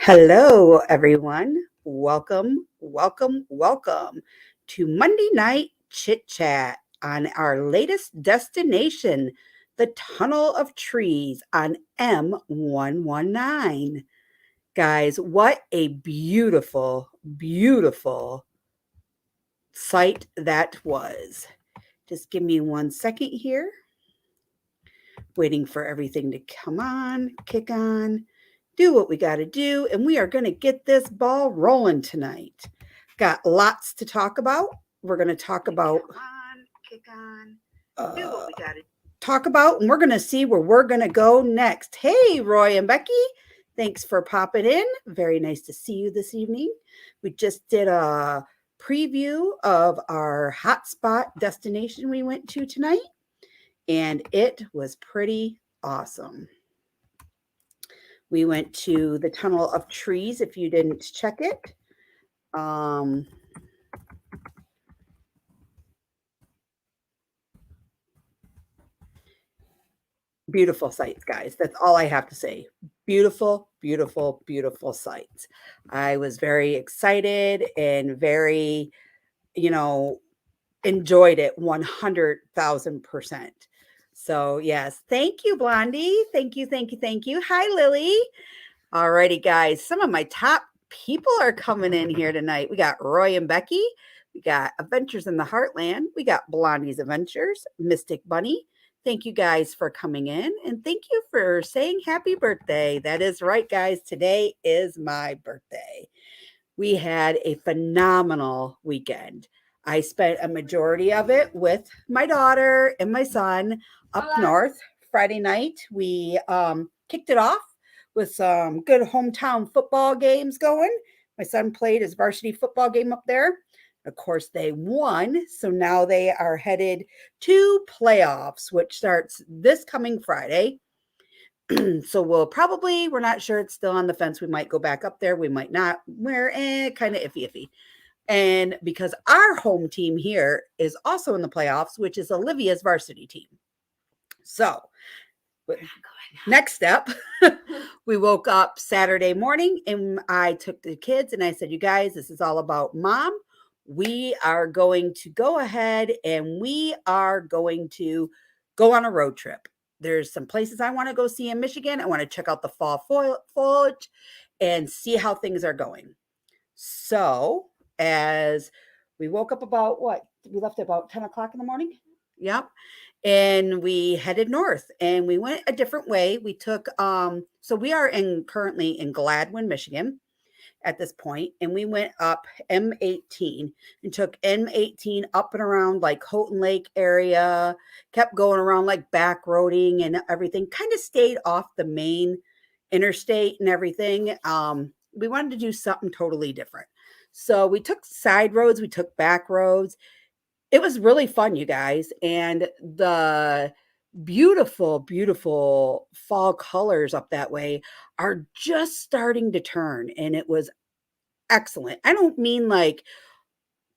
Hello, everyone. Welcome to Monday Night Chit Chat on our latest destination, the Tunnel of Trees on M119. Guys, what a beautiful sight that was. Just give me 1 second here, waiting for everything to come on, kick on, do what we got to do, and we are going to get this ball rolling tonight. Got lots to talk about. We're going to talk about do what we got to talk about, and we're going to see where we're going to go next. Hey, Roy and Becky, thanks for popping in. Very nice to see you this evening. We just did a preview of our hotspot destination we went to tonight, and it was pretty awesome. We went to the Tunnel of Trees if you didn't check it. Beautiful sights, guys. That's all I have to say. Beautiful sights. I was very excited and very, enjoyed it 100,000%. So, yes, thank you, Blondie. Thank you. Hi, Lily. Alrighty, guys. Some of my top people are coming in here tonight. We got Roy and Becky. We got Adventures in the Heartland. We got Blondie's Adventures, Mystic Bunny. Thank you guys for coming in, and thank you for saying happy birthday. That is right, guys. Today is my birthday. We had a phenomenal weekend. I spent a majority of it with my daughter and my son up north. Friday night, we kicked it off with some good hometown football games going. My son played his varsity football game up there. Of course, they won. So now they are headed to playoffs, which starts this coming Friday. So we're not sure. It's still on the fence. We might go back up there. We might not. We're kind of iffy. And because our home team here is also in the playoffs, which is Olivia's varsity team. So next step, we woke up Saturday morning and I took the kids and I said, you guys, this is all about Mom. We are going to go ahead and we are going to go on a road trip. There's some places I want to go see in Michigan. I want to check out the fall foliage and see how things are going. So as we woke up about we left about 10 o'clock in the morning. Yep. And we headed north and we went a different way. We took, so we are currently in Gladwin, Michigan at this point, and we went up M18 and took M18 up and around like Houghton Lake area, kept going around like back roading and everything, kind of stayed off the main interstate and everything. We wanted to do something totally different. So we took side roads, we took back roads. It was really fun, you guys. And the beautiful fall colors up that way are just starting to turn. And it was excellent. I don't mean like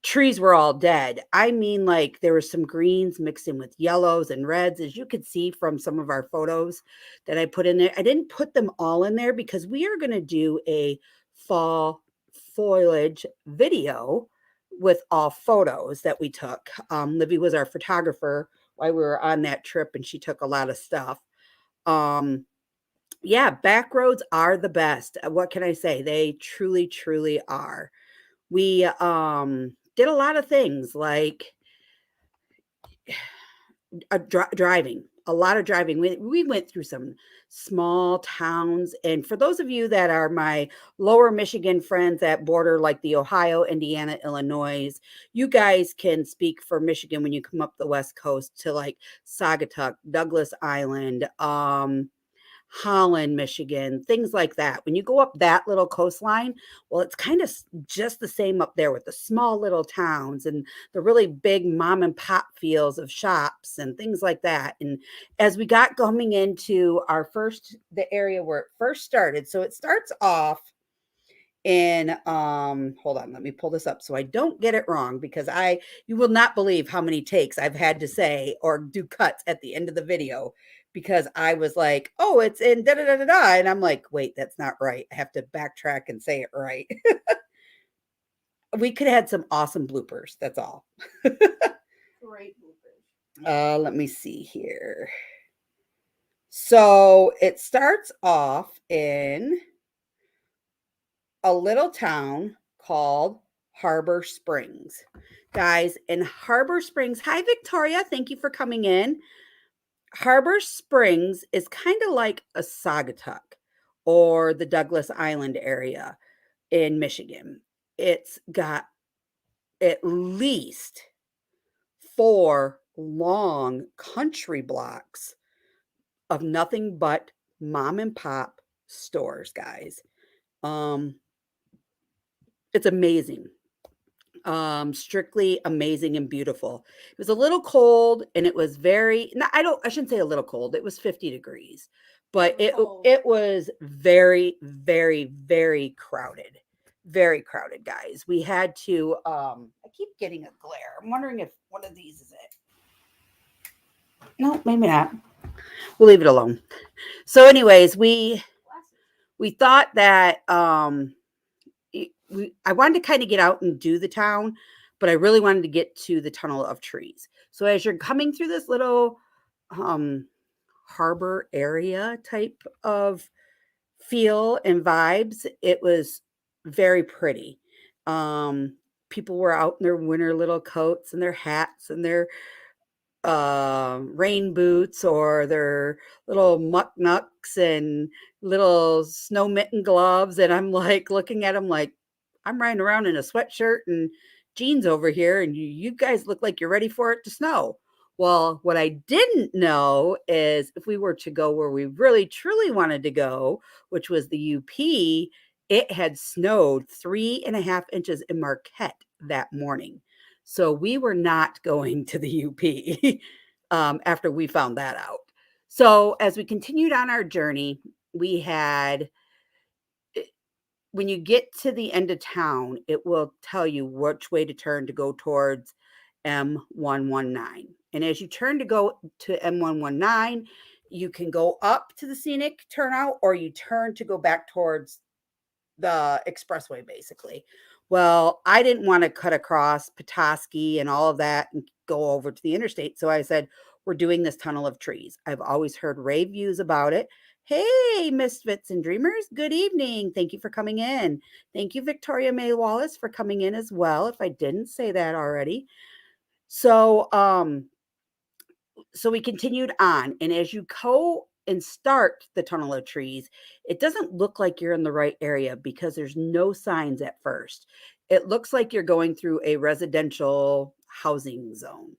trees were all dead. I mean like there was some greens mixed in with yellows and reds, as you could see from some of our photos that I put in there. I didn't put them all in there because we are going to do a fall foliage video with all photos that we took. Livy was our photographer while we were on that trip and she took a lot of stuff. Yeah, back roads are the best. What can I say? They truly are. We did a lot of things like driving, a lot of driving. We went through some small towns. And for those of you that are my lower Michigan friends that border like the Ohio, Indiana, Illinois, you guys can speak for Michigan when you come up the West Coast to like Saugatuck, Douglas Island, Holland, Michigan, things like that. When you go up that little coastline, well, it's kind of just the same up there with the small little towns and the really big mom and pop feels of shops and things like that. And as we got coming into the area where it first started, so it starts off in hold on, let me pull this up so I don't get it wrong, because you will not believe how many takes I've had to say or do cuts at the end of the video because I was like, oh, it's in da da da da da. And I'm like, wait, that's not right. I have to backtrack and say it right. We could have had some awesome bloopers. That's all. Great bloopers. Let me see here. So it starts off in a little town called Harbor Springs. Guys, in Harbor Springs, hi Victoria, thank you for coming in. Harbor Springs is kind of like a Saugatuck or the Douglas Island area in Michigan. It's got at least 4 long country blocks of nothing but mom and pop stores, guys. Um, it's amazing. Strictly amazing and beautiful. It was a little cold and it was very no, I shouldn't say a little cold. It was 50 degrees. But it was very, very, very crowded. Very crowded, guys. We had to I keep getting a glare. I'm wondering if one of these is it. No, maybe not. We'll leave it alone. So anyways, we thought that I wanted to kind of get out and do the town, but I really wanted to get to the tunnel of trees. So as you're coming through this little um, harbor area type of feel and vibes, it was very pretty. Um, People were out in their winter little coats and their hats and their rain boots or their little muck knucks and little snow mitten gloves. And I'm like looking at them like I'm riding around in a sweatshirt and jeans over here, and you guys look like you're ready for it to snow. Well, what I didn't know is if we were to go where we really truly wanted to go, which was the UP, it had snowed 3.5 inches in Marquette that morning. So we were not going to the UP after we found that out. So as we continued on our journey, we had when you get to the end of town, it will tell you which way to turn to go towards M119. And as you turn to go to M119, you can go up to the scenic turnout or you turn to go back towards the expressway, basically. Well, I didn't want to cut across Petoskey and all of that and go over to the interstate. So I said, we're doing this tunnel of trees. I've always heard rave views about it. Hey, misfits and dreamers. Good evening. Thank you for coming in. Thank you, Victoria May Wallace, for coming in as well, if I didn't say that already. So, so we continued on. And as you go and start the tunnel of trees, it doesn't look like you're in the right area because there's no signs at first. It looks like you're going through a residential housing zone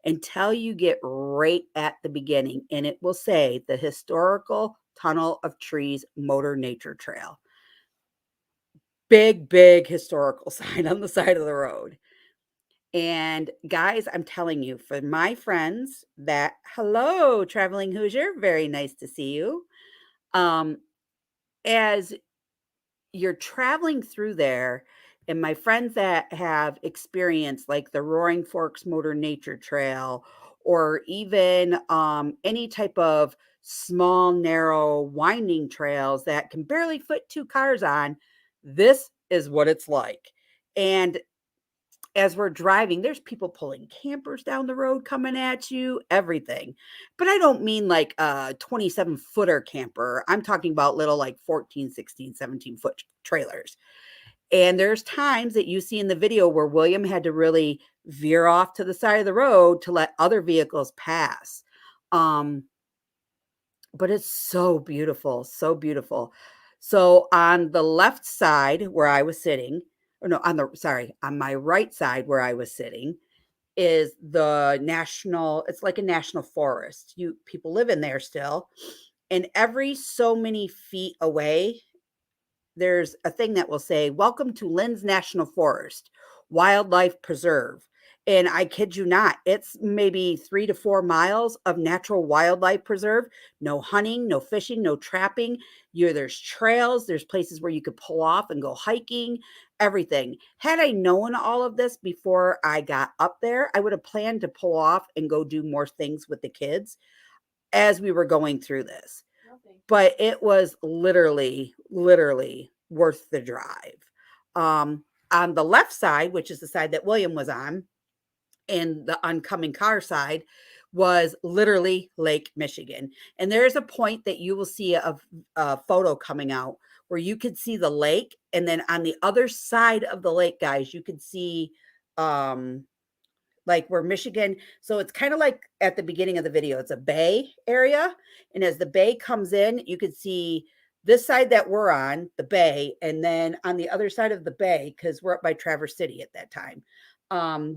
until you get right at the beginning, and it will say the Historical Tunnel of Trees Motor Nature Trail. Big, big historical sign on the side of the road. And guys, I'm telling you, for my friends that, hello, Traveling Hoosier, very nice to see you. As you're traveling through there, and my friends that have experienced like the Roaring Forks Motor Nature Trail, or even any type of small, narrow, winding trails that can barely fit 2 cars on, this is what it's like. And as we're driving, there's people pulling campers down the road coming at you, everything. But I don't mean like a 27-footer camper. I'm talking about little like 14, 16, 17-foot trailers. And there's times that you see in the video where William had to really veer off to the side of the road to let other vehicles pass. But it's so beautiful, so beautiful. So on the left side where I was sitting, or no, on my right side where I was sitting is the national, it's like a national forest. People live in there still. And every so many feet away, there's a thing that will say, "Welcome to Lynn's National Forest, Wildlife Preserve." And I kid you not, it's maybe 3 to 4 miles of natural wildlife preserve. No hunting, no fishing, no trapping. There's trails, there's places where you could pull off and go hiking, everything. Had I known all of this before I got up there, I would have planned to pull off and go do more things with the kids. as we were going through this. Nothing. But it was literally worth the drive. On the left side, which is the side that William was on, and the oncoming car side was literally Lake Michigan. And there's a point that you will see a photo coming out where you could see the lake. And then on the other side of the lake, guys, you could see like where Michigan. So it's kind of like at the beginning of the video, it's a bay area. And as the bay comes in, you could see this side that we're on, the bay, and then on the other side of the bay, because we're up by Traverse City at that time,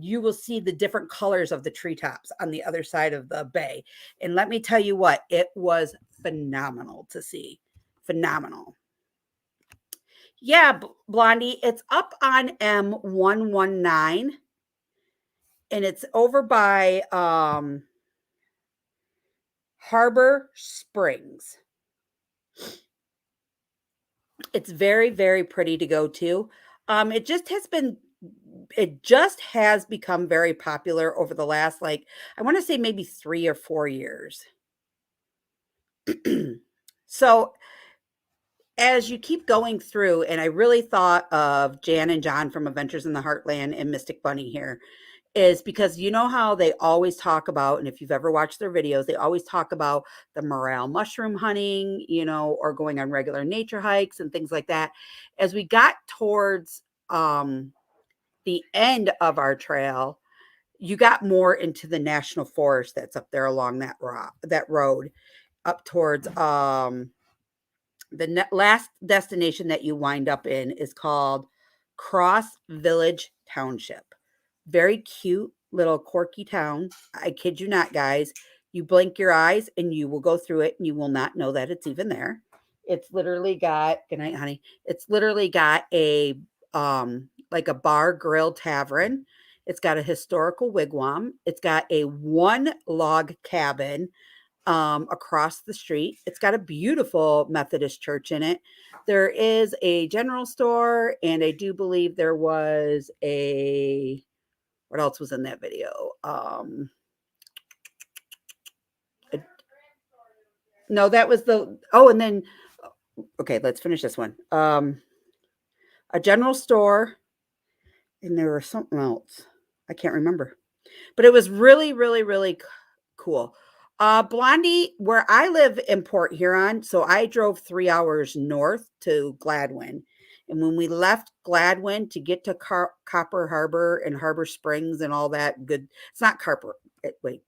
you will see the different colors of the treetops on the other side of the bay. And let me tell you what, it was phenomenal to see. Phenomenal. Yeah, Blondie, it's up on M119 and it's over by Harbor Springs. It's very, very pretty to go to. It just has become very popular over the last, like, I want to say maybe 3 or 4 years. So as you keep going through, and I really thought of Jan and John from Adventures in the Heartland and Mystic Bunny here, is because you know how they always talk about, and if you've ever watched their videos, they always talk about the morel mushroom hunting, you know, or going on regular nature hikes and things like that. As we got towards the end of our trail, you got more into the national forest that's up there along that road up towards the last destination that you wind up in is called Cross Village Township. Very cute little quirky town. I kid you not, guys. You blink your eyes and you will go through it and you will not know that it's even there. It's literally got, good night, honey. It's literally got a like a bar, grill, tavern. It's got a historical wigwam. It's got a 1 log cabin across the street. It's got a beautiful Methodist church in it. There is a general store, and I do believe there was a, what else was in that video? No, that was the, oh, and then, okay, let's finish this one. A general store, and there was something else. I can't remember, but it was really, really, really cool. Blondie, where I live in Port Huron, so I drove 3 hours north to Gladwin. And when we left Gladwin to get to Copper Harbor and Harbor Springs and all that good, it's not Copper, wait.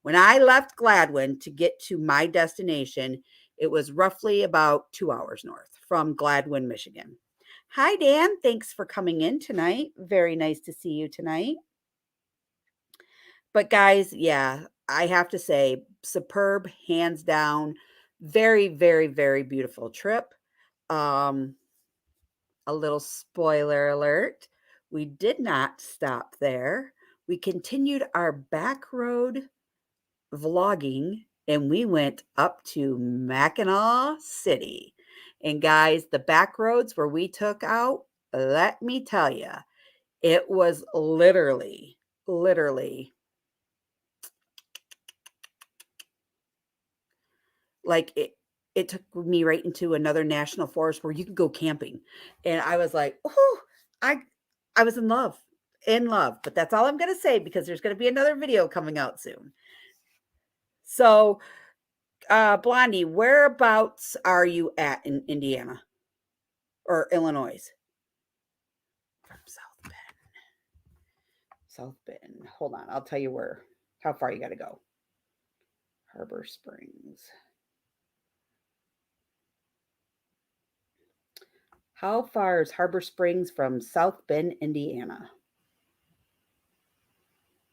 When I left Gladwin to get to my destination, it was roughly about 2 hours north from Gladwin, Michigan. Hi, Dan. Thanks for coming in tonight. Very nice to see you tonight. But guys, yeah, I have to say, superb, hands down. Very, very, very beautiful trip. A little spoiler alert. We did not stop there. We continued our back road vlogging and we went up to Mackinac City. And guys, the back roads where we took out, let me tell you, it was literally like it took me right into another national forest where you could go camping. And I was like, oh, I was in love. But that's all I'm going to say because there's going to be another video coming out soon. So, Blondie, whereabouts are you at in Indiana or Illinois? From South Bend. Hold on. I'll tell you how far you got to go. Harbor Springs. How far is Harbor Springs from South Bend, Indiana?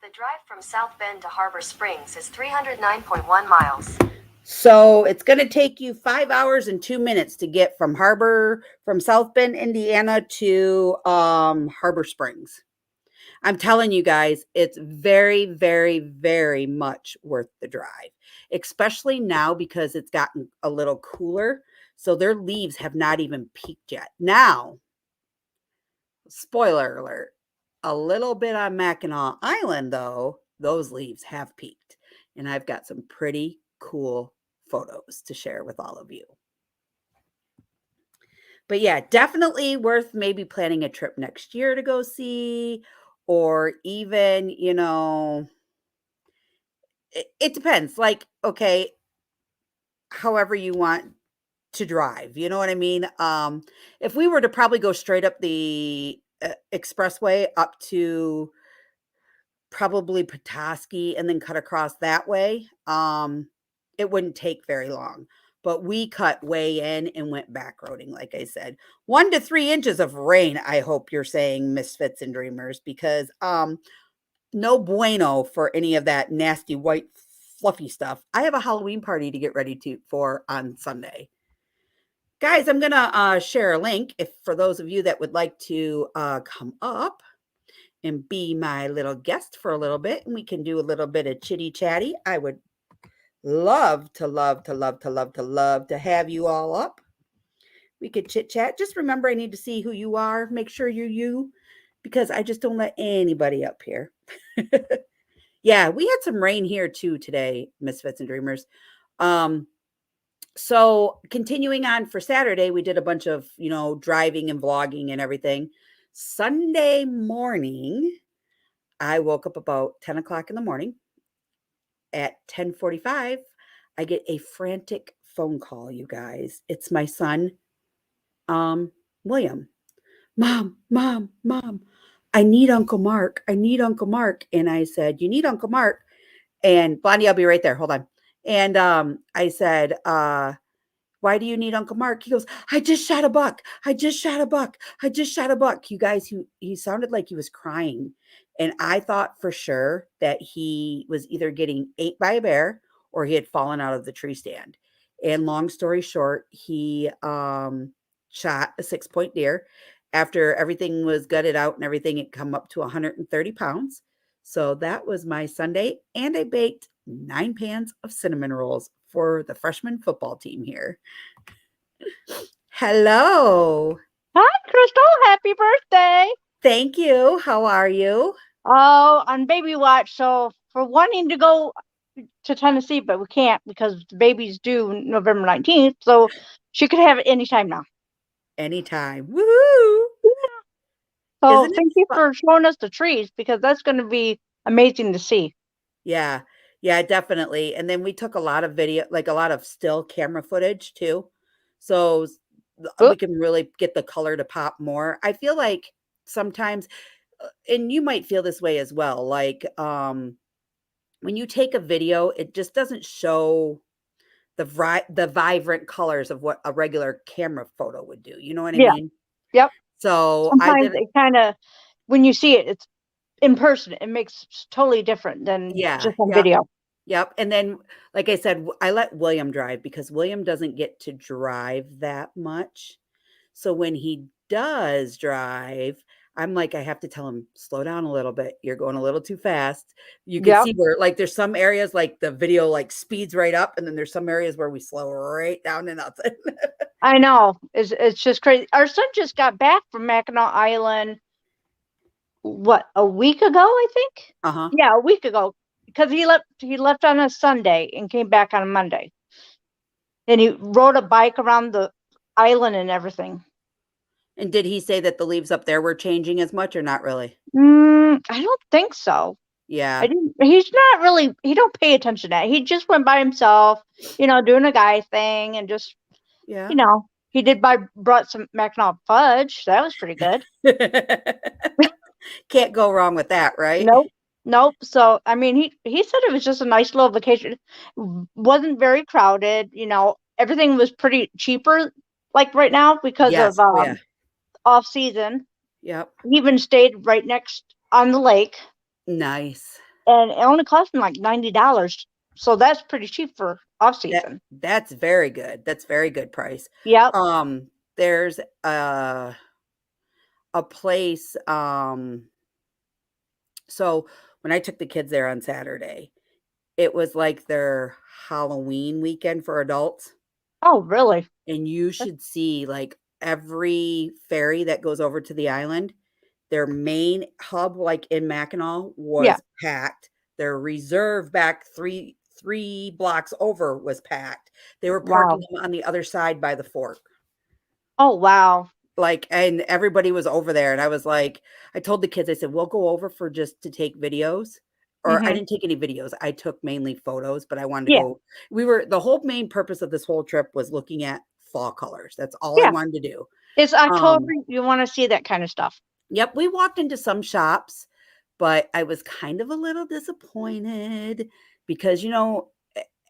The drive from South Bend to Harbor Springs is 309.1 miles. So it's going to take you 5 hours and 2 minutes to get from South Bend, Indiana to Harbor Springs. I'm telling you guys, it's very, very, very much worth the drive, especially now because it's gotten a little cooler. So their leaves have not even peaked yet. Now, spoiler alert, a little bit on Mackinac Island, though, those leaves have peaked. And I've got some pretty cool photos to share with all of you. But yeah, definitely worth maybe planning a trip next year to go see, or even, it depends. Like, okay, however you want to drive, you know what I mean? If we were to probably go straight up the expressway up to probably Petoskey and then cut across that way, it wouldn't take very long. But we cut way in and went back roading, like I said. 1 to 3 inches of rain, I hope you're saying, misfits and dreamers, because no bueno for any of that nasty white fluffy stuff. I have a Halloween party to get ready for on Sunday. Guys, I'm going to share a link if for those of you that would like to come up and be my little guest for a little bit, and we can do a little bit of chitty chatty. I would love to have you all up. We could chit chat. Just remember, I need to see who you are. Make sure you're you, because I just don't let anybody up here. Yeah, we had some rain here too today, Misfits and Dreamers. So continuing on for Saturday, we did a bunch of, driving and vlogging and everything. Sunday morning, I woke up about 10 o'clock in the morning. At 10:45, I get a frantic phone call, you guys. It's my son, William. Mom, I need Uncle Mark. And I said, you need Uncle Mark? And Blondie, I'll be right there. Hold on. And I said, why do you need Uncle Mark? He goes, I just shot a buck. You guys, he sounded like he was crying. And I thought for sure that he was either getting ate by a bear or he had fallen out of the tree stand. And long story short, he shot a 6-point deer. After everything was gutted out and everything, it come up to 130 pounds. So that was my Sunday. And I baked 9 pans of cinnamon rolls for the freshman football team here. Hello. Hi, Crystal. Happy birthday. Thank you. How are you? Oh, on baby watch. So for wanting to go to Tennessee, but we can't because the baby's due November 19th. So she could have it anytime now. Anytime. Woohoo. So Isn't it thank you fun? for showing us the trees, because that's going to be amazing to see. Yeah. Yeah, definitely. And then we took a lot of video, like a lot of still camera footage too. So we can really get the color to pop more. I feel like sometimes, and you might feel this way as well, like when you take a video, it just doesn't show the vibrant colors of what a regular camera photo would do. You know what I Yeah. mean? Yep. So I Sometimes did. it kind of, when you see it, it's in person. It makes totally different than Yeah. just on Yep. video. Yep. And then, like I said, I let William drive because William doesn't get to drive that much. So when he does drive, I'm like, I have to tell him, slow down a little bit. You're going a little too fast. You can Yep. see where, like, there's some areas like the video like speeds right up, and then there's some areas where we slow right down to nothing. I know. It's just crazy. Our son just got back from Mackinac Island, a week ago, I think? Uh-huh. Yeah, a week ago. Because he left on a Sunday and came back on a Monday. And he rode a bike around the island and everything. And did he say that the leaves up there were changing as much or not really? I don't think so. Yeah. He's not really, he don't pay attention to that. He just went by himself, doing a guy thing, and just, Yeah. he brought some Mackinac fudge. That was pretty good. Can't go wrong with that, right? Nope. So, I mean, he said it was just a nice little vacation. Wasn't very crowded. Everything was pretty cheaper, like right now, because Yes. of Oh, yeah. off season. Yep. He even stayed right next on the lake, Nice. and it only cost him like $90. So that's pretty cheap for off season. That's very good. That's very good price. Yep. There's a place. So when I took the kids there on Saturday, it was like their Halloween weekend for adults. Oh, really? And you should see like every ferry that goes over to the island. Their main hub, like in Mackinac, was packed. Their reserve back three 3 blocks over was packed. They were Wow. parking them on the other side by the fork. Oh, wow. Like, and everybody was over there. And I was like, I told the kids, I said, we'll go over for just to take videos. Or I Mhm. didn't take any videos. I took mainly photos, but I wanted to Yeah. go. The whole main purpose of this whole trip was looking at fall colors. That's all I Yeah. wanted to do. It's October. You want to see that kind of stuff. Yep, we walked into some shops, but I was kind of a little disappointed because,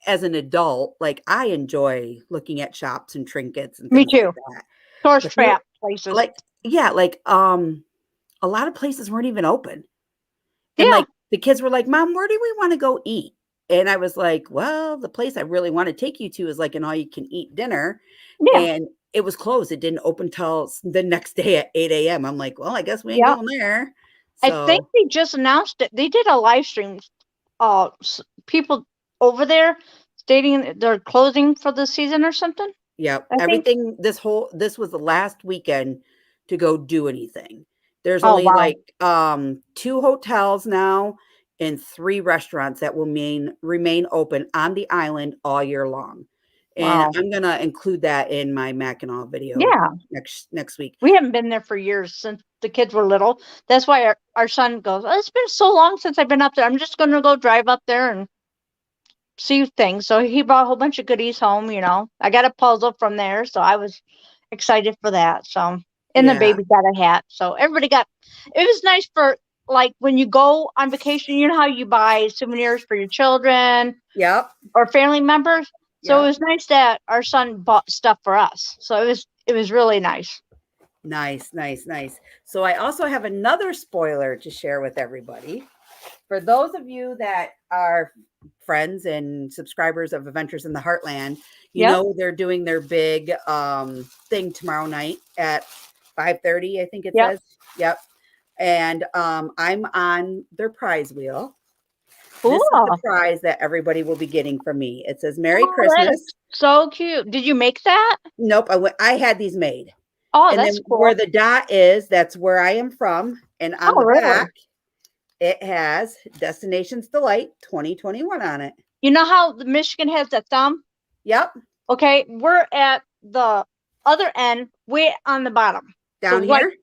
as an adult, like I enjoy looking at shops and trinkets and Me things like too. that. Tourist But trap places. like, yeah, like a lot of places weren't even open. And Yeah. like the kids were like, Mom, where do we want to go eat? And I was like, well, the place I really want to take you to is like an all you can eat dinner. Yeah. And it was closed. It didn't open till the next day at 8 a.m. I'm like, well, I guess we ain't Yeah. going there. I think So they just announced it. They did a live stream. People over there stating they're closing for the season or something. yeah, I think. everything this was the last weekend to go do anything. There's Oh, only wow. like 2 hotels now and 3 restaurants that will remain open on the island all year long. And Wow. I'm gonna include that in my Mackinac video Yeah. next week. We haven't been there for years since the kids were little. That's why our son goes, oh, it's been so long since I've been up there. I'm just going to go drive up there and see things. So he brought a whole bunch of goodies home, I got a puzzle from there. So I was excited for that. So, and the Yeah. baby got a hat. So everybody it was nice for like when you go on vacation, you know how you buy souvenirs for your children Yep. or family members. So Yep. it was nice that our son bought stuff for us. So it was really nice. Nice. So I also have another spoiler to share with everybody. For those of you that are friends and subscribers of Adventures in the Heartland, they're doing their big thing tomorrow night at 5:30, I think it says. Yep. And I'm on their prize wheel. Cool. This is the prize that everybody will be getting from me. It says Merry That Christmas. is so cute. Did you make that? Nope, I had these made. Oh, and that's then cool. where the dot is, that's where I am from. And on the really? back, it has Destinations Delight 2021 on it. You know how the Michigan has that thumb? Yep. Okay, we're at the other end, way on the bottom. Down So, here?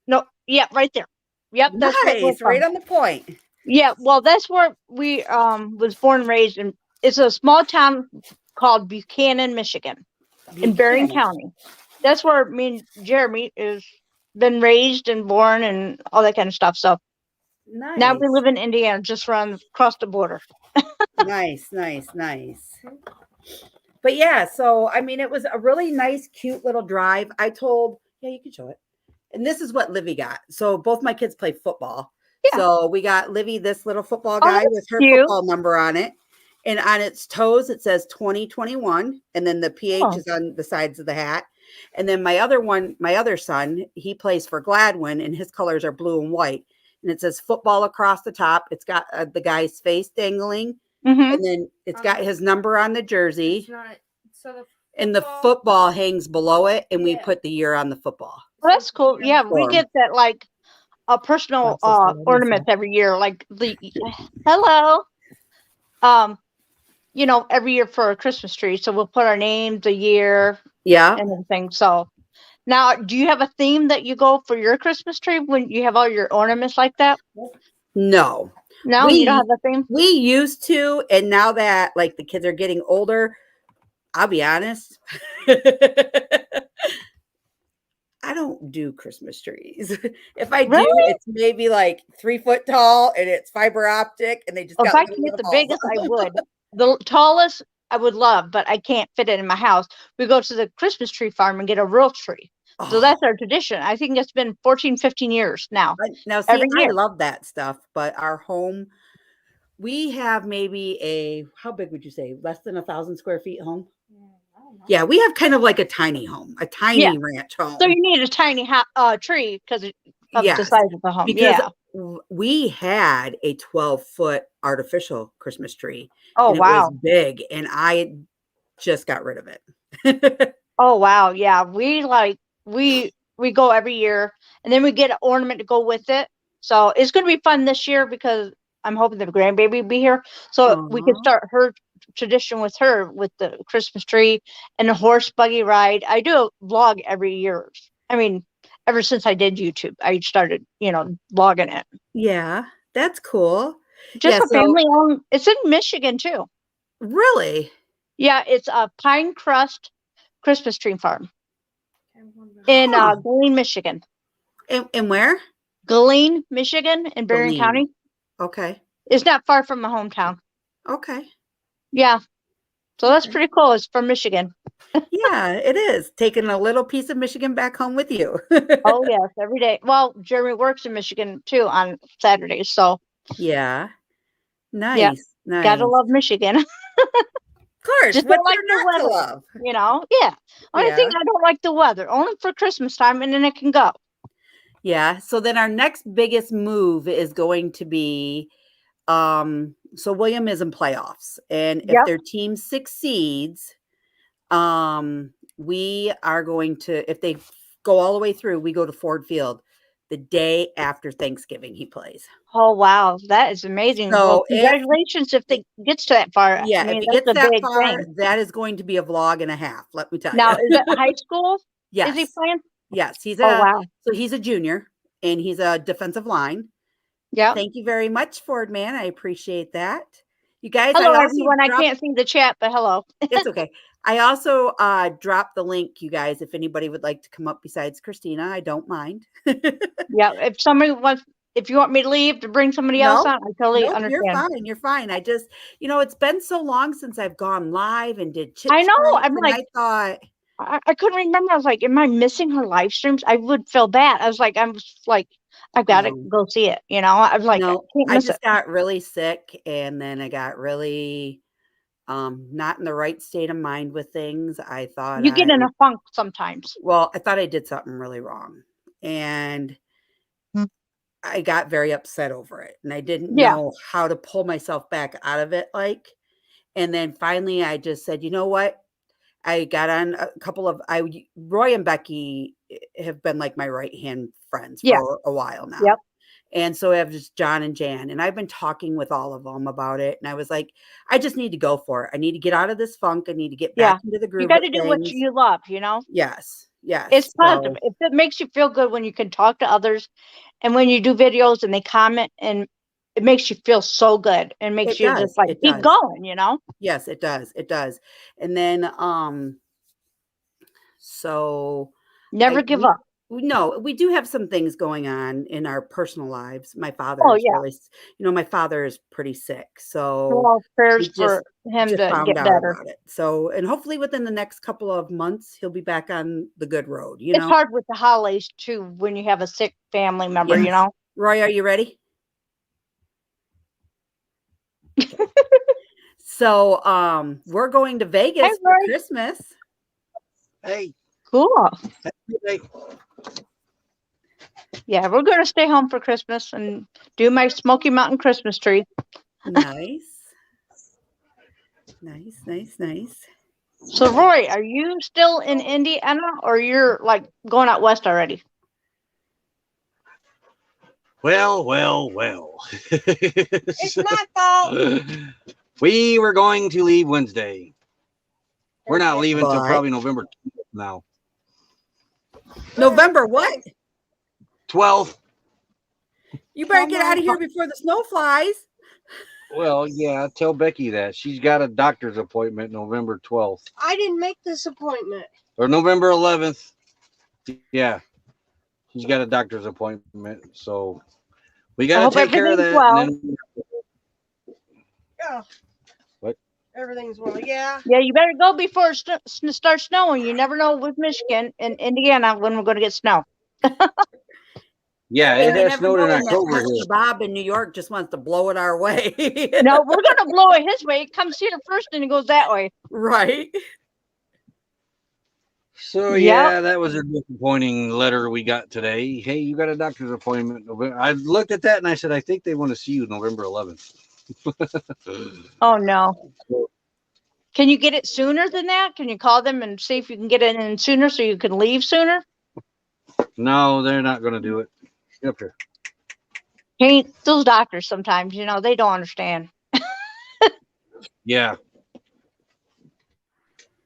No, yeah, right there. Yep, that's what we're Nice, right from. on the point. Yeah, well, that's where we was born and raised in. It's a small town called Buchanan, Michigan, in Berrien Buchanan. County. That's where me and Jeremy is been raised and born and all that kind of stuff. So Nice. now we live in Indiana, just across the border. Nice. But yeah, so I mean, it was a really nice, cute little drive. You can show it. And this is what Livy got. So both my kids play football. Yeah. So we got Livy this little football guy with her cute. football number on it. And on its toes, it says 2021. And then the PH is on the sides of the hat. And then my other son, he plays for Gladwin and his colors are blue and white. And it says football across the top. It's got the guy's face dangling. Mm-hmm. And then it's got his number on the jersey. And the football hangs below it. And we put the year on the football. Well, that's cool. Yeah, we Form. get that like a personal Lots of ornament every year, like the hello. Every year for a Christmas tree. So we'll put our name, the year, Yeah. and everything. So now, do you have a theme that you go for your Christmas tree when you have all your ornaments like that? No. No, you don't have a theme? We used to, and now that like the kids are getting older, I'll be honest. I don't do Christmas trees. If I do, Really? it's maybe like 3 foot tall and it's fiber optic and they just If got I little can get the balls. biggest, I would. The tallest, I would love, but I can't fit it in my house. We go to the Christmas tree farm and get a real tree. So Oh, that's our tradition. I think it's been 14, 15 years now. now see, every I year. love that stuff, but our home, we have maybe how big would you say? Less than 1,000 square feet home? Yeah, we have kind of like a tiny home, a tiny ranch home. So you need a tiny tree because of the Yes, size of the home. because Yeah. we had a 12-foot artificial Christmas tree. Oh, and it wow. was big, and I just got rid of it. Oh, wow. Yeah. We go every year and then we get an ornament to go with it. So it's going to be fun this year because I'm hoping the grandbaby will be here, so we could Aw. start her tradition with her with the Christmas tree and the horse buggy ride. I do a vlog every year. I mean, ever since I did YouTube, I started, vlogging it. Yeah, that's cool. Just Yeah, a so family owned. It's in Michigan too. really? Yeah, it's a Pine Crust Christmas tree farm in Huh. Galene, Michigan. And where? Galene, Michigan, in Berrien Galene. County. Okay. It's not far from my hometown. Okay. Yeah, so that's Okay. pretty cool. It's from Michigan. Yeah, it is. Taking a little piece of Michigan back home with you. Oh yes, every day. Well, Jeremy works in Michigan too on Saturdays, so Yeah. yeah, Nice. Nice. gotta love Michigan. Of course. Just What's don't like there the not to weather, love? Yeah. Only thing Yeah. I don't like the weather, only for Christmas time, and then it can go. Yeah. So then our next biggest move is going to be so William is in playoffs, and if Yep. their team succeeds, we are going to, if they go all the way through, we go to Ford Field the day after Thanksgiving he plays. Oh wow, that is amazing. Well, So if congratulations if they gets to that far. yeah, I if mean, he that's gets a that big far, thing. that is going to be a vlog and a half, let me tell Now, you. is that high school? Is he Yes. playing? Yes, he's Oh wow. so he's a junior and he's a defensive line. Yep. Thank you very much, Ford man. I appreciate that. You guys, Hello, I also everyone. I dropped, can't see the chat, but hello. it's okay. I also dropped the link, you guys, if anybody would like to come up besides Christina, I don't mind. Yeah, if you want me to leave to bring somebody else No, on, I totally nope, you're understand. fine. You're fine. I just, it's been so long since I've gone live and did chit I chats, know. I'm and like, I thought, I couldn't remember. I was like, am I missing her live streams? I would feel bad. I was like, I've got to no, go see it. I was like, I no, can't I miss it. just got really sick, and then I got really not in the right state of mind with things. I thought You get in a funk sometimes. I thought I did something really wrong, and I got very upset over it, and I didn't Yeah. know how to pull myself back out of it. And then finally I just said, you know what? I got on a couple of Roy and Becky have been like my right hand friends Yeah. for a while now. Yep. And so I have just John and Jan, and I've been talking with all of them about it. And I was like, I just need to go for it. I need to get out of this funk. I need to get back into the groove. You got to of do what things. you love, Yes. Yes. It's positive. So, If it makes you feel good when you can talk to others and when you do videos and they comment, and it makes you feel so good and makes It you does. just like It keep does. going, Yes, it does. It does. And then so Never give up. no, we do have some things going on in our personal lives. My father Oh is yeah. really, my father is pretty sick. So Well, prayers we for him just to found get out better. about it. So, and hopefully within the next couple of months, he'll be back on the good road, It's hard with the holidays too when you have a sick family member, Yes. Roy, are you ready? So, we're going to Vegas Hi, for Roy. Christmas. Hey, Cool. hey, Yeah, we're gonna stay home for Christmas and do my Smoky Mountain Christmas tree. Nice. Nice. So Roy, are you still in Indiana or you're like going out west already? well. It's my fault. We were going to leave Wednesday. We're not leaving until But- probably November 12th now. November what? 12th. You better get out of here before the snow flies. Well, yeah, tell Becky that. She's got a doctor's appointment November 12th I didn't make this appointment. or November 11th. Yeah. She's got a doctor's appointment. So we got hope to take care of that. everything's well. And then, Yeah. What? Everything's well. Yeah. Yeah, you better go before it starts snowing. You never know with Michigan and Indiana when we're going to get snow. yeah, And it you has never snowed know in when that October pesky here. Bob in New York just wants to blow it our way. No, we're going to blow it his way. It comes here first and it goes that way. Right. So Yep. yeah, that was a disappointing letter we got today. Hey, you got a doctor's appointment. I looked at that and I said, I think they want to see you November 11th. Oh no. Can you get it sooner than that? Can you call them and see if you can get it in sooner so you can leave sooner? No, they're not going to do it. Get up here. Those doctors sometimes, they don't understand. Yeah.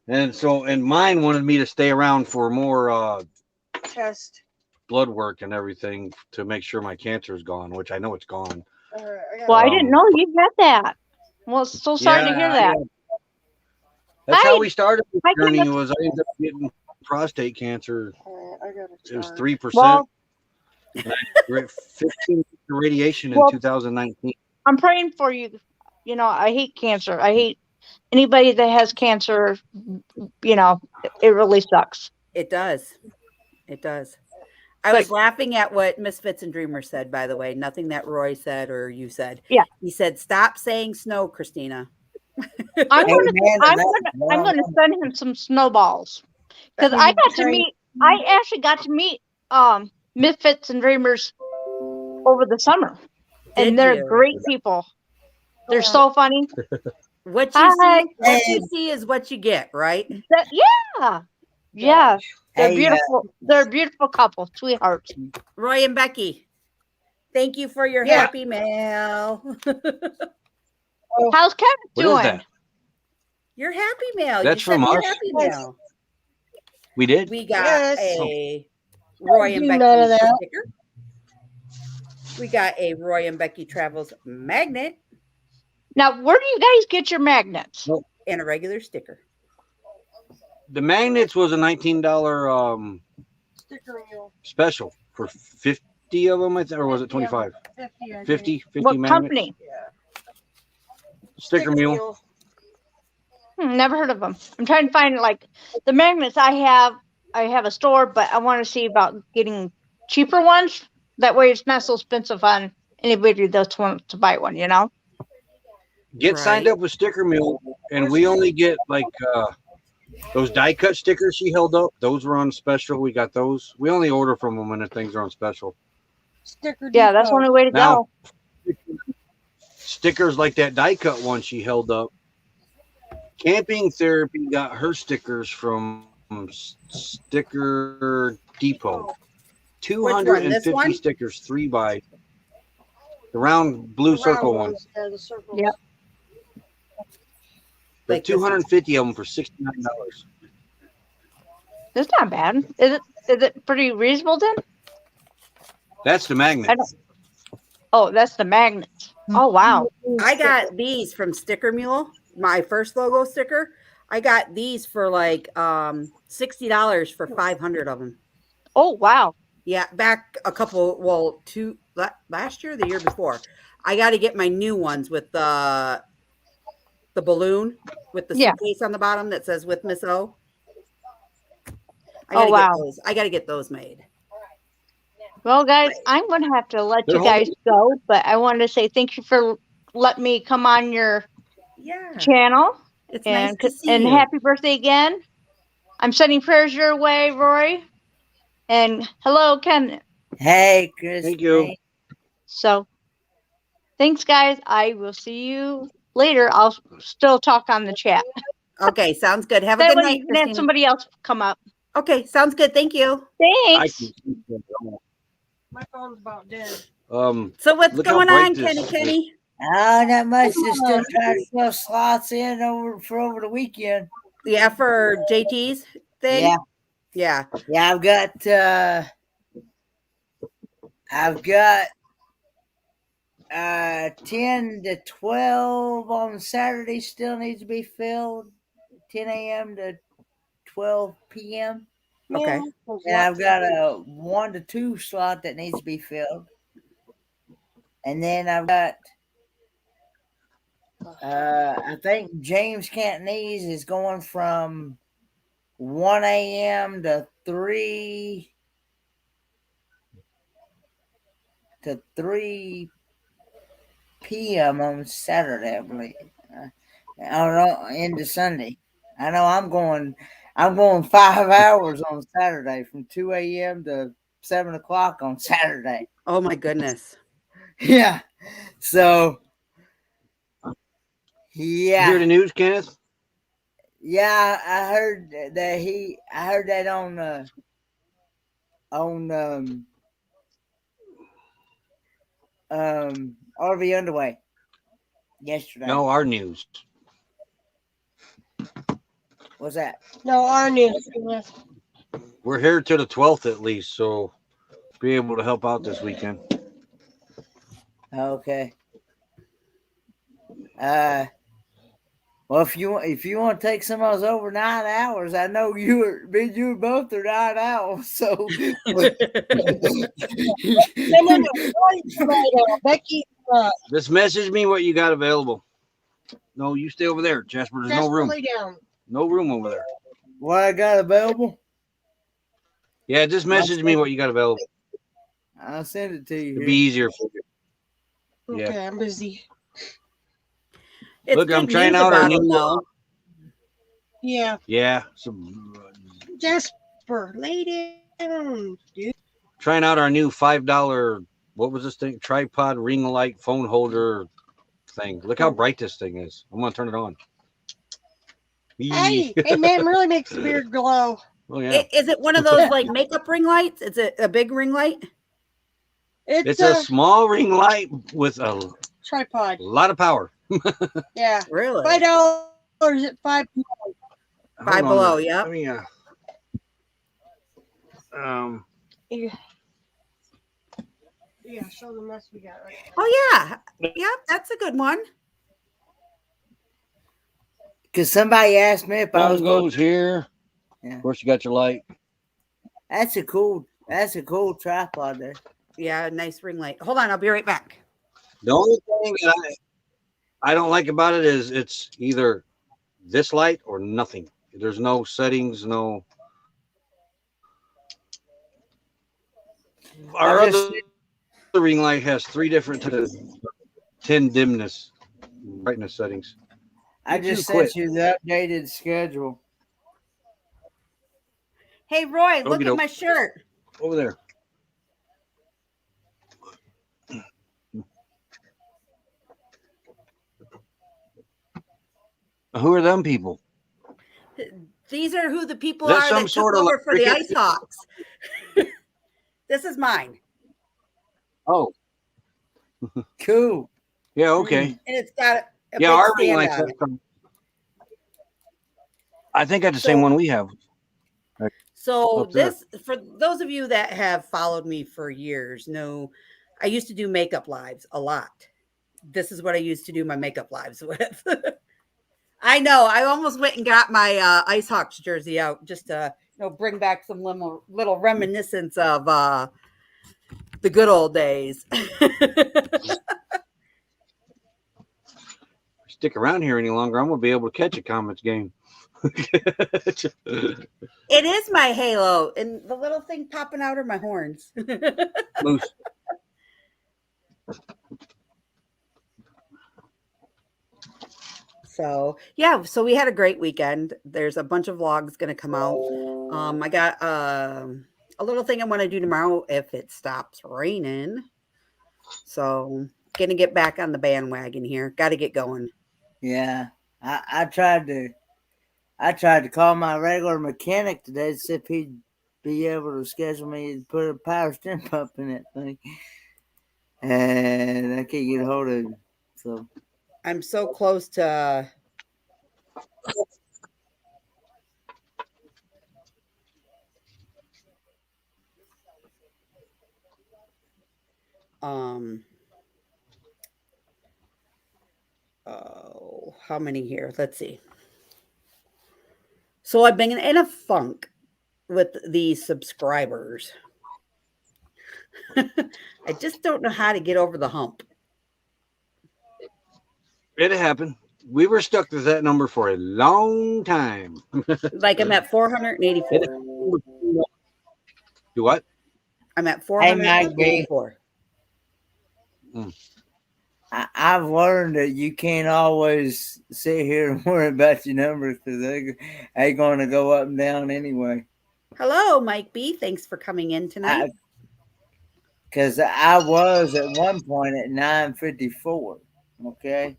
And mine wanted me to stay around for more Test. blood work and everything to make sure my cancer is gone, which I know it's gone. All right, I got Well, I didn't know you had that. Well, so sorry to hear that. That's Hi. how we started the Hi, journey. Kenneth. Was I ended up getting prostate cancer? I got a It was chart. 3%. Well, 15 radiation in Well- 2019. I'm praying for you. I hate cancer. I hate anybody that has cancer. It really sucks. It does. It does. I But- was laughing at what Misfits and Dreamers said, by the way. Nothing that Roy said or you said. Yeah. He said, "Stop saying snow, Christina." I'm gonna Amen, I'm and gonna that's I'm one gonna of send him some snowballs because I got to meet. I actually got to meet Misfits and Dreamers over the summer, Did and they're you? great people. They're so funny. What you Hi. see, what you see is what you get, right? Yeah, they're Hey, beautiful. They're a beautiful couple, sweethearts. Roy and Becky, thank you for your Yeah. happy mail. How's Kevin What doing? is that? Your happy mail. That's you sent from me a us? happy Yes. mail. We did? We got Yes. a Roy and do Becky none of that. sticker. We got a Roy and Becky Travels magnet Now, where do you guys get your magnets? and a regular sticker. The magnets was a $19 Sticker mule. special for 50 of them, I think, or was it 25? 50. I think. 50 What magnets. company? Sticker mule. Never heard of them. I'm trying to find like the magnets I have. I have a store, but I want to see about getting cheaper ones. That way, it's not so expensive on anybody that wants to buy one. Get signed Right. up with Sticker Mule, and we only get like those die cut stickers she held up. Those were on special. We got those. We only order from them when the things are on special. Sticker. Yeah, that's the Depot. only way to Now- go. Stickers like that die cut one she held up. Camping Therapy got her stickers from Sticker Depot. one? This 250 one? stickers, 3 by the round blue The circle round one. ones, yeah, the circles. Yep. But Like this one. 250 of them for $69. It's not bad. Is it pretty reasonable then? That's the magnet. I don't- Oh, that's the magnets. Oh wow. I got these from Sticker Mule, my first logo sticker. I got these for like $60 for 500 of them. Oh wow. Yeah, back a couple, last year, or the year before. I got to get my new ones with the balloon with the Yeah. suitcase on the bottom that says with Miss O. Oh, wow. Get those. I got to get those made. Well, guys, I'm going to have to let They're you guys go, but I wanted to say thank you for letting me come on your Yeah, channel, it's nice and to see and you. happy birthday again. I'm sending prayers your way, Roy, and hello, Ken. Hey, Chris. Thank you. So, thanks, guys. I will see you later. I'll still talk on the chat. Okay, sounds good. Have a That good way night, you can have Christina. somebody else come up. Okay, sounds good. Thank you. I Thanks. can see that. My phone's about dead. So what's Look how going bright on, this Kenny? is. Kenny? Oh, not much. Just still trying to throw slots in over the weekend. Yeah, for JT's thing. Yeah, Yeah. yeah. I've got 10 to 12 on Saturday still needs to be filled. 10 a.m. to 12 p.m. Okay. Man, those And I've lots got of- a 1 to 2 slot that needs to be filled. And then I've got I think James Cantonese is going from 1 a.m. to 3 p.m. on Saturday, I believe. I don't know, into Sunday. I know I'm going 5 hours on Saturday from 2 a.m. to 7 o'clock on Saturday. Oh my goodness. Yeah. So You hear yeah. the news, Kenneth? Yeah, I heard that RV Underway yesterday. No, our news. What's that? No, our news. We're here till the 12th at least, so be able to help out this weekend. Okay. Well, if you want to take some of those overnight hours, I know you both are night owls, so. No. Becky, Just message me what you got available. No, you stay over there, Jasper. There's no room. lay down. No room over there. What I got available, Yeah, just message me what you got available. I'll send it to you. It'd here. be easier for you. Yeah. Okay, I'm busy. It's Look, I'm good trying news out our about 'em, new- though. Yeah, Yeah. So, Jasper, lay down, dude. trying out our new $5. What was this thing? Tripod ring light phone holder thing. Look how bright this thing is. I'm gonna turn it on. Hey, man, really makes the beard glow. Oh yeah. Is it one of those like makeup ring lights? Is it a big ring light? It's It's, a small ring light with a tripod. lot of power. Yeah, Really? $5 at $5. Five Hold on Below, a- yep. Let me, Yeah, show the mess we got right now. Oh yeah, yeah, that's a good one. Because somebody asked me if I was phone going. goes here. Yeah. Of course, you got your light. That's a cool tripod there. Yeah, nice ring light. Hold on, I'll be right back. The only thing that I don't like about it is it's either this light or nothing. There's no settings, no. Our I other just- ring light has 3 different 10 dimness brightness settings. I You just two sent quit. you the updated schedule. Hey Roy, look at Okey-doke. my shirt. Over there. Who are them people? These are who the people Is that are some that sort took of over for the cricket? Ice Hawks. This is mine, Oh, Cool. yeah, okay. and it's got a Yeah, big our ring stand lights on have it. some. I think I had the same So- one we have. So Up there. this, for those of you that have followed me for years, know I used to do makeup lives a lot. This is what I used to do my makeup lives with. I know. I almost went and got my Ice Hawks jersey out just to bring back some little reminiscence of the good old days. Stick around here any longer, I'm gonna be able to catch a Comets game. It is my halo, and the little thing popping out are my horns. Moose. So yeah, so we had a great weekend. There's a bunch of vlogs going to come out. I got a little thing I want to do tomorrow if it stops raining. So gonna get back on the bandwagon here. Got to get going. Yeah. I tried to call my regular mechanic today to see if he'd be able to schedule me to put a power steering pump in that thing. And I can't get a hold of him. So I'm so close to how many here? Let's see. So I've been in a funk with these subscribers. I just don't know how to get over the hump. It happened. We were stuck to that number for a long time. Like I'm at 484. Do what? I'm at Hey, Mike B. 484. I've learned that you can't always sit here and worry about your numbers because they're going to go up and down anyway. Hello, Mike B. Thanks for coming in tonight. Because I was at one point at 954. Okay.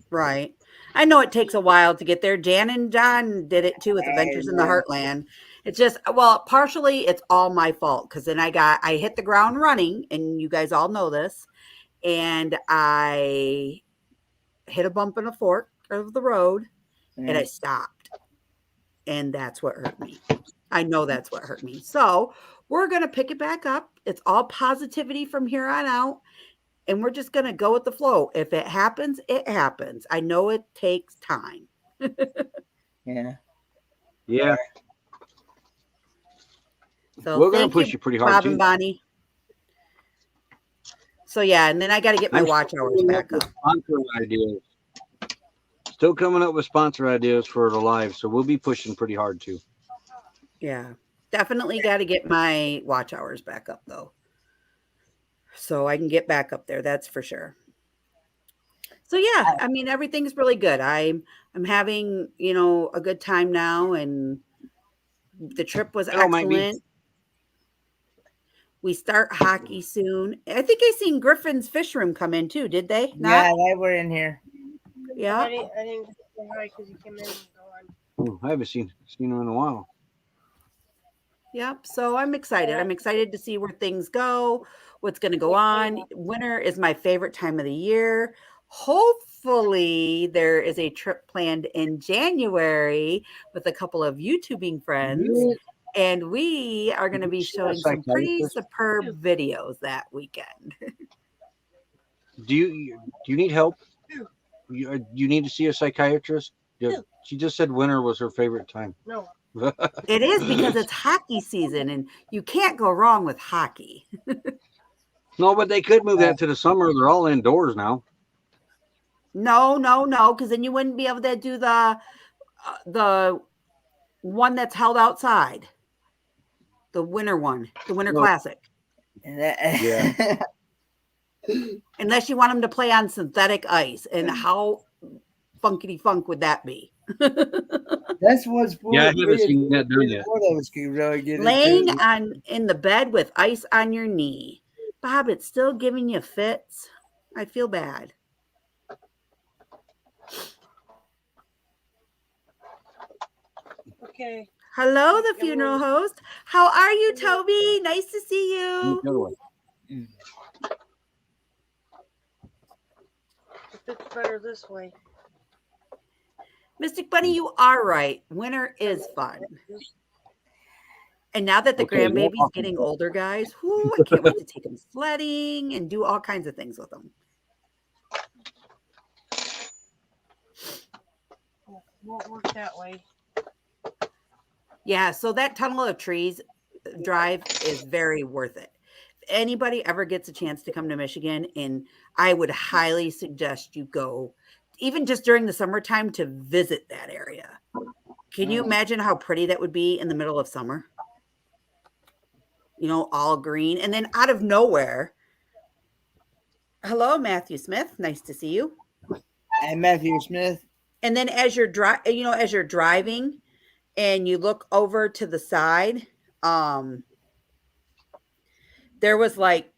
Right. I know it takes a while to get there. Jan and John did it too with Adventures in the Heartland. It's just, well, partially it's all my fault because then I hit the ground running, and you guys all know this. and I hit a bump in a fork of the road and I stopped. And that's what hurt me. I know that's what hurt me. So we're going to pick it back up. It's all positivity from here on out. And we're just going to go with the flow. If it happens, it happens. I know it takes time. Yeah. Yeah. So We're gonna thank push you pretty hard Bob too. and Bonnie. So yeah, and then I got to get my I'm watch hours still back coming up. up with sponsor ideas. Still coming up with sponsor ideas for the live, so we'll be pushing pretty hard too. Yeah, definitely got to get my watch hours back up though, so I can get back up there. That's for sure. So yeah, I mean everything's really good. I'm having a good time now, and the trip was Hello, Mike B. excellent. We start hockey soon. I think I seen Griffin's Fish Room come in too. Did they? Yeah, Not? they were in here. Yeah. I didn't get to say hi because he came in and gone. I haven't seen him in a while. Yep. So I'm excited. I'm excited to see where things go, what's going to go on. Winter is my favorite time of the year. Hopefully, there is a trip planned in January with a couple of YouTubing friends, and we are going to be showing some pretty superb videos that weekend. Do you need help? You need to see a psychiatrist? Yeah, she just said winter was her favorite time. No. It is because it's hockey season, and you can't go wrong with hockey. No, but they could move that to the summer. They're all indoors now. No, because then you wouldn't be able to do the one that's held outside, the winter one, the Winter Classic. Yeah. Unless you want them to play on synthetic ice, and how funkity funk would that be? That's what's Yeah, I haven't seen that done yet. Laying in the bed with ice on your knee. Bob, it's still giving you fits. I feel bad. Okay. Hello, the funeral host. How are you, Toby? Nice to see you. It fits better this way. Mystic Bunny, you are right. Winter is fun. And now that the grandbaby's getting older, guys, I can't wait to take them sledding and do all kinds of things with them. Won't work that way. Yeah, so that Tunnel of Trees drive is very worth it. If anybody ever gets a chance to come to Michigan, and I would highly suggest you go, even just during the summertime, to visit that area. Can you imagine how pretty that would be in the middle of summer? All green. And then out of nowhere, hello, Matthew Smith. Nice to see you. Hey, Matthew Smith. And then as you're driving and you look over to the side, there was like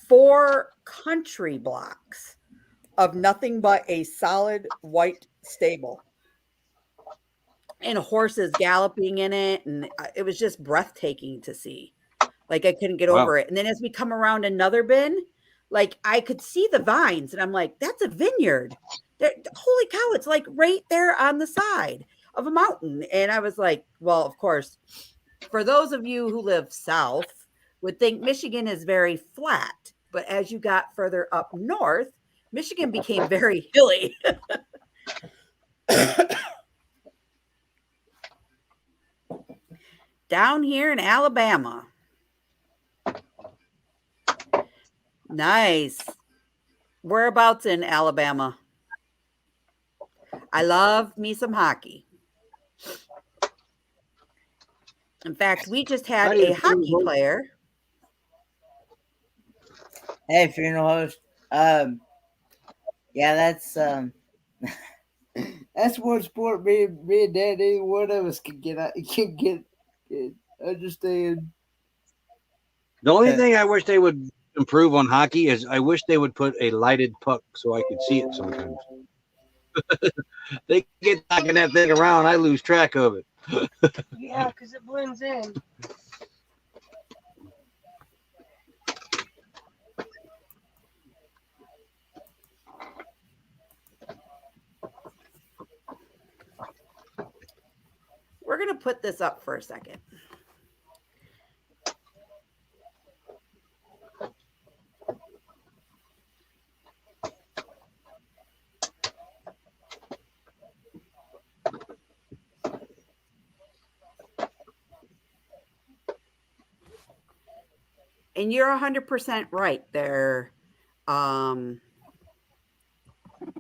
4 country blocks of nothing but a solid white stable and horses galloping in it. And it was just breathtaking to see. Like I couldn't get over it. And then as we come around another bend, like I could see the vines and I'm like, that's a vineyard. Holy cow. It's like right there on the side of a mountain. And I was like, well, of course, for those of you who live south would think Michigan is very flat. But as you got further up north, Michigan became very hilly. Down here in Alabama. Nice. Whereabouts in Alabama? I love me some hockey. In fact, we just had a hockey player. Hey, funeral host. Yeah, that's that's one sport me and Dad, either one of us can get understand. The only thing I wish they would improve on hockey is I wish they would put a lighted puck so I could see it sometimes. They get knocking that thing around, I lose track of it. Yeah, because it blends in. going to put this up for a second. And you're 100% right there. Hold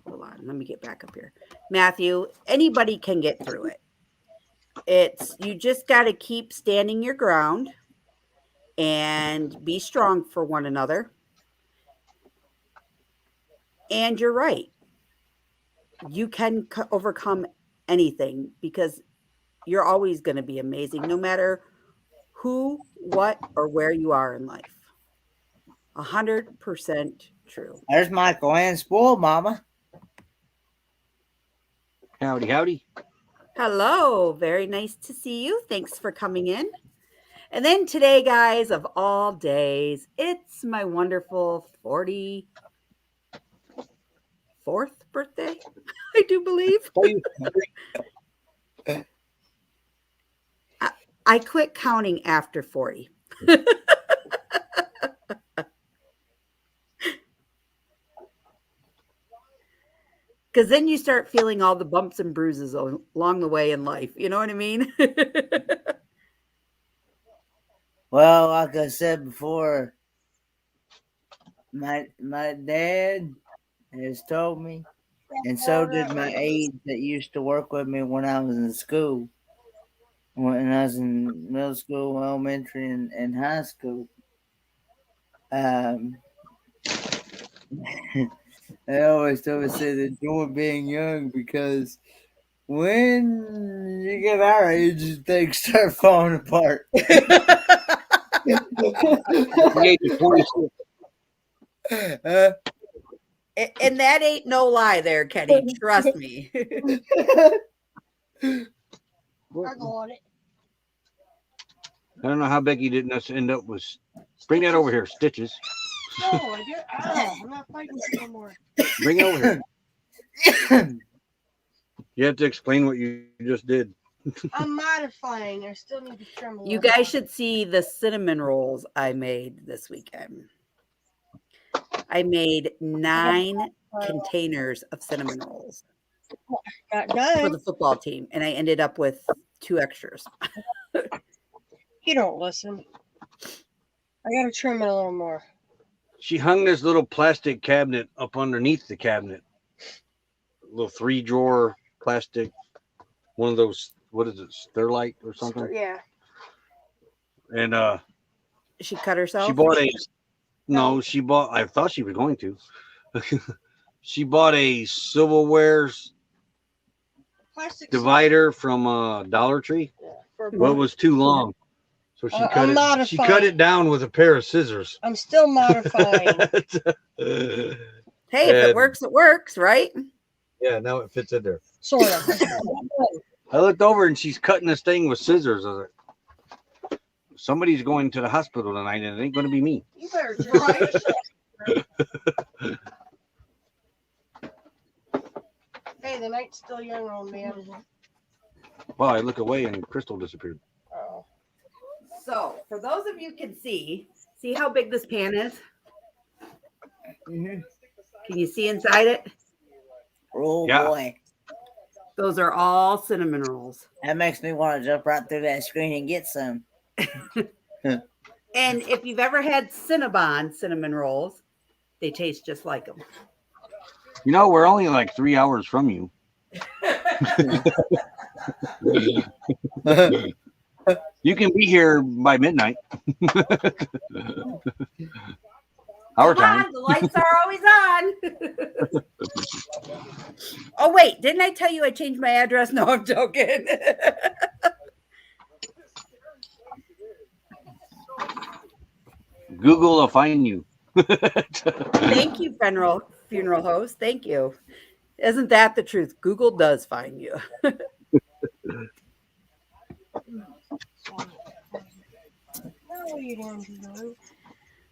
on, let me get back up here. Matthew, anybody can get through it. You just got to keep standing your ground and be strong for one another. And you're right. You can overcome anything because you're always going to be amazing, no matter who, what, or where you are in life. 100% true. There's Michael and Spoil Mama. Howdy, howdy. Hello, very nice to see you. Thanks for coming in. And then today, guys, of all days, it's my wonderful 44th birthday, I do believe. I quit counting after 40. Because then you start feeling all the bumps and bruises along the way in life. You know what I mean? Well, like I said before, my dad has told me, and so did my aide that used to work with me when I was in school. When I was in middle school, elementary, and high school. They always told me, said, enjoy being young because when you get our age, things start falling apart. The age of 26. And that ain't no lie there, Kenny. Trust me. I got it. I don't know how Becky didn't us end up with. Bring that over here, Stitches. No, I'm not fighting you anymore. Bring it over here. You have to explain what you just did. I'm modifying. I still need to trim a You little. guys should see the cinnamon rolls I made this weekend. I made 9 containers of cinnamon rolls Got for done. the football team, and I ended up with 2 extras. You don't listen. I gotta trim it a little more. She hung this little plastic cabinet up underneath the cabinet. A little 3-drawer plastic, one of those, what is it, Sterlite or something? Yeah. And She cut herself. she bought I thought she was going to. She bought a silverware Plastic divider from Dollar Tree. for Well, it was too long. So she I'm cut it. She modifying. cut it down with a pair of scissors. I'm still modifying. Hey, if it works, right? Yeah, now it fits in there. Sort of. I looked over and she's cutting this thing with scissors. I was like, somebody's going to the hospital tonight and it ain't going to be me. You better try. Hey, the night's still young, old man. Wow, I look away and Crystal disappeared. Oh. So, for those of you can see how big this pan is? Mhm. Can you see inside it? Oh Yeah. boy, Those are all cinnamon rolls. that makes me want to jump right through that screen and get some. And if you've ever had Cinnabon cinnamon rolls, they taste just like them. You know, we're only like 3 hours from you. You can be here by midnight. Our Come time. on, the lights are always on. Oh, wait, didn't I tell you I changed my address? No, I'm joking. Google will find you. Thank you, funeral host. Thank you. Isn't that the truth? Google does find you. No, you don't do that.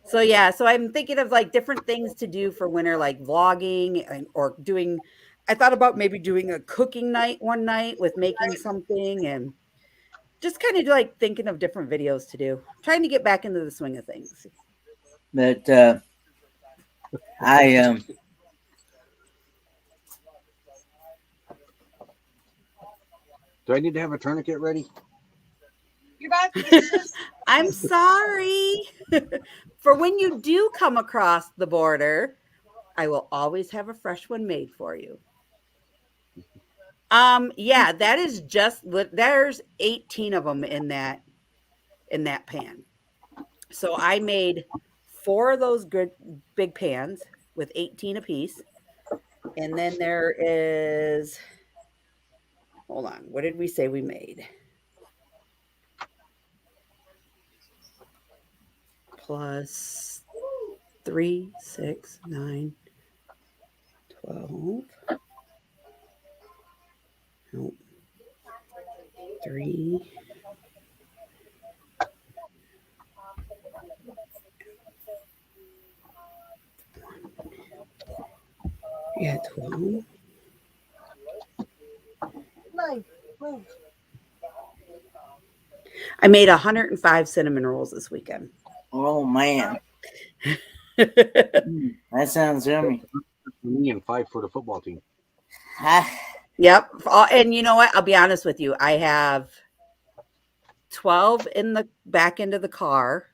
So yeah, so I'm thinking of like different things to do for winter, like vlogging or doing. I thought about maybe doing a cooking night one night with making something, and just kind of like thinking of different videos to do. Trying to get back into the swing of things. But I Do I need to have a tourniquet ready? You're about to get this. I'm sorry. For when you do come across the border, I will always have a fresh one made for you. Yeah, that is just there's 18 of them in that pan. So I made 4 of those good big pans with 18 a piece. And then there is, hold on, what did we say we made? Plus 3, 6, 9, 12. Nope. 3. Yeah, 12. Move. I made 105 cinnamon rolls this weekend. oh man, that sounds yummy. Me and 5 for the football team. Yep. And you know what? I'll be honest with you. I have 12 in the back end of the car,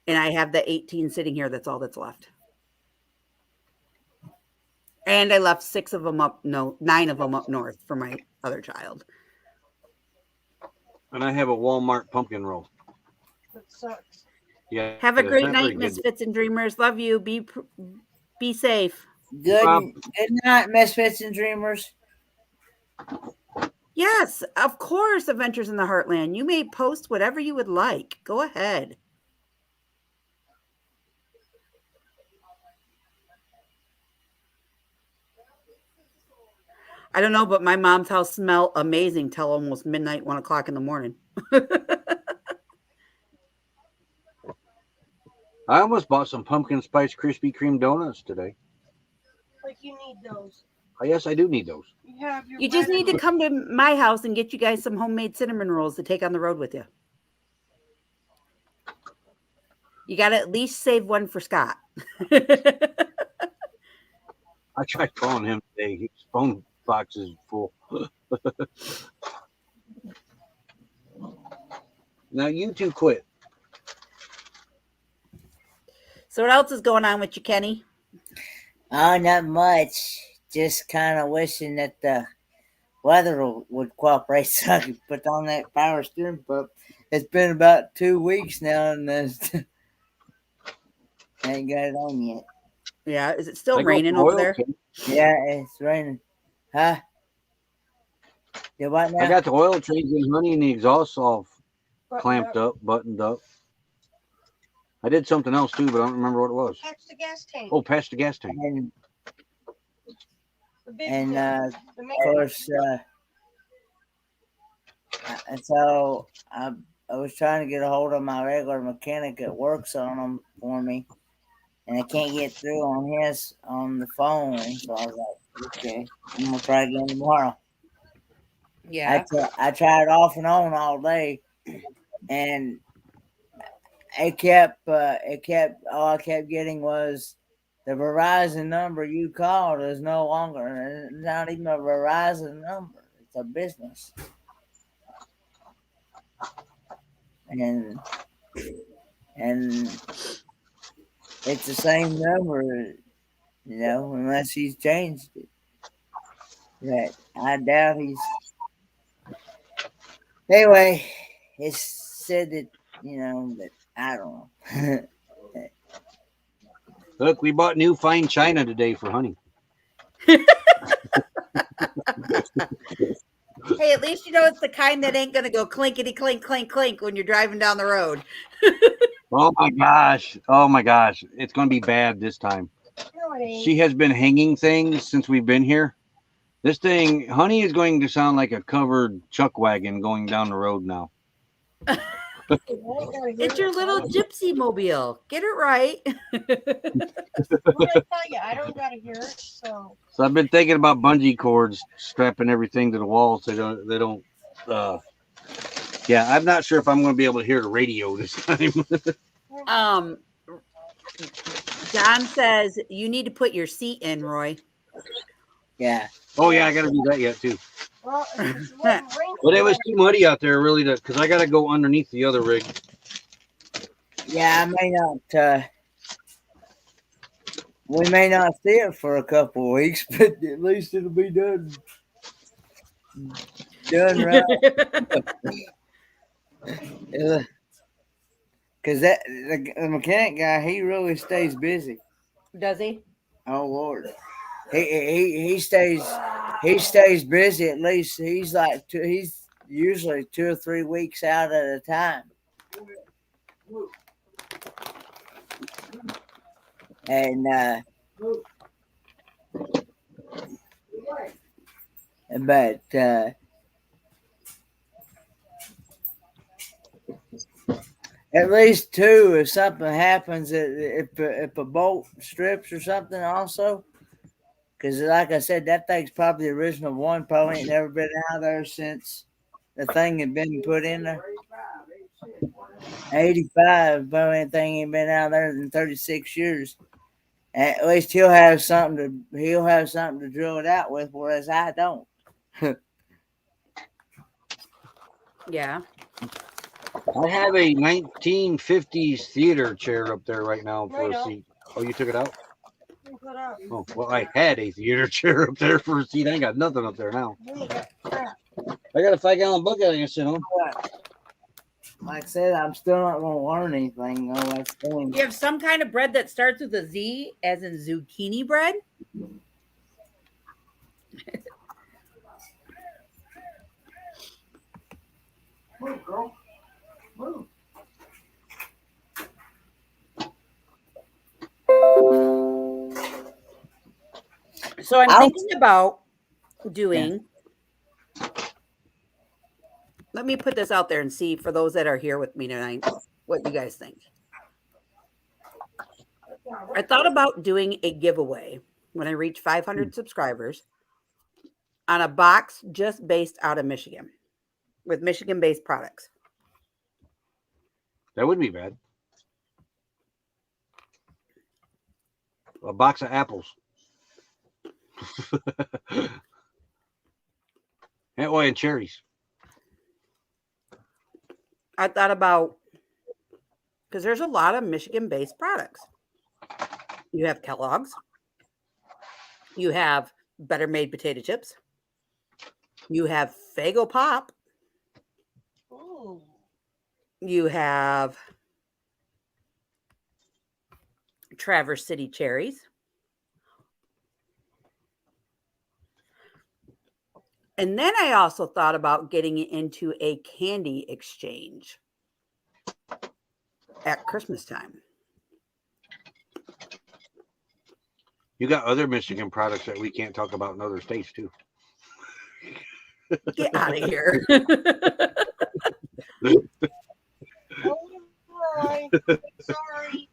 and I have the 18 sitting here. That's all that's left. And I left 9 of them up north for my other child. And I have a Walmart pumpkin roll. That sucks. Yeah. Have a it's great not very night, good. Misfits and Dreamers. Love you. Be safe. Good night, Misfits and Dreamers. Yes, of course, Adventures in the Heartland. You may post whatever you would like. Go ahead. I don't know, but my mom's house smelled amazing till almost midnight, 1 o'clock in the morning. I almost bought some pumpkin spice Krispy Kreme donuts today. Like you need those. Oh, yes, I do need those. You have your. You just need to come to my house and get you guys some homemade cinnamon rolls to take on the road with you. You got to at least save one for Scott. I tried calling him today. His phone box is full. Now you two quit. So what else is going on with you, Kenny? Oh, not much. Just kind of wishing that the weather would cooperate so I could put on that power steering pump. It's been about 2 weeks now, and I ain't got it on yet. Yeah, is it still I go raining for over oil there? change. Yeah, it's raining. Huh? You what now? I got the oil change and honey and the exhaust all Button clamped up, buttoned up. I did something else too, but I don't remember what it was. Catch the gas tank. Oh, past the gas tank. And The big and one. of The main course, and so I was trying to get a hold of my regular mechanic that works on them for me, and I can't get through on the phone. So I was like, okay, I'm gonna try again tomorrow. Yeah. I tried off and on all day, and all I kept getting was the Verizon number you called is no longer, not even a Verizon number. It's a business. And it's the same number, unless he's changed it. That I doubt he's. Anyway, it said that, that I don't know. Look, we bought new fine china today for honey. Hey, at least you know it's the kind that ain't gonna go clinkety clink clink clink when you're driving down the road. Oh my gosh. Oh my gosh. It's going to be bad this time. No, it ain't. She has been hanging things since we've been here. This thing, honey, is going to sound like a covered chuck wagon going down the road now. It's your little gypsy mobile. Get it right. What did I tell you? I don't gotta hear it. So So I've been thinking about bungee cords strapping everything to the walls. They don't Yeah, I'm not sure if I'm going to be able to hear the radio this time. John says you need to put your seat in, Roy. Yeah. Oh yeah, I got to do that yet too. Well, it's letting rain But it was too muddy out there, really, because I got to go underneath the other rig. Yeah, I may not. We may not see it for a couple of weeks, but at least it'll be done. Done right. Because the mechanic guy, he really stays busy. Does he? Oh Lord, he stays busy. At least he's usually 2 or 3 weeks out at a time. And but at least 2 if something happens, if a bolt strips or something also. Because like I said, that thing's probably the original one. Probably ain't never been out there since the thing had been put in there. 85, probably anything ain't been out there in 36 years. At least he'll have something to drill it out with, whereas I don't. Yeah. I have a 1950s theater chair up there right now for a seat. Oh, you took it out? put up. Oh, well, I had a theater chair up there for a seat. I ain't got nothing up there now. Then you got crap. I got a 5-gallon bucket I can sit on. Like I said, I'm still not going to learn anything. No, that's the thing. You have some kind of bread that starts with a Z, as in zucchini bread? Move, girl. Move. So I'm thinking about doing. Let me put this out there and see for those that are here with me tonight what you guys think. I thought about doing a giveaway when I reach 500 subscribers on a box just based out of Michigan with Michigan-based products. That wouldn't be bad. A box of apples. and cherries. I thought about, because there's a lot of Michigan-based products. You have Kellogg's. You have Better Made potato chips. You have Faygo Pop. Ooh. You have Traverse City cherries. And then I also thought about getting into a candy exchange at Christmas time. You got other Michigan products that we can't talk about in other states too. Get out of here. Oh, right. Sorry.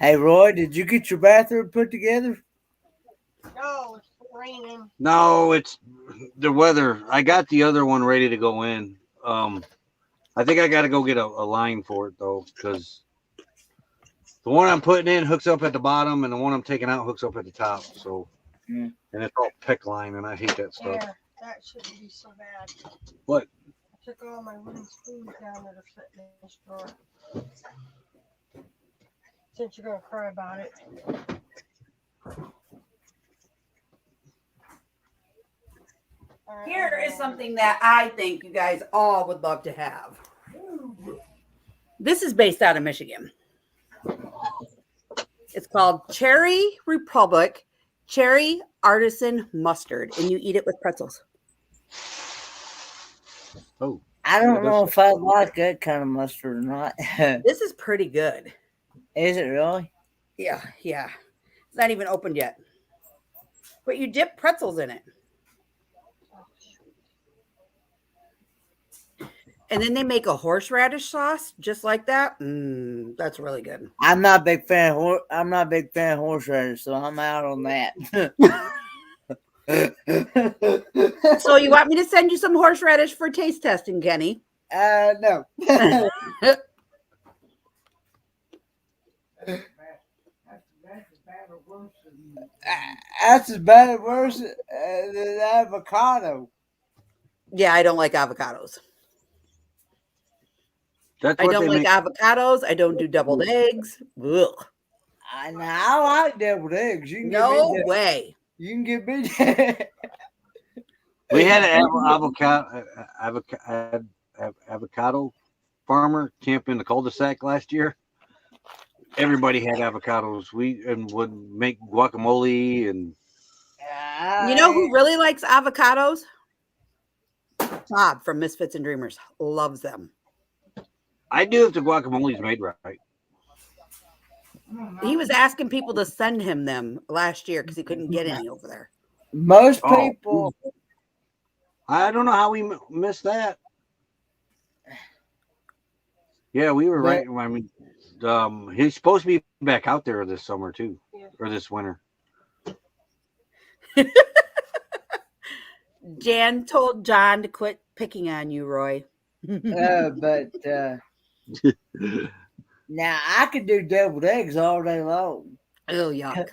Hey, Roy, did you get your bathroom put together? No, it's raining. No, it's the weather. I got the other one ready to go in. I think I got to go get a line for it though, because the one I'm putting in hooks up at the bottom, and the one I'm taking out hooks up at the top. So, and it's all PEX line, and I hate that stuff. Yeah, that shouldn't be so bad. What? I took all my wooden spoons down that are sitting in this drawer. Since you're gonna cry about it. Here is something that I think you guys all would love to have. This is based out of Michigan. It's called Cherry Republic Cherry Artisan Mustard, and you eat it with pretzels. Oh, I don't know if I like that kind of mustard or not. This is pretty good. Is it really? Yeah. It's not even opened yet. But you dip pretzels in it. And then they make a horseradish sauce just like that. That's really good. I'm not a big fan of horseradish, so I'm out on that. So you want me to send you some horseradish for taste testing, Kenny? No. That's as bad or worse than avocado. Yeah, I don't like avocados. That's I what don't they like make. avocados. I don't do deviled eggs. Ugh. I like deviled eggs. You can No give me way. You can give me that. We had an avocado farmer camp in the cul-de-sac last year. Everybody had avocados. We would make guacamole and You know who really likes avocados? Bob from Misfits and Dreamers loves them. I do if the guacamole's made right. He was asking people to send him them last year because he couldn't get any over there. Most Oh. people, I don't know how we missed that. Yeah, we were right. I mean, he's supposed to be back out there this summer too, or this winter. Jan told John to quit picking on you, Roy. but now I could do deviled eggs all day long. Oh, yuck.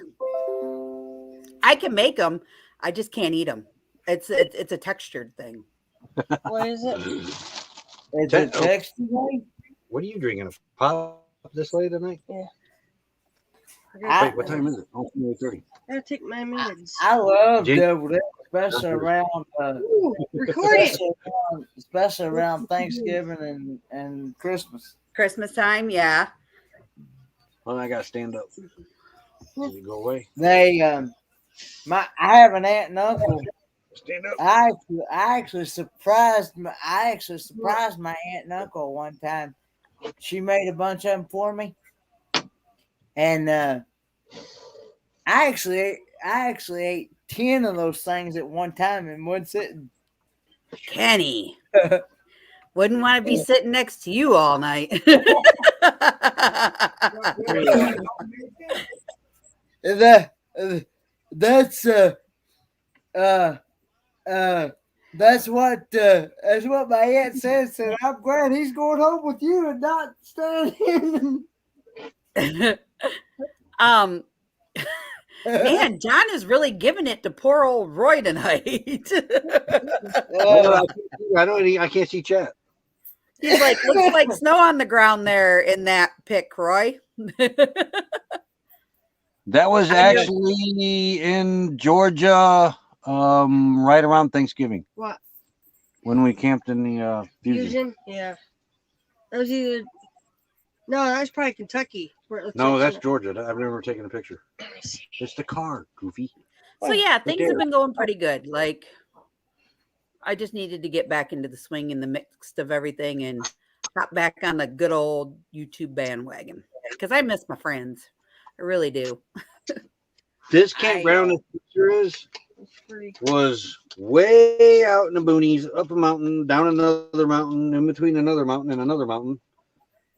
I can make them. I just can't eat them. It's a textured thing. What is it? It's a texture thing. What are you drinking? A pop this late tonight? I- Wait, what time is it? Oh, 8:30. I gotta take my meds. I love Jake- deviled eggs, especially around Record it. especially around Thanksgiving and Christmas. Christmas time, yeah. Well, I gotta stand up. Let me go away. They I have an aunt and uncle. Stand up. I actually surprised my aunt and uncle one time. She made a bunch of them for me, and I actually ate 10 of those things at one time in one sitting. Kenny. Wouldn't want to be sitting next to you all night. That's what my aunt says. And I'm glad he's going home with you and not staying in. Man, John is really giving it to poor old Roy tonight. I can't see chat. He's like, looks like snow on the ground there in that pic, Roy. That was actually in Georgia, right around Thanksgiving. What? When we camped in the Fusion. Fusion? Yeah. That was either. No, that was probably Kentucky. Where it looks No, like that's snow. Georgia. I've never taken a picture. Let me see. It's the car, Goofy. So yeah, things there. have been going pretty good. Like, I just needed to get back into the swing and the mix of everything and hop back on the good old YouTube bandwagon because I miss my friends. I really do. This campground this picture It's pretty. was way out in the boonies, up a mountain, down another mountain, in between another mountain and another mountain.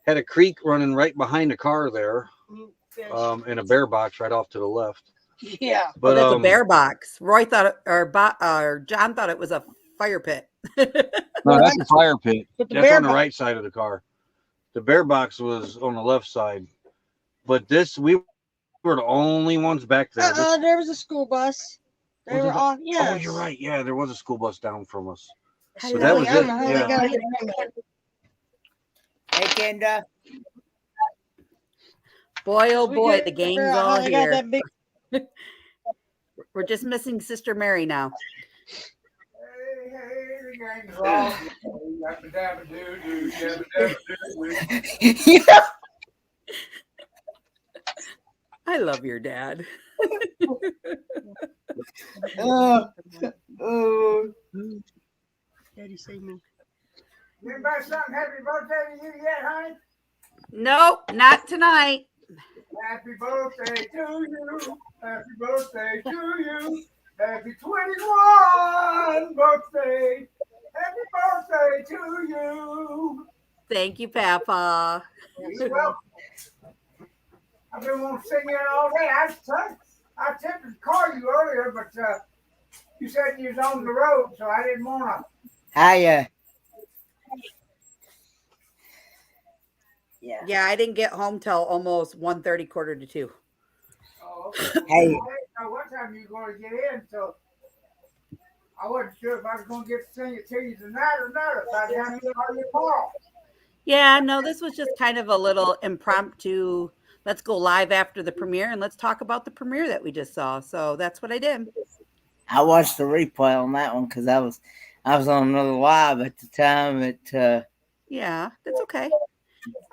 Had a creek running right behind the car there, and a bear box right off to the left. Yeah. But that's a um, bear box. Roy thought, or John thought it was a fire pit. No, that's a fire pit. But the That's bear on the box- right side of the car. The bear box was on the left side. But we were the only ones back there. There was a school bus. They Was were there? off. Yeah. Oh, you're right. Yeah, there was a school bus down from us. I So know, that was I don't it. know how they Yeah. got it in there. Hey, Kendra. Boy, oh We boy, couldn't the gang's figure out how all they got here. that big- We're just missing Sister Mary now. Yeah. I love your dad. Oh. Daddy saved me. Anybody sung happy birthday to you yet, honey? Nope, not tonight. Happy birthday to you. Happy birthday to you. Happy 21 birthday. Happy birthday to you. Thank you, Papa. You're welcome. I've been wanting to sing it all day. I attempted to call you earlier, but You said you was on the road, so I didn't want to. Hiya. Yeah. Yeah, I didn't get home till almost 1:30, quarter to 2. Oh, okay. Hey. I didn't know what time you were going to get in, so I wasn't sure if I was going to get to sing it to you tonight or not. By the time you saw your call. Yeah, no, this was just kind of a little impromptu. Let's go live after the premiere and let's talk about the premiere that we just saw. So that's what I did. I watched the replay on that one because I was on another live at the time. Yeah, that's okay.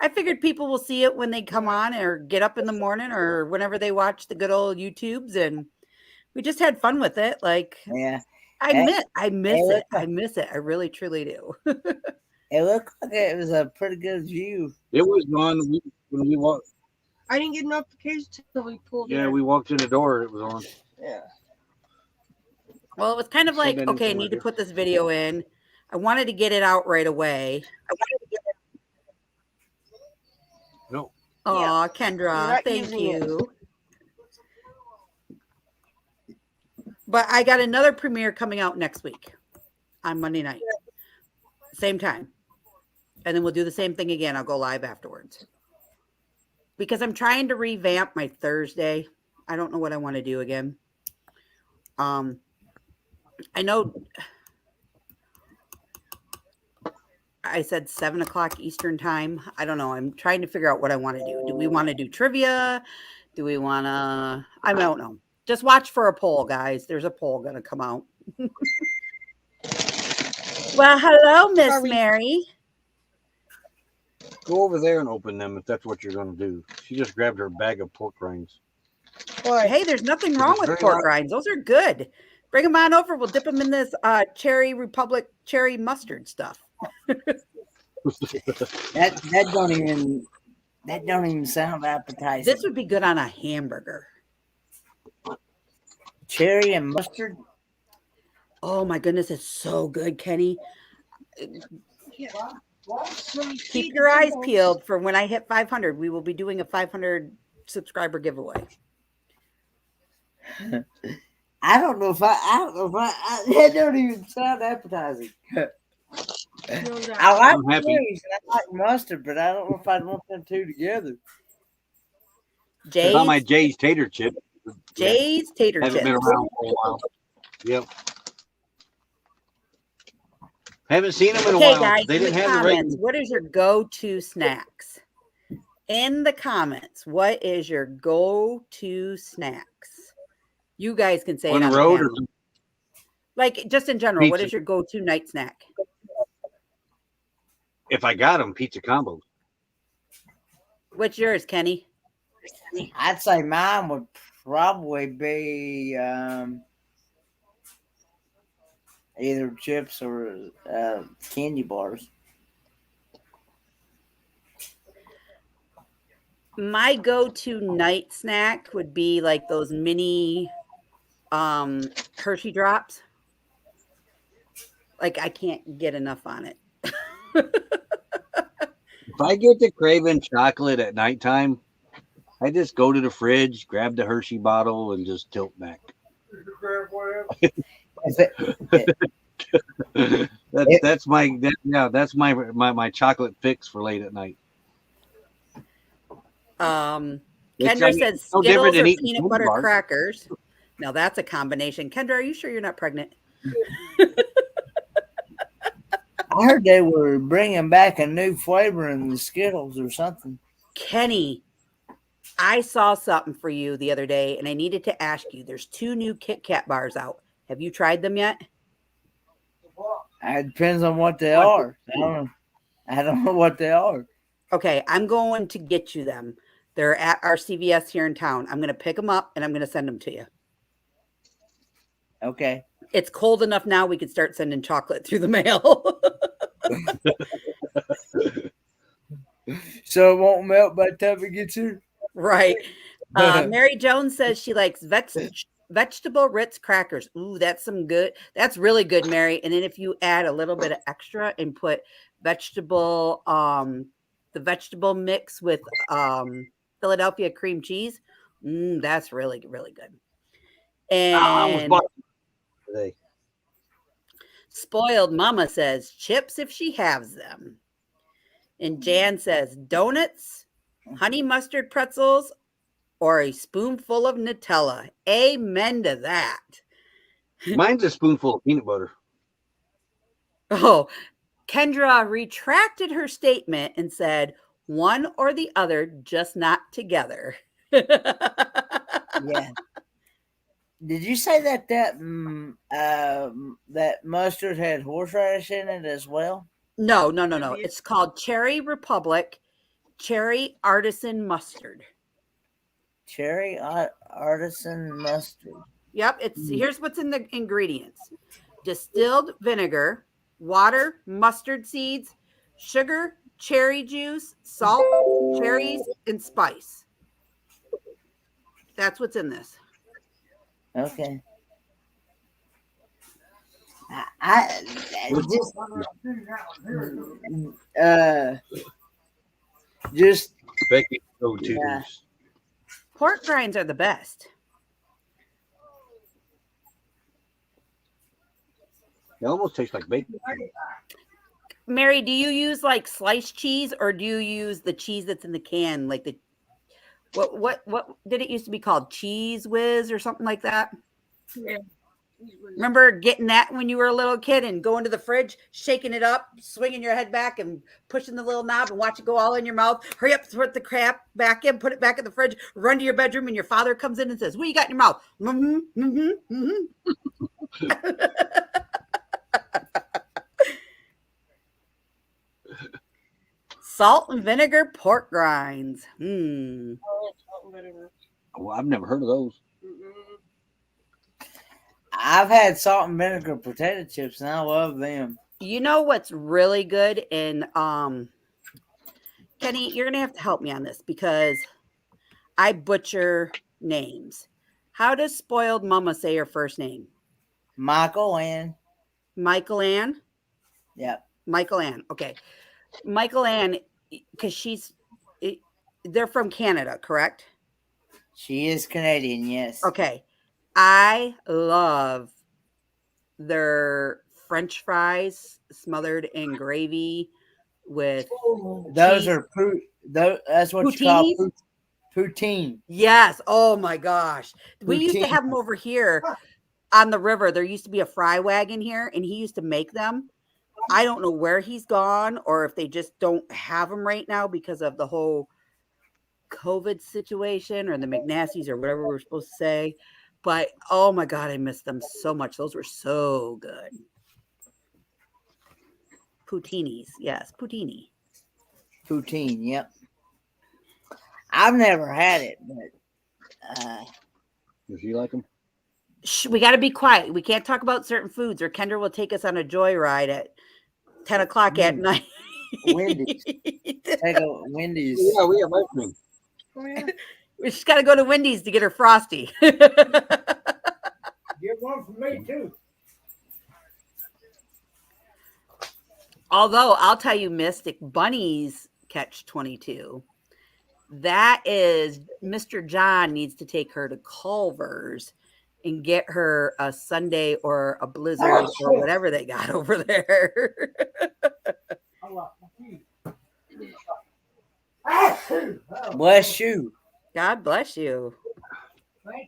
I figured people will see it when they come on or get up in the morning or whenever they watch the good old YouTubes, and we just had fun with it. Like, Yeah. I miss it. look- I miss it. I really, truly do. It looked like it was a pretty good view. It was on when we walked. I didn't get notifications until we pulled Yeah, in. we walked in the door. It was on. Yeah. Well, it was kind of Send like, that in okay, I somewhere need to here. put this video in. I wanted to get it out right away. No. Aw, Kendra, You're not thank using it. you. But I got another premiere coming out next week on Monday night. Same time. And then we'll do the same thing again. I'll go live afterwards. Because I'm trying to revamp my Thursday. I don't know what I want to do again. I know I said 7:00 Eastern time. I don't know. I'm trying to figure out what I want to do. Do we want to do trivia? Do we want to? I don't know. Just watch for a poll, guys. There's a poll going to come out. Well, hello, Miss Sorry. Mary. Go over there and open them if that's what you're going to do. She just grabbed her bag of pork rinds. What? Hey, there's nothing wrong It's with very pork light. rinds. Those are good. Bring them on over. We'll dip them in this Cherry Republic cherry mustard stuff. That don't even sound appetizing. This would be good on a hamburger. Cherry and mustard. Oh my goodness, it's so good, Kenny. Keep your eyes peeled for when I hit 500. We will be doing a 500 subscriber giveaway. I don't know if that don't even sound appetizing. I like I'm happy. cherries and I like mustard, but I don't know if I'd want them two together. It's on my Jay's, Jay's tater chip. Jay's tater Haven't been chips. around for a while. Yep. Haven't seen them in a Okay, while. guys, They in the didn't have the comments, regular. what is your go-to snacks? In the comments, what is your go-to snacks? You guys can say On it the on road the or panel. Like just in general, what Pizza. is your go-to night snack? if I got them, pizza combos. What's yours, Kenny? I'd say mine would probably be either chips or candy bars. My go-to night snack would be like those mini Hershey drops. Like I can't get enough on it. If I get to craving chocolate at nighttime, I just go to the fridge, grab the Hershey bottle, and just tilt back. That's my chocolate fix for late at night. It's Kendra says no Skittles different or than eating peanut candy butter bars. crackers. Now that's a combination. Kendra, are you sure you're not pregnant? I heard they were bringing back a new flavor in the Skittles or something. Kenny, I saw something for you the other day and I needed to ask you. There's 2 new Kit Kat bars out. Have you tried them yet? It depends on what they are. I don't know what they are. Okay, I'm going to get you them. They're at our CVS here in town. I'm going to pick them up and I'm going to send them to you. Okay. It's cold enough now we could start sending chocolate through the mail. So it won't melt by the time it gets here? Right. Mary Jones says she likes vegetable Ritz crackers. Ooh, that's really good, Mary. And then if you add a little bit of extra and put vegetable, the vegetable mix with Philadelphia cream cheese, that's really, really good. I almost And bought today. Spoiled Mama says chips if she has them. And Jan says donuts, honey mustard pretzels, or a spoonful of Nutella. Amen to that. Mine's a spoonful of peanut butter. Oh, Kendra retracted her statement and said one or the other, just not together. Yeah. Did you say that that mustard had horseradish in it as well? No. It's called Cherry Republic Cherry Artisan Mustard. Cherry artisan mustard. Yep, here's what's in the ingredients. Distilled vinegar, water, mustard seeds, sugar, cherry juice, salt, cherries, and spice. That's what's in this. Okay. I just Becky go-tos. Yeah. Pork grinds are the best. They almost taste like bacon. Mary, do you use like sliced cheese or do you use the cheese that's in the can? Like the what did it used to be called? Cheese Whiz or something like that? Yeah. Remember getting that when you were a little kid and going to the fridge, shaking it up, swinging your head back and pushing the little knob and watch it go all in your mouth. Hurry up, put the crap back in, put it back in the fridge, run to your bedroom, and your father comes in and says, "What you got in your mouth?" Salt and vinegar pork grinds. Oh, it's salt and vinegar. Well, I've never heard of those. I've had salt and vinegar potato chips and I love them. You know what's really good? And Kenny, you're gonna have to help me on this because I butcher names. How does Spoiled Mama say her first name? Michael Ann. Michael Ann? Yep. Michael Ann. Okay. Michael Ann, because they're from Canada, correct? She is Canadian, yes. Okay. I love their French fries smothered in gravy with Those cheese. are that's what you call poutine. Yes. Oh my gosh. We used to Poutine. have them over here on the river. There used to be a fry wagon here and he used to make them. I don't know where he's gone or if they just don't have them right now because of the whole COVID situation or the McNasty's or whatever we're supposed to say. But oh my God, I miss them so much. Those were so good. Poutinis. Yes, poutini. Poutine, yep. I've never had it, but Does you like them? Shh, we got to be quiet. We can't talk about certain foods or Kendra will take us on a joyride at 10 o'clock at night. Wendy's. Take a Wendy's. Yeah, we have ice cream. Oh, yeah. We just got to go to Wendy's to get her Frosty. Get one for me too. Although I'll tell you, Mystic Bunnies Catch 22. That is Mr. John needs to take her to Culver's and get her a sundae or a blizzard or whatever they got over there. Bless you. God bless you.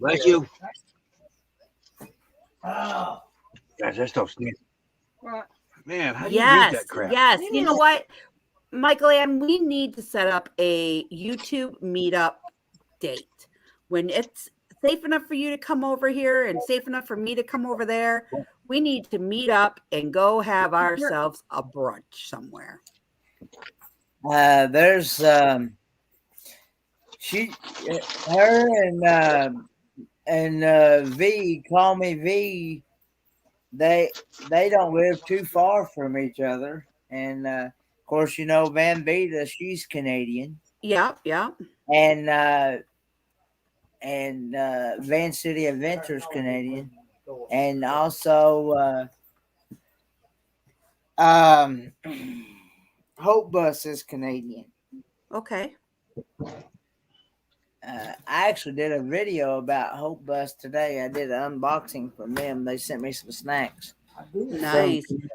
Bless you. Oh, Guys, that stuff's neat. What? Man, how do you Yes, drink that crap? yes. You know what, Michael Ann, we need to set up a YouTube meetup date when it's safe enough for you to come over here and safe enough for me to come over there. We need to meet up and go have ourselves a brunch somewhere. There's her and V, call me V. They don't live too far from each other, and of course you know Van Vita, she's Canadian, Yeah. and Van City Adventures Canadian, and also Hope Bus is Canadian. Okay. I actually did a video about Hope Bus today. I did an unboxing from them. They sent me some snacks. I do. Nice. You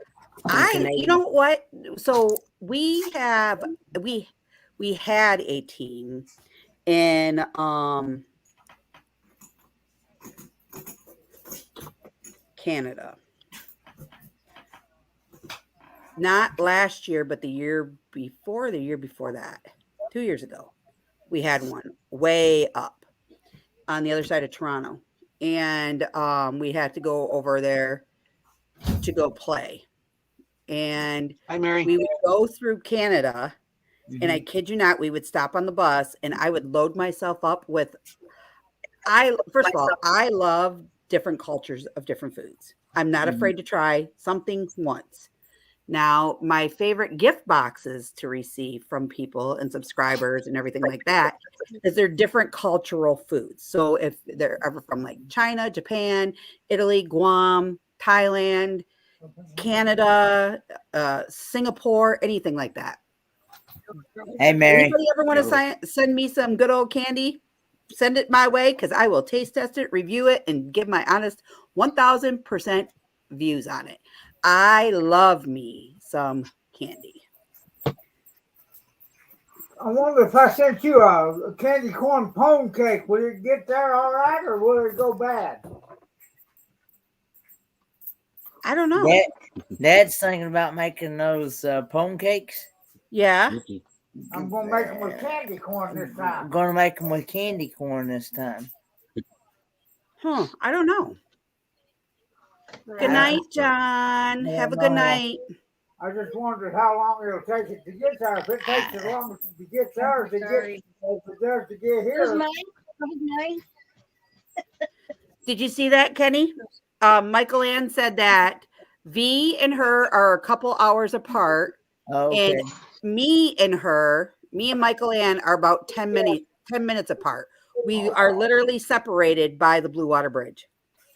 Canadian. know what? So we had a team in Canada. Not last year, but the year before that. 2 years ago. We had one way up on the other side of Toronto. And we had to go over there to go play. And Hi, Mary. we would go through Canada, and I kid you not, we would stop on the bus and I would load myself up with first of all, I love different cultures of different foods. I'm not afraid to try something once. Now, my favorite gift boxes to receive from people and subscribers and everything like that is they're different cultural foods. So if they're ever from like China, Japan, Italy, Guam, Thailand, Canada, Singapore, anything like that. Hey, Mary. Anybody ever want to send me some good old candy? Send it my way because I will taste test it, review it, and give my honest 1000% views on it. I love me some candy. I wonder if I sent you a candy corn pone cake, would it get there all right or would it go bad? I don't know. Dad's thinking about making those pone cakes. Yeah. I'm going to make them with candy corn this I'm time. going to make them with candy corn this time. Huh. I don't know. Good night, John. Have a good night. I just wondered how long it'll take it to get there. If it takes as long as to get there as it does to get here. Did you see that, Kenny? Michael Ann said that V and her are a couple hours apart. Okay. And me and Michael Ann are about 10 minutes apart. We are literally separated by the Blue Water Bridge.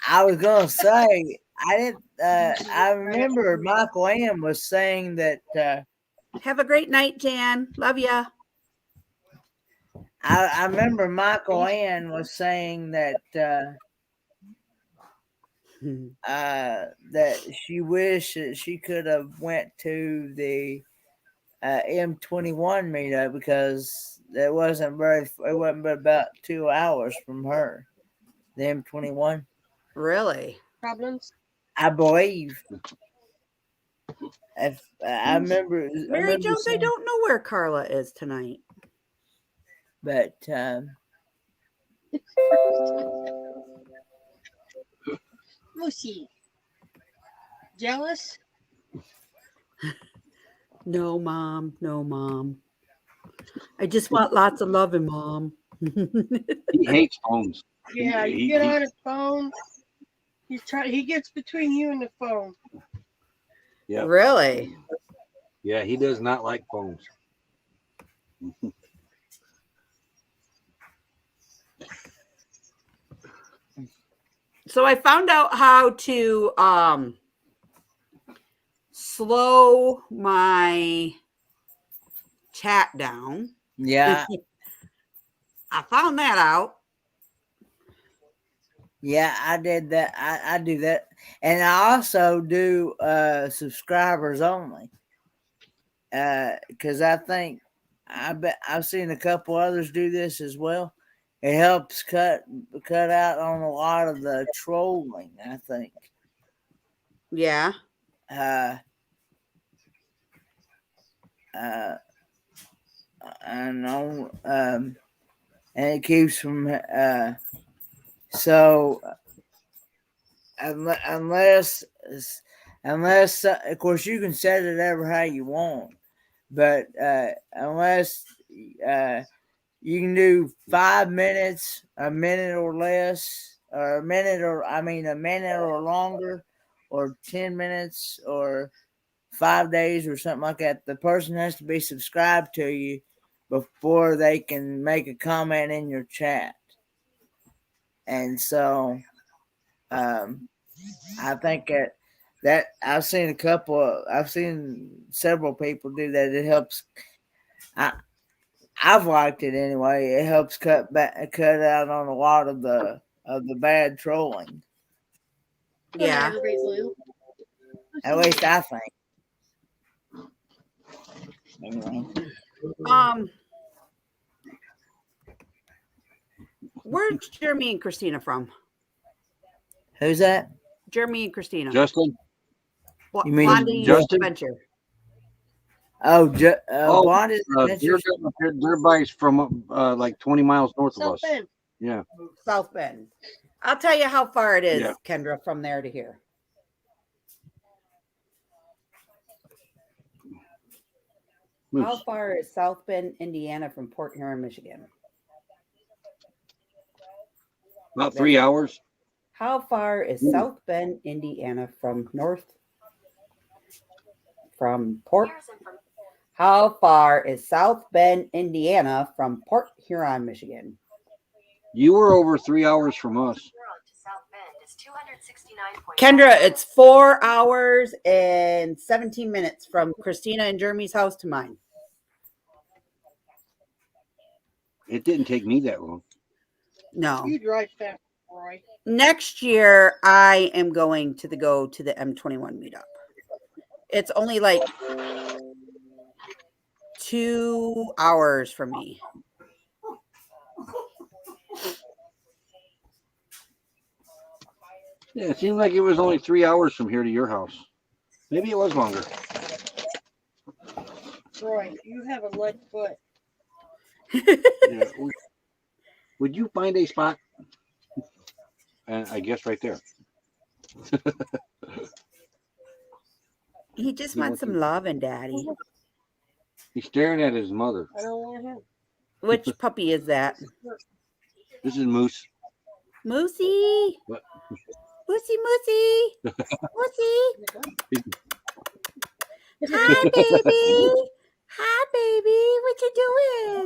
I was gonna say I didn't. I remember Michael Ann was saying that. Have a great night, Jan. Love ya. I remember Michael Ann was saying that that she wished that she could have went to the M21 meetup because it wasn't but about 2 hours from her. The M21. Really? Problems? I believe. If I remember, Mary Jones, I don't know where Carla is tonight. But Lucy. Jealous? No, Mom. No, Mom. I just want lots of loving, Mom. He hates phones. Yeah, you get on his phone. He gets between you and the phone. Yeah. Really? Yeah, he does not like phones. So I found out how to slow my chat down. yeah, I found that out. yeah, I did that. I do that, and I also do subscribers only. Because I bet I've seen a couple others do this as well. It helps cut out on a lot of the trolling, I think. Yeah. I know, and it keeps from so unless of course you can set it ever how you want, but unless you can do 5 minutes, a minute or less, or a minute or longer, or 10 minutes, or 5 days, or something like that. The person has to be subscribed to you before they can make a comment in your chat. And so, I think that I've seen several people do that. It helps. I've liked it anyway. It helps cut out on a lot of the bad trolling. Yeah. At least I think. Anyway. Where's Jeremy and Christina from? Who's that? Jeremy and Christina. Justin? You mean Blondie Justin? Adventure. Oh, Oh, Blondie Adventures. Their bike's from like 20 miles north of South us. Bend. Yeah. South Bend. I'll tell you how far it is, Yeah. Kendra, from there to here. How Moose. far is South Bend, Indiana from Port Huron, Michigan? About 3 hours. How far is South Bend, Indiana from Port? Here's information. How far is South Bend, Indiana from Port Huron, Michigan? You were over 3 hours from us. Huron to South Bend is 269.5 Kendra, miles. it's 4 hours and 17 minutes from Christina and Jeremy's house to mine. It didn't take me that long. No. You drive fast, Roy. Next year, I am going to go to the M21 meetup. It's only like 2 hours from me. Yeah, it seemed like it was only 3 hours from here to your house. Maybe it was longer. Roy, you have a lead foot. Yeah. Would you find a spot? And I guess right there. He just No, wants some loving, Daddy. He's staring at his mother. I don't want him. Which puppy is that? This is Moose. Moosey. What? Moosey, Moosey. Moosey. Hi, baby. Hi, baby. What you doing?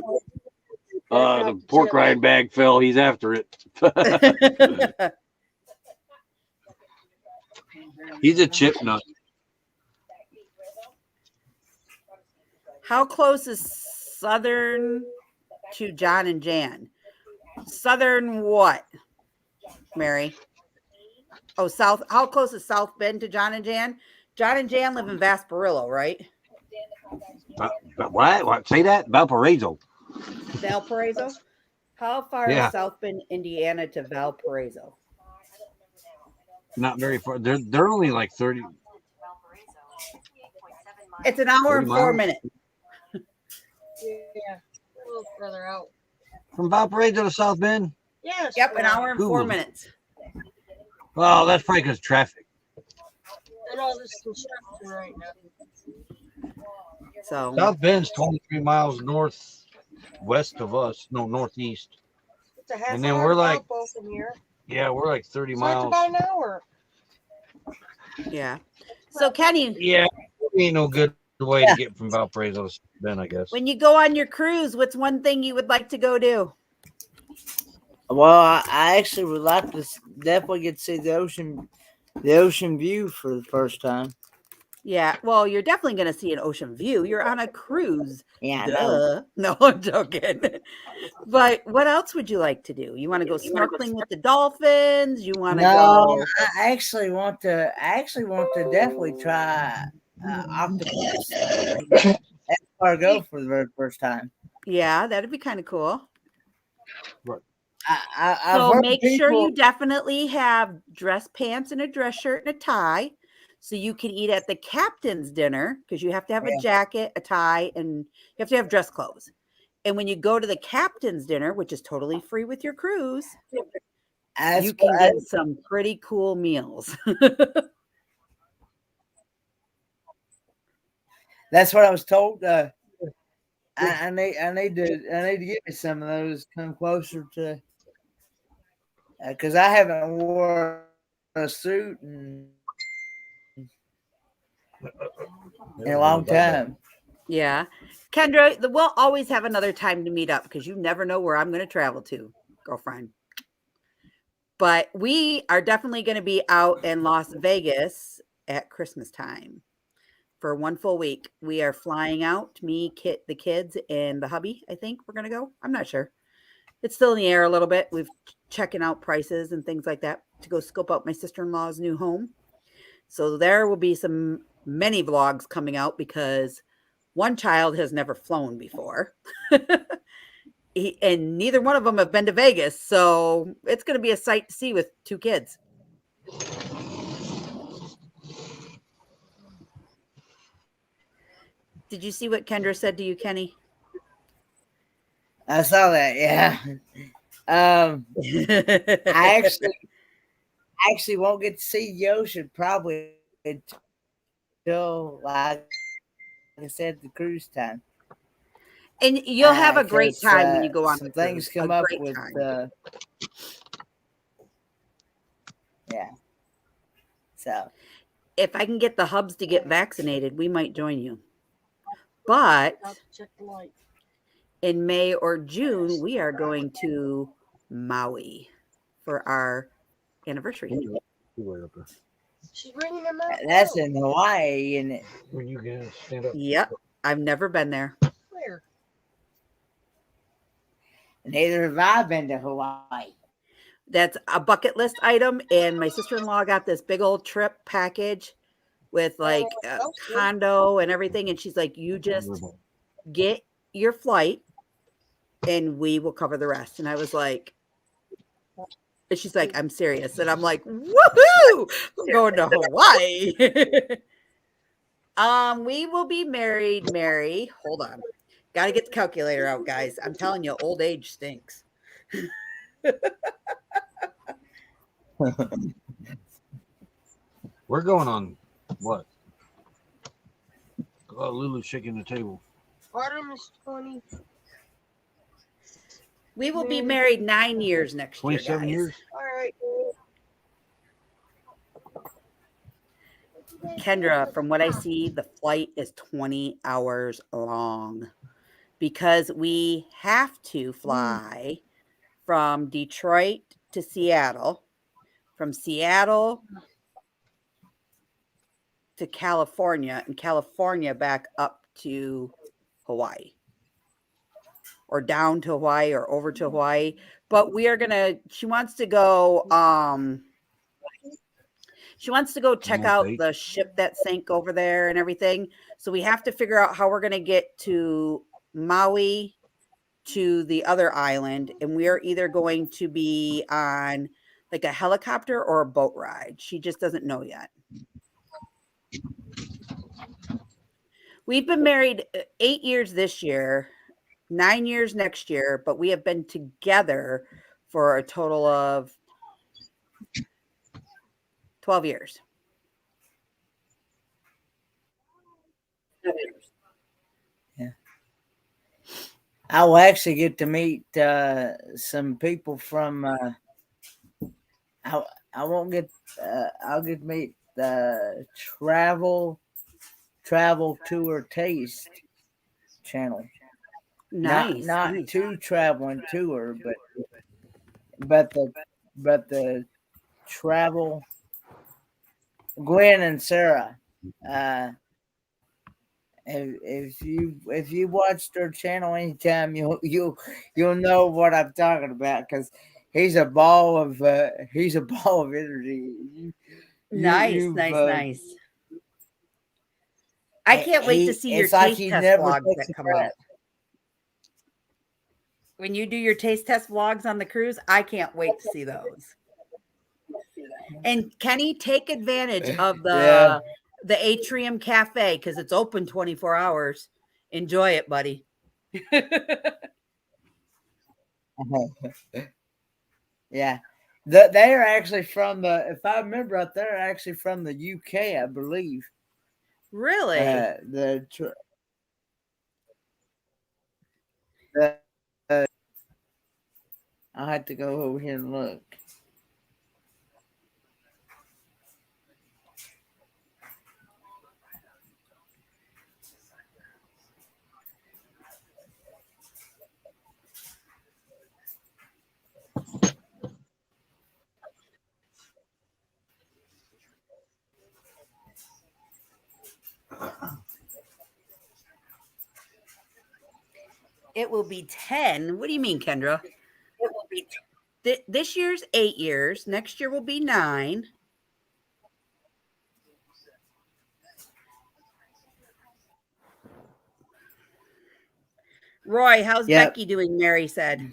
The pork rind bag fell. He's after it. He's a chip nut. How close is Southern to John and Jan? Southern what, Mary? Oh, South. How close is South Bend to John and Jan? John and Jan live in Vasparillo, right? What? Say that? Valparaiso. Valparaiso. How far Yeah. is South Bend, Indiana to Valparaiso? Not very far. They're only like 30. Valparaiso is 58.7 miles. It's an hour 30 and 4 miles? minutes. Yeah, a little further out. From Valparaiso to South Bend? Yes. Yep, an Roy. hour and 4 Google. minutes. Well, that's probably because traffic. And all this construction right now. So South Bend's 23 miles northwest of us. No, northeast. It's a half And then hour we're walk like- both from here. Yeah, we're like 30 So it's miles. about an hour. yeah. So Kenny, Yeah, ain't no good way to get from Valparaiso to South Bend, I guess. when you go on your cruise, what's one thing you would like to go do? Well, I actually would like to definitely get to see the ocean view for the first time. Yeah, well, you're definitely going to see an ocean view. You're on a cruise. Yeah, I know. Duh. No, I'm joking. But what else would you like to do? You want to go snorkeling with the dolphins? You want to No, go? I actually want to. Definitely try octopus. That's where I go for the very first time. Yeah, that'd be kind of cool. I've So heard make sure people- you definitely have dress pants and a dress shirt and a tie, so you can eat at the captain's dinner, because you have to have a jacket, a tie, and you have to have dress clothes. And when you go to the captain's dinner, which is totally free with your cruise, That's you can what get some pretty cool meals. That's what I was told. I need to get me some of those. Come closer to, because I haven't worn a suit in a long time. Yeah. Kendra, we'll always have another time to meet up, because you never know where I'm going to travel to, girlfriend. But we are definitely going to be out in Las Vegas at Christmas time. for 1 full week. We are flying out, me, Kit, the kids, and the hubby. I think we're going to go. I'm not sure. It's still in the air a little bit. We've checking out prices and things like that to go scope out my sister-in-law's new home. So there will be many vlogs coming out because one child has never flown before. And neither one of them have been to Vegas. So it's going to be a sight to see with 2 kids. Did you see what Kendra said to you, Kenny? I saw that. Yeah. I actually won't get to see the ocean probably until, like I said, the cruise time. And you'll have a great 'cause, time when you go on some the things cruise. come A up great with time. yeah. So If I can get the hubs to get vaccinated, we might join you. But Check the light. in May or June, we are going to Maui for our anniversary. She's bringing them out. that's now. in Hawaii, isn't it? When you can stand up. Yep. I've never been there. Where? Neither have I been to Hawaii. That's a bucket list item. And my sister-in-law got this big old trip package with like a condo and everything. And she's like, you just get your flight and we will cover the rest. And I was like, and she's like, I'm serious. And I'm like, woohoo! I'm going to Hawaii. We will be married, Mary. Hold on. Got to get the calculator out, guys. I'm telling you, old age stinks. We're going on what? Oh, Lulu's shaking the table. Autumn is 20. We will be married 9 years next year, 27 guys. years? All right. Kendra, from what I see, the flight is 20 hours long because we have to fly from Detroit to Seattle, from Seattle to California, and California back up to Hawaii, or down to Hawaii, or over to Hawaii. But we are gonna, she wants to go check out the ship that sank over there and everything. So we have to figure out how we're going to get to Maui to the other island. And we are either going to be on like a helicopter or a boat ride. She just doesn't know yet. We've been married 8 years this year, 9 years next year, but we have been together for a total of 12 years. Yeah. I will actually get to meet some people from I won't get I'll get to meet the travel tour taste channel. Nice. Not nice. to travel and tour, but the travel. Gwen and Sarah, if you watched their channel anytime, you'll know what I'm talking about because he's a ball of energy. Nice. I can't wait to see your it's like taste he test never vlogs takes that a come breath. out. When you do your taste test vlogs on the cruise, I can't wait to see those. And Kenny, take advantage of the Atrium Cafe because it's open 24 hours. Enjoy it, buddy. Yeah. They're actually from if I remember right, they're actually from the UK, I believe. Really? I'll have to go over here and look. It will be 10. What do you mean, Kendra? It will be This year's 8 years. Next year will be 9. Roy, how's Yep. Becky doing? Mary said.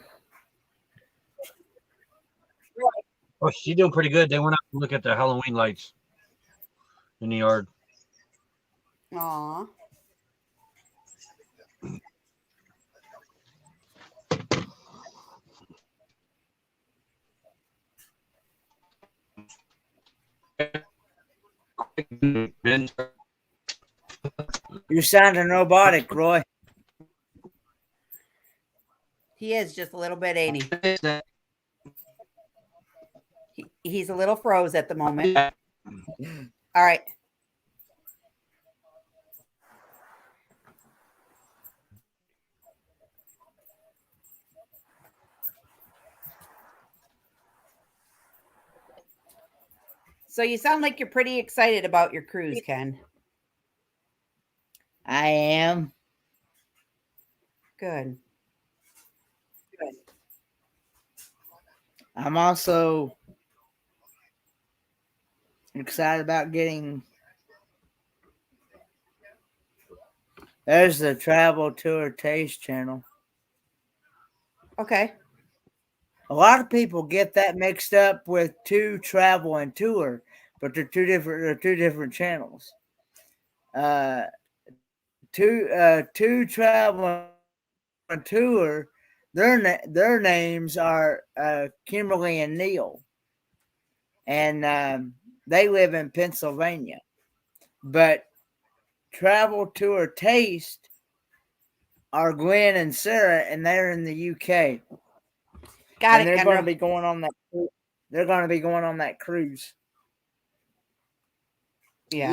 Oh, she's doing pretty good. They went out to look at the Halloween lights in the yard. Aw. You're sounding robotic, Roy. He is just a little bit, ain't he? He's a little froze at the moment. All right. So you sound like you're pretty excited about your cruise, Ken. I am. Good. I'm also excited about getting. There's the Travel Tour Taste channel. Okay. A lot of people get that mixed up with Two Travel and Tour, but they're two different channels. Two Travel and Tour, their names are Kimberly and Neil, and they live in Pennsylvania. But Travel Tour Taste are Glenn and Sarah, and they're in the UK. Got And it, they're going to Kendra. be going on that. They're going to be going on that cruise. Yeah.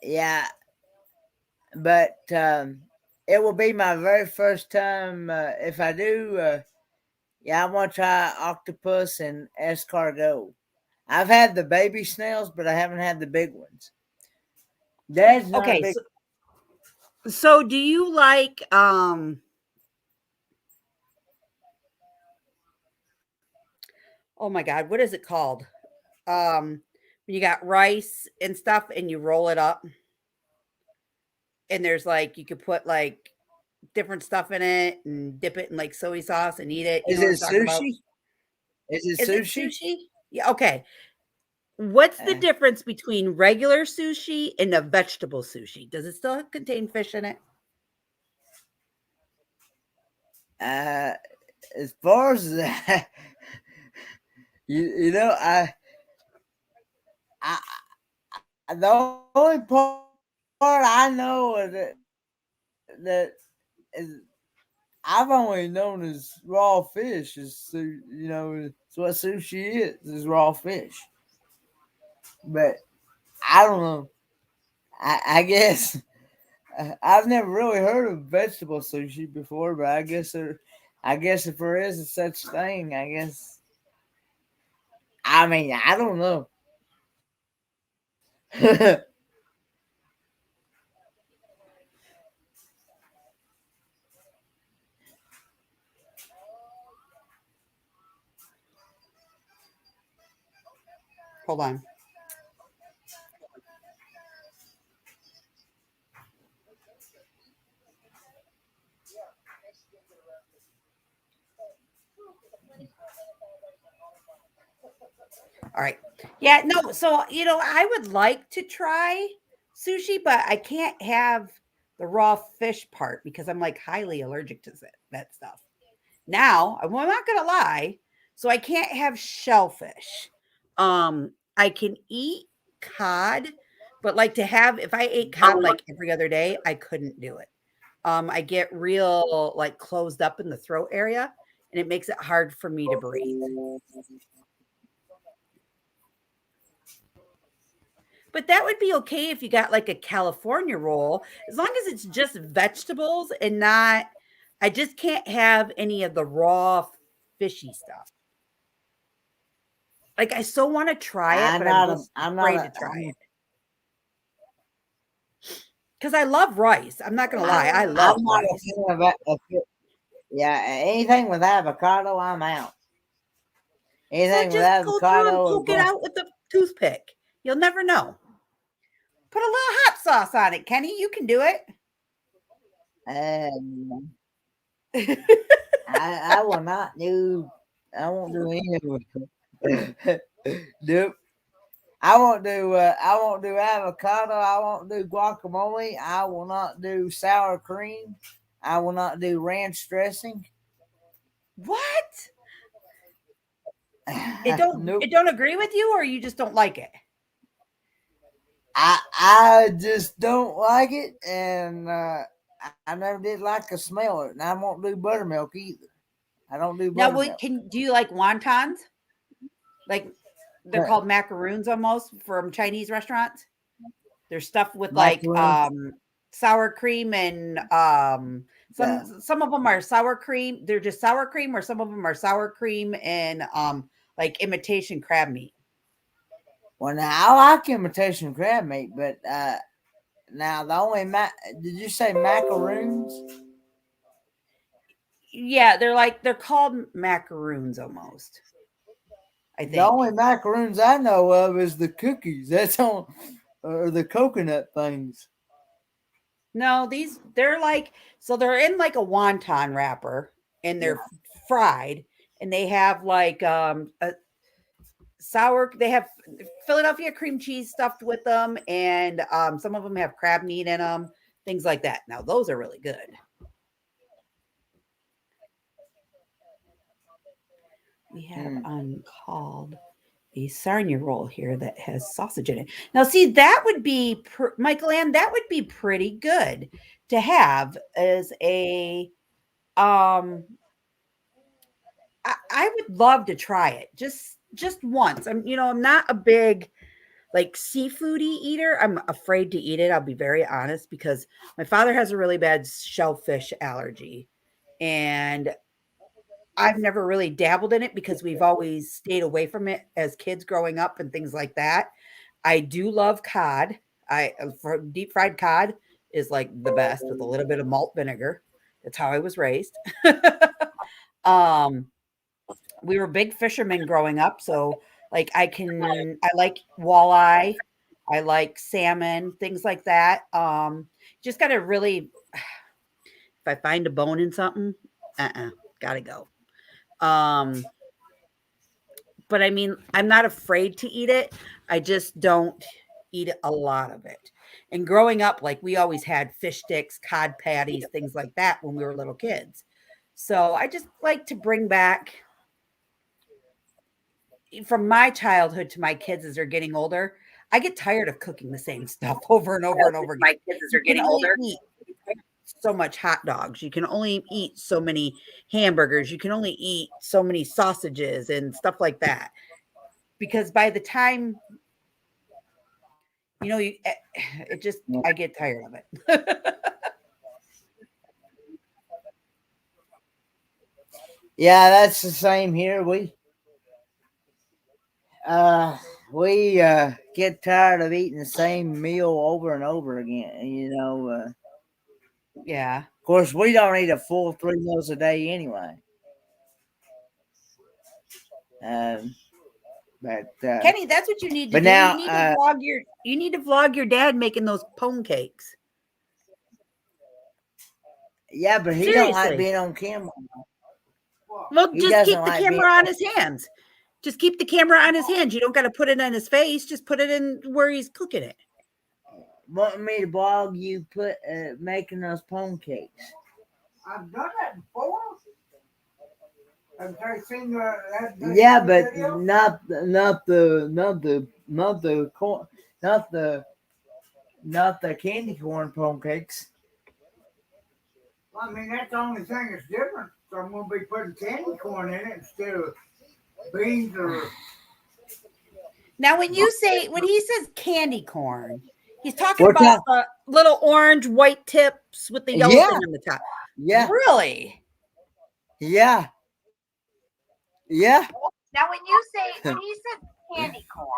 Yeah, but it will be my very first time. If I do, I want to try octopus and escargot. I've had the baby snails, but I haven't had the big ones. Dad's not a Okay. big. So do you like oh my God, what is it called? When you got rice and stuff and you roll it up. And there's like you could put like different stuff in it and dip it in like soy sauce and eat it. You Is know what it I'm talking about? sushi? Is it Is sushi? it sushi? Yeah, okay. What's the Uh. difference between regular sushi and a vegetable sushi? Does it still contain fish in it? As far as that, you know, I the only part I know is that is I've only known as raw fish. It's what sushi is raw fish. But I don't know. I guess I've never really heard of vegetable sushi before, but I guess if there is a such thing, I guess. I mean, I don't know. Hold on. All right. Yeah, no, so I would like to try sushi, but I can't have the raw fish part because I'm like highly allergic to that stuff. Now, I'm not gonna lie, so I can't have shellfish. I can eat cod, but like to have if I ate cod like every other day, I couldn't do it. I get real like closed up in the throat area, and it makes it hard for me to breathe. But that would be okay if you got like a California roll, as long as it's just vegetables and not. I just can't have any of the raw fishy stuff. Like I so want to try it, but I'm just afraid to try it. because I love rice. I'm not gonna lie, I love I'm not a rice. fan of yeah, anything with avocado, I'm out. So Anything with just go through and avocado, poke it out with the toothpick. You'll never know. Put a little hot sauce on it, Kenny. You can do it. I will not do. I won't do any of it. Nope. I won't do. I won't do avocado. I won't do guacamole. I will not do sour cream. I will not do ranch dressing. What? It don't Nope. it don't agree with you, or you just don't like it? I just don't like it, and I never did like the smell of it, and I won't do buttermilk either. I don't do Now, buttermilk. do you like wontons? Like they're Yeah. called macaroons almost from Chinese restaurants. They're stuffed with like Macaroons. sour cream and some of them are sour cream. They're just sour cream, or some of them are sour cream and like imitation crab meat. Well, now I like imitation crab meat, but now the only did you say macaroons? Yeah, they're called macaroons almost. I think. The only macaroons I know of is the cookies. That's on, or the coconut things. No, they're like, so they're in like a wonton wrapper and they're fried, and they have like they have Philadelphia cream cheese stuffed with them, and some of them have crab meat in them, things like that. Now those are really good. We have uncalled a sarnia roll here that has sausage in it. Now, see, that would be Michael Ann. That would be pretty good to have as a. I would love to try it just once. I'm not a big like seafoody eater. I'm afraid to eat it. I'll be very honest, because my father has a really bad shellfish allergy, and I've never really dabbled in it because we've always stayed away from it as kids growing up and things like that. I do love cod. For deep fried cod is like the best with a little bit of malt vinegar. That's how I was raised. We were big fishermen growing up, so like I like walleye, I like salmon, things like that. Just gotta really, if I find a bone in something, gotta go. But I mean, I'm not afraid to eat it. I just don't eat a lot of it. And growing up, like we always had fish sticks, cod patties, things like that when we were little kids. So I just like to bring back from my childhood to my kids as they're getting older. I get tired of cooking the same stuff over and over and over again. My kids as they're getting older. So much hot dogs. You can only eat so many hamburgers. You can only eat so many sausages and stuff like that. Because by the time, I get tired of it. Yeah, that's the same here. We get tired of eating the same meal over and over again. Yeah. Of course, we don't eat a full 3 meals a day anyway. But Kenny, that's what you need to do. Now, you need to vlog your dad making those pone cakes. Yeah, but he don't like being on camera. Well, just keep the camera on his hands. Just keep the camera on his hands. You don't got to put it on his face. Just put it in where he's cooking it. Want me to vlog you making those pone cakes? I've done that before. Have you seen Yeah, but not the candy corn pone cakes. I mean, that's the only thing that's different. So I'm going to be putting candy corn in it instead of beans or. Now, when he says candy corn, he's talking about the little orange white tips with the yellow thing on the top. Yeah. Really? Yeah. Yeah. Now, when he said candy corn,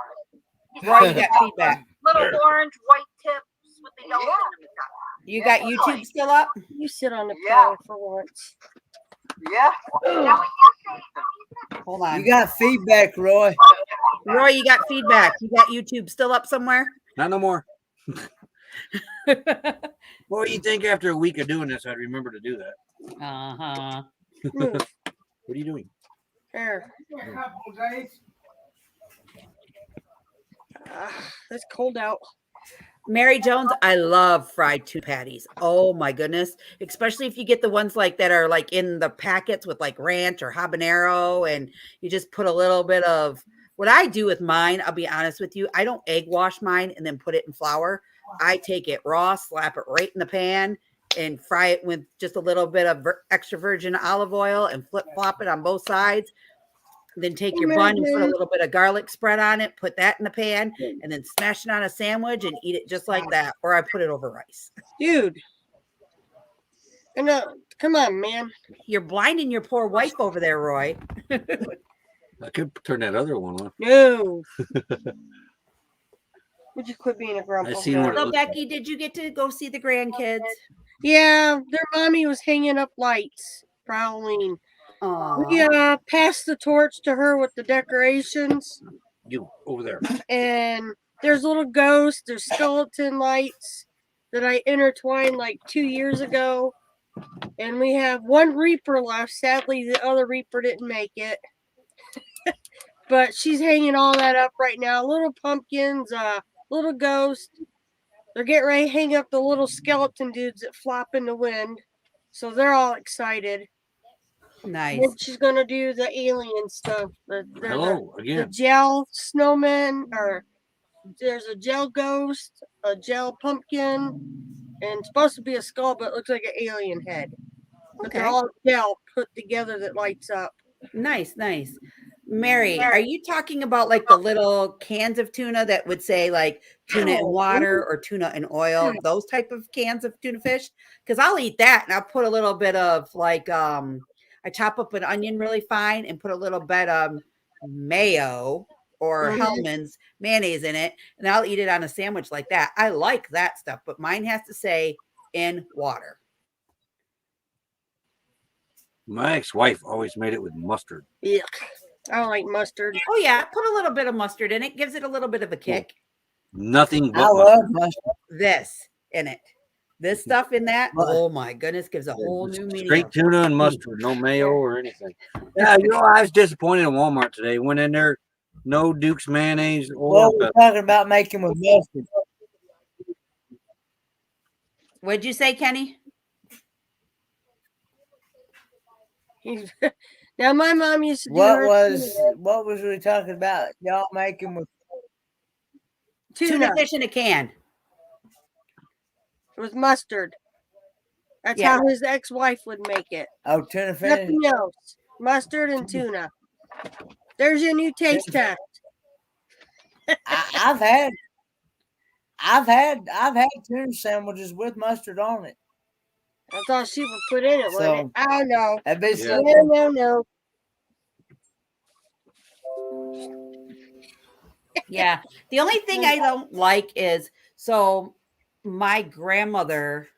Right, you got feedback. little orange white tips with You got YouTube still up? You sit on the pillow for once. Hold on. You got feedback, Roy. Roy, you got feedback. You got YouTube still up somewhere? Not no more. What do you think after a week of doing this, I'd remember to do that? Uh-huh. Move. What are you doing? Here. A couple days. It's cold out. Mary Jones, I love fried tuna patties. Oh my goodness. Especially if you get the ones like that are like in the packets with like ranch or habanero, and you just put a little bit of what I do with mine. I'll be honest with you. I don't egg wash mine and then put it in flour. I take it raw, slap it right in the pan and fry it with just a little bit of extra virgin olive oil and flip flop it on both sides. Then take your bun and put a little bit of garlic spread on it, put that in the pan, and then smash it on a sandwich and eat it just like that. Or I put it over rice. Dude. Come on, man. You're blinding your poor wife over there, Roy. I could turn that other one on. No. Would you quit being a grandpa? I seen what it So, looks like. Becky, did you get to go see the grandkids? Yeah, their mommy was hanging up lights for Halloween. We Oh, passed the torch to her with the decorations, You over there. and there's little ghosts, there's skeleton lights that I intertwined like 2 years ago, and we have one Reaper left. Sadly, the other Reaper didn't make it, but she's hanging all that up right now. Little pumpkins, little ghosts. They're getting ready to hang up the little skeleton dudes that flop in the wind, so they're all excited. nice. Then she's gonna do the alien stuff. Hello The again. gel snowman, or there's a gel ghost, a gel pumpkin, and it's supposed to be a skull, but it looks like an alien head. But they're Okay. all gel put together that lights up. Nice, nice. Mary, are you talking about like the little cans of tuna that would say like tuna in water or tuna in oil, those type of cans of tuna fish? Because I'll eat that and I'll put a little bit of like I chop up an onion really fine and put a little bit of mayo or Hellman's mayonnaise in it, and I'll eat it on a sandwich like that. I like that stuff, but mine has to say in water. My ex-wife always made it with mustard. Yuck. I don't like mustard. Oh yeah, put a little bit of mustard in it, gives it a little bit of a kick. Nothing I but love mustard. mustard. This in it. This stuff in that, What? oh my goodness, gives a whole new meaning. Straight tuna and mustard, no mayo or anything. Yeah, I was disappointed in Walmart today. Went in there, no Duke's mayonnaise or What we're talking about making with mustard. What'd you say, Kenny? Now my mom used to do What her was we talking about? Y'all making with Tuna fish in a can. with mustard. That's Yeah. how his ex-wife would make it. tuna fish? Nothing else. Mustard and tuna. There's your new taste test. I've had tuna sandwiches with mustard on it. That's all she would put in it, wasn't it? So- I don't know. That'd be Yeah. something. No. Yeah. The only thing I don't like is so my grandmother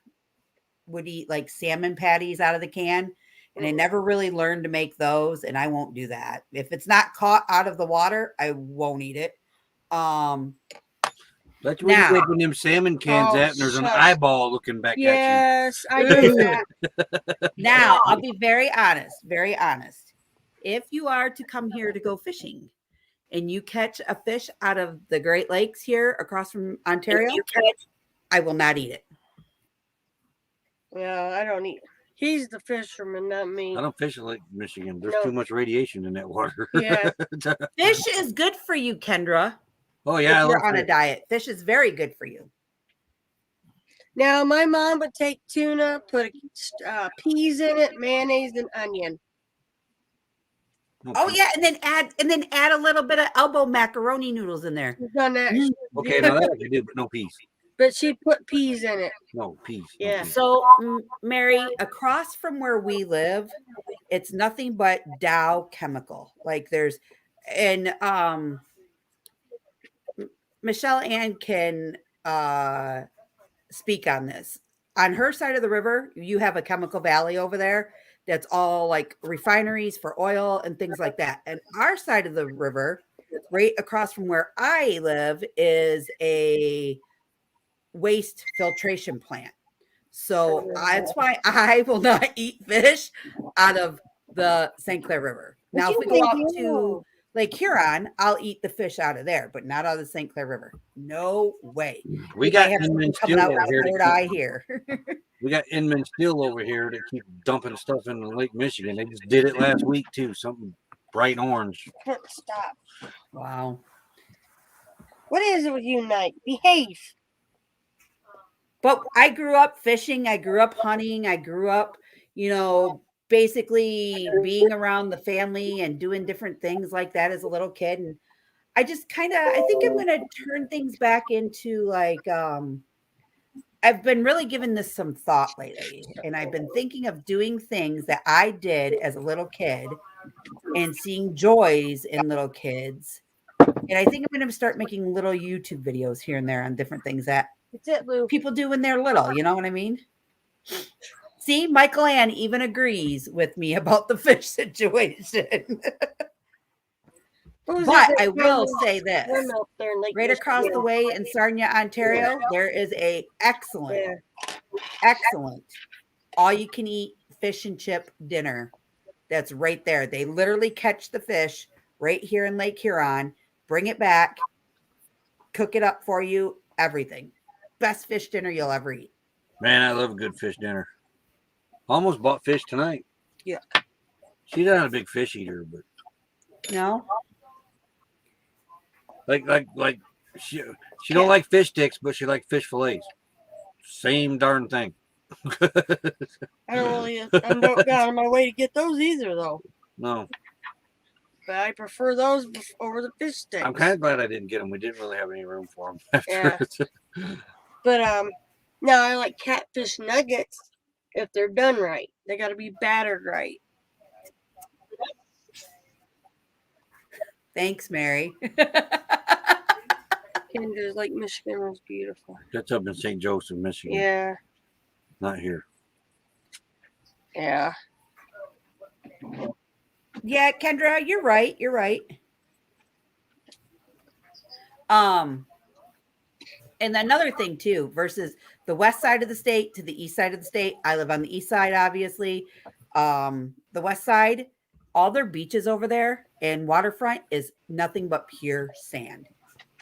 would eat like salmon patties out of the can, and I never really learned to make those, and I won't do that. If it's not caught out of the water, I won't eat it. That's where Now- you making them salmon cans Oh, at, and there's an shucks. eyeball looking back Yes, I did that. Now, I'll be very honest, very honest. If you are to come here to go fishing and you catch a fish out of the Great Lakes here across from Ontario, I will not eat it. Yeah, I don't eat. He's the fisherman, not at me. you. I don't fish in Lake Michigan. There's No. too much radiation in that water. Yeah. Fish is good for you, Kendra. Oh yeah, I If you're love on a fish. diet. Fish is very good for you. Now my mom would take tuna, put peas in it, mayonnaise, and onion. Oh yeah, and then add a little bit of elbow macaroni noodles in there. She's done that, Okay, now that I can do, but no peas. but she put peas in it. No peas. no Yeah. peas. So, Mary, across from where we live, it's nothing but Dow Chemical. Like there's, and Michelle Ann can speak on this. On her side of the river, you have a chemical valley over there that's all like refineries for oil and things like that. And our side of the river, right across from where I live, is a waste filtration plant. So that's why I will not eat fish out of the St. Clair River. Now, if we go out to Lake Huron, I'll eat the fish out of there, but not out of the St. Clair River. No way. We got have Inman coming Steel out over with here. third eye here. We got Inman Steel over here that keep dumping stuff in Lake Michigan. They just did it last week too. Something bright orange. Stop. Wow. What is it with you, Knight? Behave. But I grew up fishing. I grew up hunting. I grew up, basically being around the family and doing different things like that as a little kid. And I just I think I'm going to turn things back into like, I've been really giving this some thought lately. And I've been thinking of doing things that I did as a little kid and seeing joys in little kids. And I think I'm going to start making little YouTube videos here and there on different things that That's it, Lou. people do when they're little. You know what I mean? See, Michael Ann even agrees with me about the fish situation. But I will say this. Right across the way in Sarnia, Ontario, there is a excellent all-you-can-eat fish and chip dinner that's right there. They literally catch the fish right here in Lake Huron, bring it back, cook it up for you, everything. Best fish dinner you'll ever eat. Man, I love a good fish dinner. Almost bought fish tonight. Yeah. She's not a big fish eater, but No? like she don't like fish sticks, but she likes fish fillets. Same darn thing. I don't go out of my way to get those either, though. No. But I prefer those over the fish sticks. I'm kind of glad I didn't get them. We didn't really have any room for them. Yeah. But no, I like catfish nuggets if they're done right. They got to be battered right. Thanks, Mary. Kendra's Lake Michigan was beautiful. That's up in St. Joseph, Michigan. Yeah, Not here. yeah. Yeah, Kendra, you're right. You're right. And another thing too, versus the west side of the state to the east side of the state. I live on the east side, obviously. The west side, all their beaches over there and waterfront is nothing but pure sand.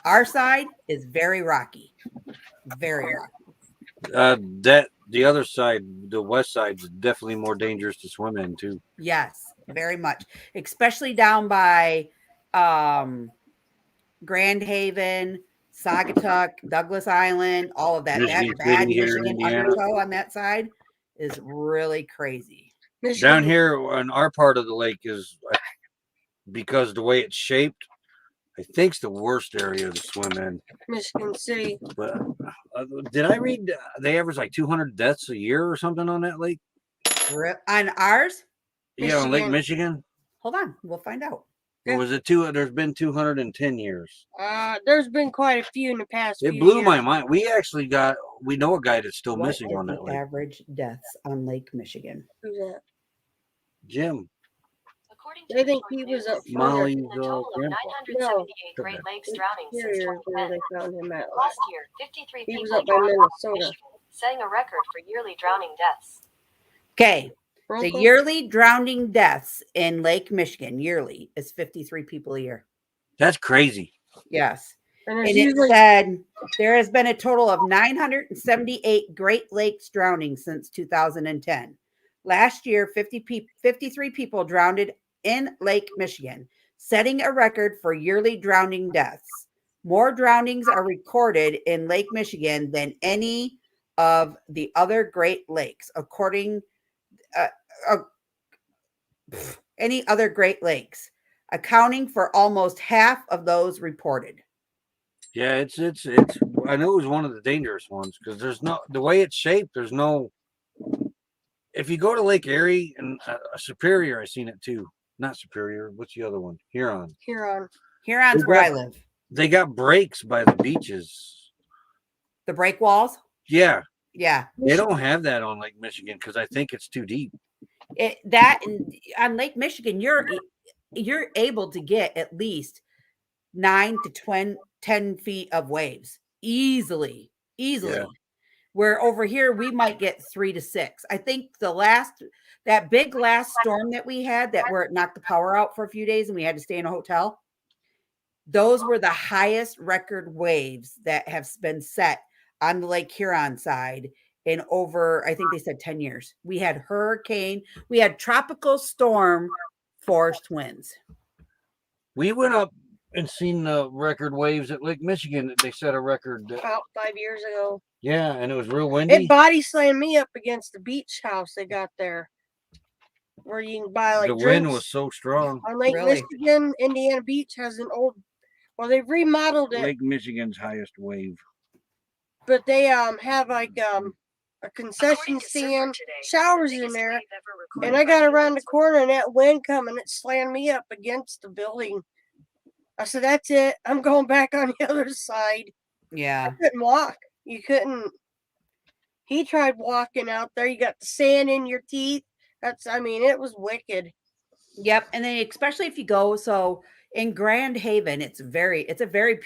Our side is very rocky. Very rocky. The other side, the west side, is definitely more dangerous to swim in too. Yes, very much. Especially down by Grand Haven, Saugatuck, Douglas Island, all of that. Michigan That bad City here in Michigan Indiana. undertow on that side is really crazy. Down here on our part of the lake is because the way it's shaped, I think it's the worst area to swim in. Michigan City. But did I read they average like 200 deaths a year or something on that lake? On ours, Yeah, on Lake Michigan. hold on, we'll find out. Or was it two? There's been 210 years. There's been quite a few in the past. It few blew years. my mind. We know a guy that's still What missing is on that the lake. average deaths on Lake Michigan? Who's that? Jim. According They to think Newport he was News, up front. Molly's a total of grandpa. 978 Great Lakes drownings since Here is where 2010. they found him at. Last year, 53 He was people up by drowned in Minnesota. Michigan, setting a record for yearly drowning deaths. Okay, the Bronco? yearly drowning deaths in Lake Michigan yearly is 53 people a year. That's crazy. Yes. And And there's it usually said there has been a total of 978 Great Lakes drownings since 2010. Last year, 53 people drowned in Lake Michigan, setting a record for yearly drowning deaths. More drownings are recorded in Lake Michigan than any of the other Great Lakes, according any other Great Lakes, accounting for almost half of those reported. Yeah, it's. I know it was one of the dangerous ones because there's no the way it's shaped. There's no. If you go to Lake Erie and Superior, I seen it too. Not Superior. What's the other one? Huron. Huron. Huron's where I live. They got breaks by the beaches. The break walls. Yeah, Yeah. they don't have that on Lake Michigan because I think it's too deep. On Lake Michigan, you're able to get at least 9 to 10 feet of waves easily. Yeah. Where over here we might get 3 to 6. I think that big last storm that we had where it knocked the power out for a few days and we had to stay in a hotel. Those were the highest record waves that have been set on the Lake Huron side in over, I think they said 10 years. We had hurricane, we had tropical storm force winds. We went up and seen the record waves at Lake Michigan. They set a record. About 5 years ago. Yeah, and it was real windy. It body slammed me up against the beach house they got there, where you can buy like the drinks. wind was so strong. On Lake Really? Michigan, Indiana Beach has an old. Well, they've remodeled it, Lake Michigan's highest wave. but they have like a concession stand, showers in there, and I got around the corner and that wind coming, it slammed me up against the building. I said, "That's it. I'm going back on the other side." Yeah. I couldn't walk. You couldn't. He tried walking out there. You got the sand in your teeth. It was wicked. Yep. And then especially if you go, so in Grand Haven, it's a very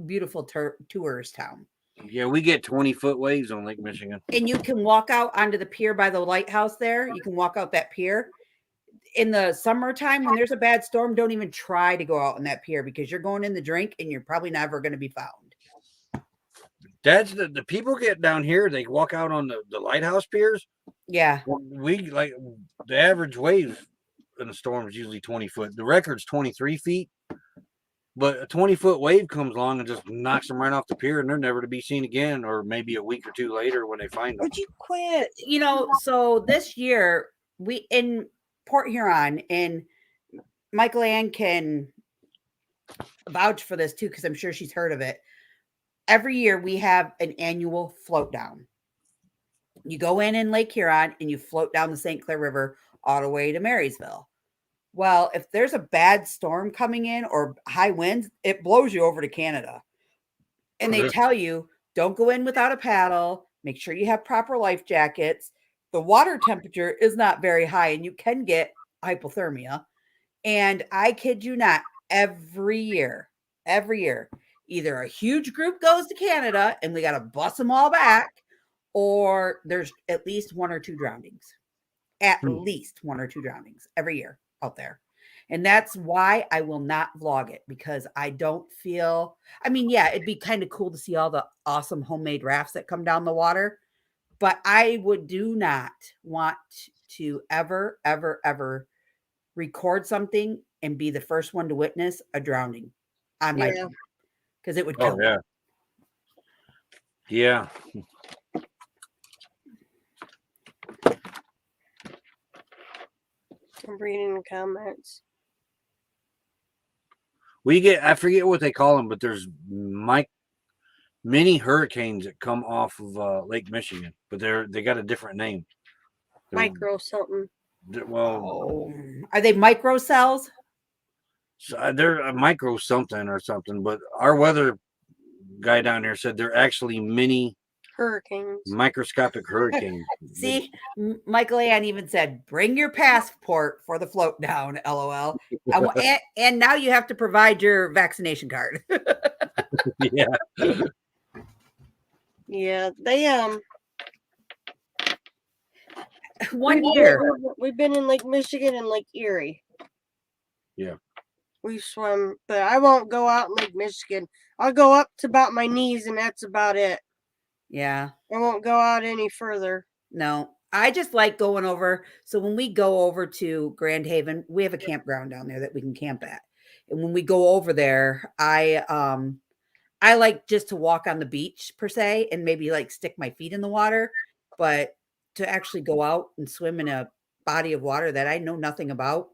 beautiful tourist town. Yeah, we get 20-foot waves on Lake Michigan. And you can walk out onto the pier by the lighthouse there. You can walk out that pier. In the summertime, when there's a bad storm, don't even try to go out on that pier because you're going in the drink and you're probably never going to be found. That's the people get down here. They walk out on the lighthouse piers. Yeah. We like the average wave in a storm is usually 20 foot. The record's 23 feet. But a 20-foot wave comes along and just knocks them right off the pier, and they're never to be seen again, or maybe a week or two later when they find them. Would you quit? So this year we in Port Huron, and Michael Ann can vouch for this too, because I'm sure she's heard of it. Every year we have an annual float down. You go in Lake Huron and you float down the St. Clair River all the way to Marysville. Well, if there's a bad storm coming in or high winds, it blows you over to Canada. And they tell you, don't go in without a paddle. Make sure you have proper life jackets. The water temperature is not very high and you can get hypothermia. And I kid you not, every year, either a huge group goes to Canada and we got to bus them all back, or there's at least one or two drownings. At least one or two drownings every year out there. And that's why I will not vlog it, because I don't feel, it'd be kind of cool to see all the awesome homemade rafts that come down the water, but I do not want to ever record something and be the first one to witness a drowning on my phone, because it would kill me. Yeah. I'm reading the comments. We get, I forget what they call them, but there's mini hurricanes that come off of Lake Michigan, but they got a different name. Micro something. Well, are they micro cells? So they're a micro something or something, but our weather guy down there said they're actually mini hurricanes, microscopic hurricanes. See, Michael Ann even said, bring your passport for the float down, LOL. And now you have to provide your vaccination card. Yeah. Yeah, they 1 year. We've been in Lake Michigan and Lake Erie. Yeah. We swim, but I won't go out in Lake Michigan. I'll go up to about my knees and that's about it. Yeah. I won't go out any further. No, I just like going over. So when we go over to Grand Haven, we have a campground down there that we can camp at. And when we go over there, I like just to walk on the beach per se, and maybe like stick my feet in the water, but to actually go out and swim in a body of water that I know nothing about,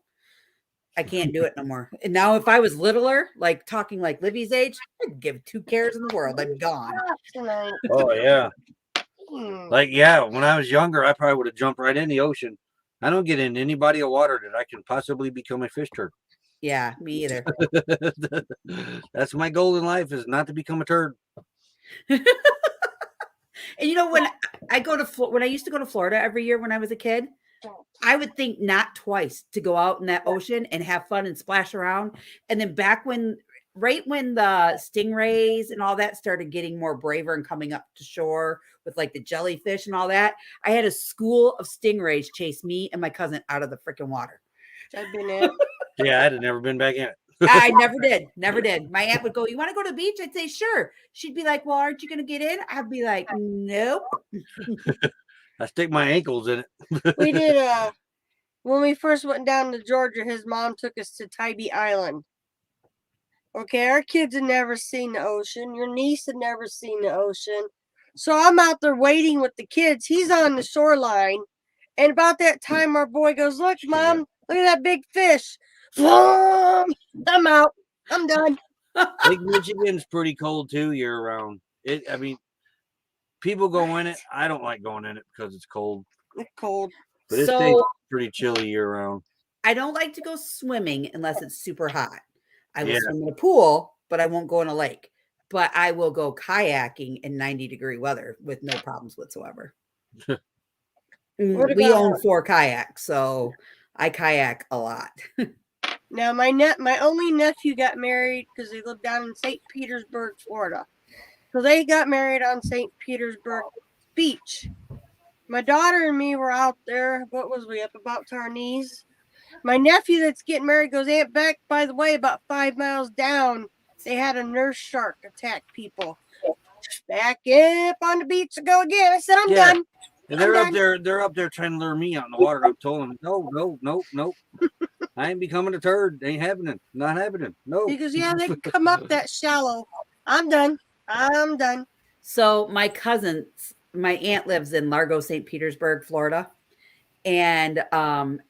I can't do it no more. And now if I was littler, like talking like Livy's age, I'd give 2 cares in the world. I'd be gone. Oh yeah. Like, yeah, when I was younger, I probably would have jumped right in the ocean. I don't get in any body of water that I can possibly become a fish turd. Yeah, me either. That's my goal in life, is not to become a turd. And you know, when I go to when I used to go to Florida every year when I was a kid, I would think not twice to go out in that ocean and have fun and splash around. And then back when, right when the stingrays and all that started getting more braver and coming up to shore with like the jellyfish and all that, I had a school of stingrays chase me and my cousin out of the freaking water. I've been in. Yeah, I'd have never been back in it. I never did. Never did. My aunt would go, "You want to go to the beach?" I'd say, "Sure." She'd be like, "Well, aren't you going to get in?" I'd be like, "Nope." I stick my ankles in it. We did when we first went down to Georgia, his mom took us to Tybee Island. Okay, our kids had never seen the ocean. Your niece had never seen the ocean. So I'm out there waiting with the kids. He's on the shoreline. And about that time, our boy goes, "Look, Mom, look at that big fish." I'm out. I'm done. Lake Michigan's pretty cold too year round. I mean, people go in it. I don't like going in it because it's cold. It's cold. But it stays pretty chilly year round. I don't like to go swimming unless it's super hot. I will Yeah. swim in a pool, but I won't go in a lake. But I will go kayaking in 90-degree weather with no problems whatsoever. What We about- own 4 kayaks, so I kayak a lot. Now my only nephew got married because they lived down in St. Petersburg, Florida. So they got married on St. Petersburg Beach. My daughter and me were out there. What was we up about to our knees? My nephew that's getting married goes, "Aunt Beck, by the way, about 5 miles down, they had a nurse shark attack people." Back up on the beach to go again. I said, "I'm Yeah. done." And they're I'm up there. They're up there trying to lure me out in the water. I'm told them, no. I ain't becoming a turd. Ain't happening. Not happening. No. He goes, "Yeah, they can come up that shallow." I'm done. I'm done. So my aunt lives in Largo, St. Petersburg, Florida. And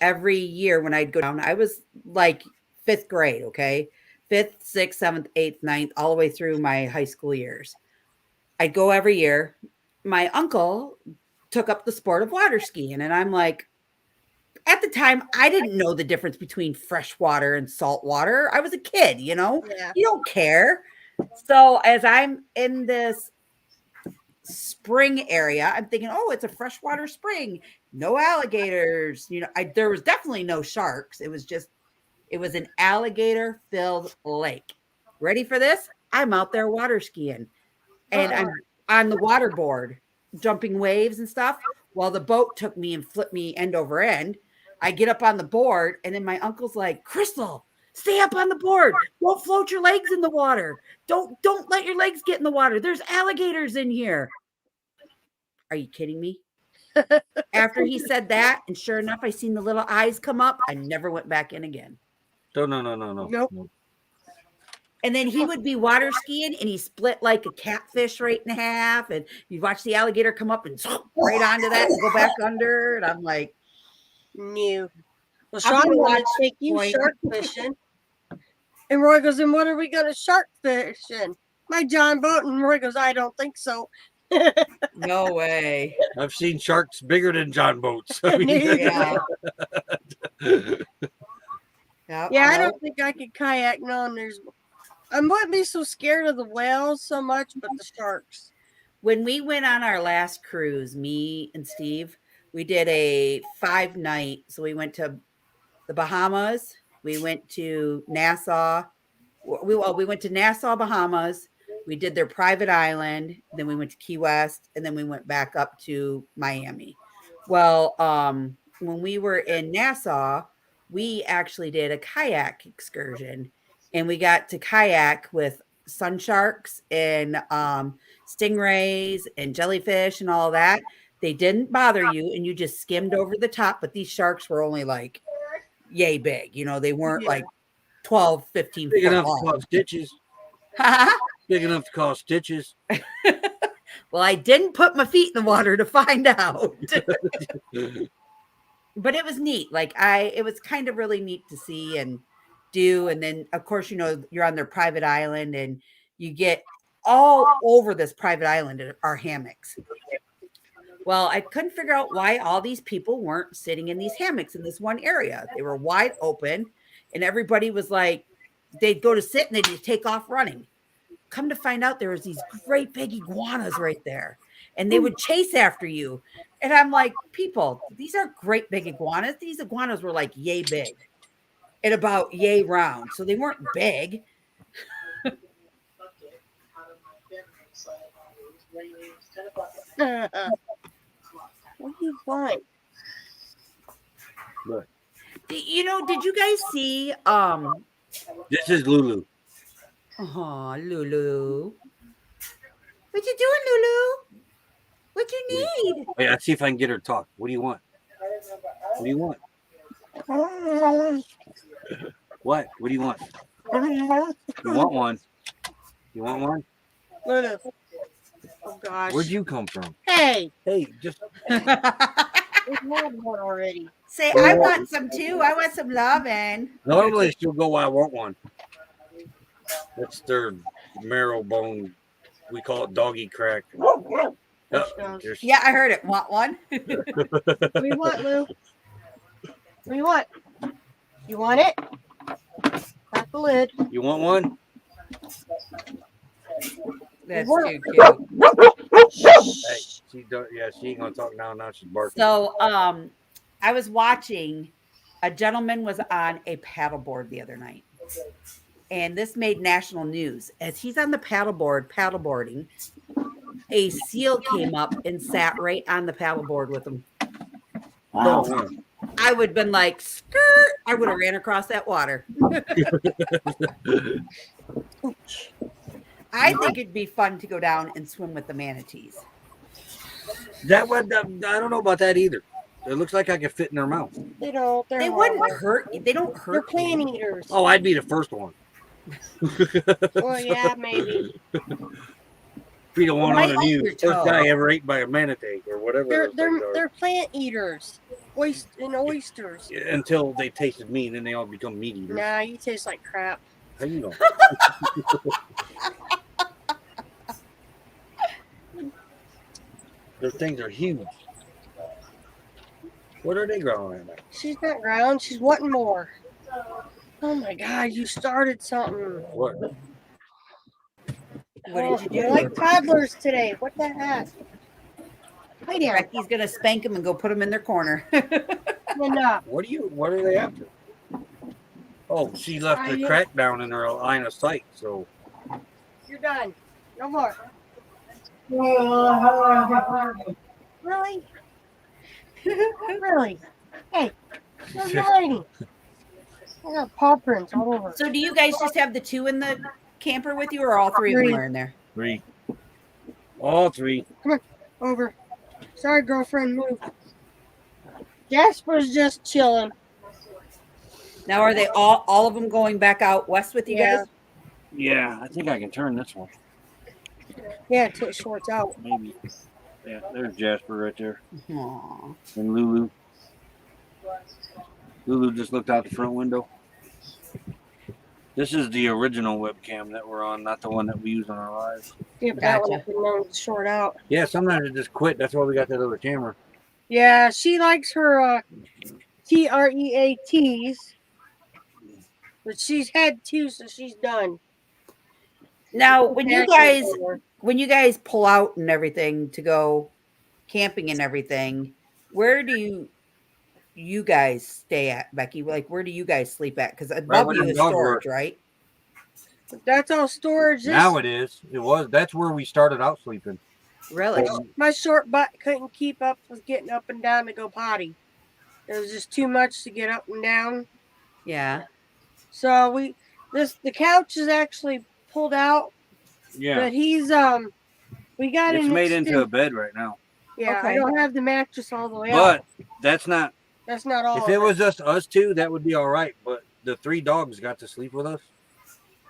every year when I'd go down, I was like 5th grade, okay? 5th, 6th, 7th, 8th, 9th, all the way through my high school years. I'd go every year. My uncle took up the sport of water skiing. And I'm like, at the time, I didn't know the difference between fresh water and salt water. I was a kid, you know? Yeah. You don't care. So as I'm in this spring area, I'm thinking, oh, it's a freshwater spring, no alligators. You know, there was definitely no sharks. It was an alligator filled lake. Ready for this? I'm out there water skiing and I'm on the water board, jumping waves and stuff. Well, the boat took me and flipped me end over end. I get up on the board and then my uncle's like, "Crystal, stay up on the board. Don't float your legs in the water. Don't let your legs get in the water. There's alligators in here." Are you kidding me? After he said that, and sure enough, I seen the little eyes come up. I never went back in again. No. Nope. And then he would be water skiing and he split like a catfish right in half. And you watch the alligator come up and right onto that and go back under. And I'm like, No. Well, I'm Sean gonna wanted watch to take you Point. shark fishing. And Roy goes, "And what are we going to shark fishing?" My John boat. And Roy goes, "I don't think so." no way. I've seen sharks bigger than John boats. I mean, Yeah. Yeah, I don't think I could kayak. No, I wouldn't be so scared of the whales so much, but the sharks. When we went on our last cruise, me and Steve, we did a 5-night. So we went to the Bahamas. We went to Nassau. We went to Nassau, Bahamas. We did their private island. Then we went to Key West, and then we went back up to Miami. Well, when we were in Nassau, we actually did a kayak excursion, and we got to kayak with sun sharks and stingrays and jellyfish and all that. They didn't bother you, and you just skimmed over the top. But these sharks were only like yay big. You know, they weren't like 12, 15 big foot enough to long. cause stitches. Big enough to cause stitches. Well, I didn't put my feet in the water to find out. But it was neat. It was kind of really neat to see and do. And then, of course, you know, you're on their private island and you get all over this private island are hammocks. Well, I couldn't figure out why all these people weren't sitting in these hammocks in this one area. They were wide open and everybody was like, they'd go to sit and they'd just take off running. come to find out there was these great big iguanas right there, and they would chase after you. And I'm like, people, these are great big iguanas. These iguanas were like yay big and about yay round. So they weren't big. What do you want? You know, did you guys see This is Lulu. oh Lulu? What you doing, Lulu? What you need? Wait, let's see if I can get her to talk. What do you want? What do you want? What? What do you want? You want one? You want one? Lulu. Oh gosh. Where'd you come from? Hey, Hey, just we had one already. Say, I want some too. I want some loving. normally she'll go, I want one. That's their marrow bone. We call it doggy crack. There's- Yeah, I heard it. Want one? What do you want, Lou? What do you want? You want it? Crack the lid. You want one? That's What? too cute. Hey, she ain't gonna talk now. Now she's barking. So, I was watching. A gentleman was on a paddleboard the other night, and this made national news. As he's on the paddleboarding, a seal came up and sat right on the paddleboard with him. Wow. I would have been like, skirt. I would have ran across that water. I think it'd be fun to go down and swim with the manatees. That one, I don't know about that either. It looks like I could fit in their mouth. They don't. They're They horrible. wouldn't hurt you. They don't They're hurt you. plant eaters. Oh, I'd be the first one. Well, yeah, maybe. Be the one Right on the on news. your First toe. guy ever ate by a manatee or whatever. They're those things are. they're plant eaters. Oysters. Yeah, until they tasted meat, and then they all become meat eaters. Nah, you taste like crap. How you know? Those things are huge. What are they growing at? She's not ground. She's wanting more. Oh my God! You started something. What? What did you do? You're like toddlers today. What the heck? Hi there. Becky's gonna spank them and go put them in their corner. Enough. What are they after? Oh, she left the crack down in her line of sight, so You're done. No more. Really? Really? Hey, you're tiny. I got paw prints all over. So, do you guys just have the two in the camper with you, or all three of them are in there? 3. All 3. Over. Sorry, girlfriend. Move. Jasper's just chilling. Now, are they all of them going back out west with you Yeah. guys? Yeah, I think I can turn this one. Yeah, till it shorts out. Maybe. Yeah, there's Jasper right there. Aw. And Lulu. Lulu just looked out the front window. This is the original webcam that we're on, not the one that we use on our lives. Yeah, but that one Gotcha. has been known to short out. Yeah, sometimes it just quit. That's why we got that other camera. Yeah, she likes her TREATs, but she's had 2, so she's done. Now, when you guys pull out and everything to go camping and everything, where do you guys stay at, Becky? Like, where do you guys sleep at? Because above where you the is dogs storage, were. right? That's all storage. Now it is. It was. That's where we started out sleeping. Really? My short butt couldn't keep up with getting up and down to go potty. It was just too much to get up and down. Yeah. So the couch is actually pulled out, Yeah. but he's we got It's an made into a extend- bed right now. Yeah, I Okay. don't have the mattress all the way out. But that's not. That's not all. If of it was just us two, that would be all right. But the 3 dogs got to sleep with us.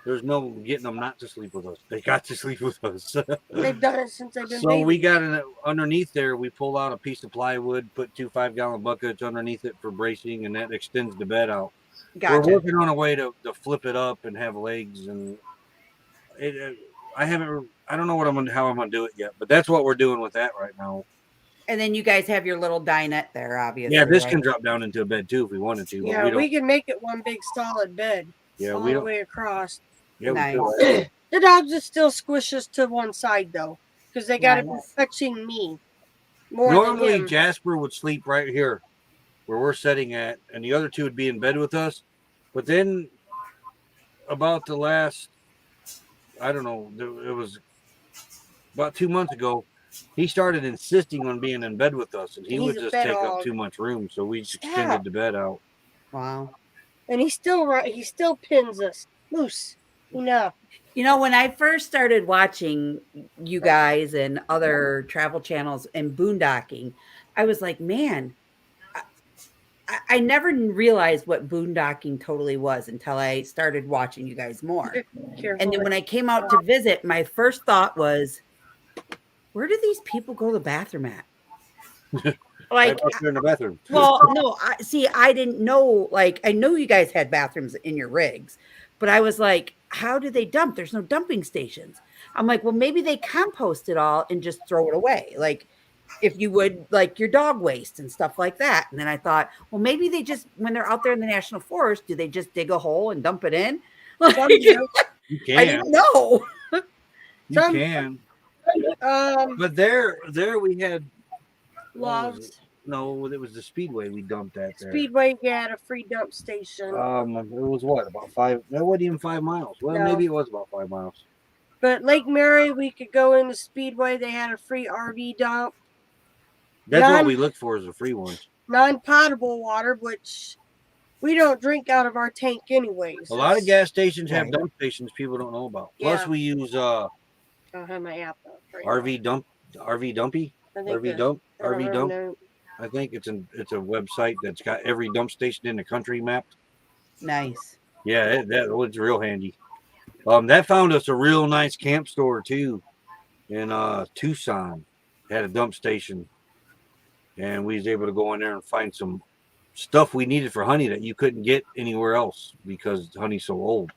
There's no getting them not to sleep with us. They got to sleep with us. They've done it since they've been So babies. we got an underneath there. We pulled out a piece of plywood, put 2 5-gallon buckets underneath it for bracing, and that extends the bed out. We're Gotcha. working on a way to flip it up and have legs, and I don't know how I'm gonna do it yet, but that's what we're doing with that right now. And then you guys have your little dinette there, obviously. Yeah, this right? can drop down into a bed too if we wanted to. But Yeah, we don't. we can make it one big solid bed Yeah, all we the don't. way across. Yeah, Nice. we do. The dogs would still squish us to one side though, because they gotta Nice. be touching me more Normally, than him. Jasper would sleep right here where we're sitting at, and the other two would be in bed with us. But then, about the last, I don't know, it was about 2 months ago, he started insisting on being in bed with us, and he He's would a just bed take up hog. too much room, so we Stop. extended the bed out. Wow. And he still pins us. Moose, enough. You know, when I first started watching you guys and other travel channels and boondocking, I was like, man, I never realized what boondocking totally was until I started watching you guys more. Careful. And then when I came out to visit, my first thought was, where do these people go to the bathroom at? Like, Right there in the bathroom. well, no, I didn't know. Like, I know you guys had bathrooms in your rigs, but I was like, how do they dump? There's no dumping stations. I'm like, well, maybe they compost it all and just throw it away. Like, if you would, like your dog waste and stuff like that. And then I thought, well, maybe they just, when they're out there in the national forest, do they just dig a hole and dump it in? Some do. You I can. didn't know. You Some- can. Um, But there we had, loves no, it was the Speedway we dumped at there. Speedway had a free dump station, It was what, about 5, that wasn't even 5 miles. Well, No. maybe it was about 5 miles. but Lake Mary we could go into Speedway. They had a free RV dump, That's None- what we look for, is the free ones. non-potable water, which we don't drink out of our tank anyways. A lot of gas stations have Right. dump stations people don't know about. Plus, Yeah. we use I don't have my app up right now. RV Dumpy, I think RV the- Dump, I don't RV know, Dump. no. I think it's a website that's got every dump station in the country mapped. Nice. Yeah, that was real handy. That found us a real nice camp store too, in Tucson. Had a dump station, and we was able to go in there and find some stuff we needed for honey that you couldn't get anywhere else because honey's so old.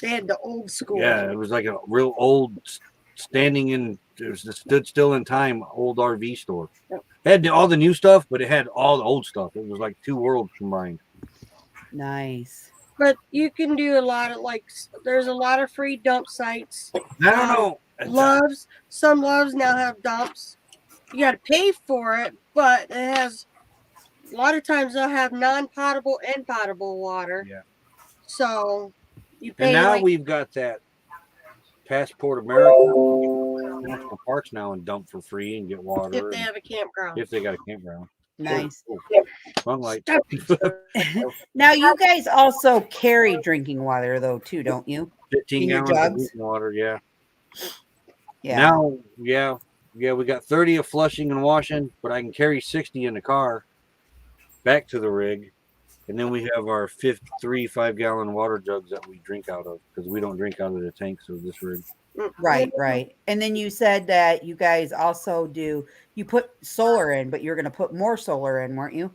They had the old school. Yeah, it was like a real old, standing in, it was stood still in time old RV store. Yep. Had all the new stuff, but it had all the old stuff. It was like two worlds combined. Nice. But you can do a lot of there's a lot of free dump sites. I don't know. Some loves now have dumps. You got to pay for it, but it has a lot of times they'll have non-potable and potable water. Yeah. So you pay And now like, we've got that Passport America national parks now and dump for free and get water if they have a campground. if they got a campground. Nice. Oh, sunlight. Stop. Now you guys also carry drinking water though too, don't you? 15 In your gallons of jugs? drinking water. Yeah. Yeah. Now, yeah. We got 30 of flushing and washing, but I can carry 60 in the car back to the rig. And then we have our 3 5-gallon water jugs that we drink out of because we don't drink out of the tanks of this rig. Right, right. And then you said that you guys also you put solar in, but you're going to put more solar in, weren't you?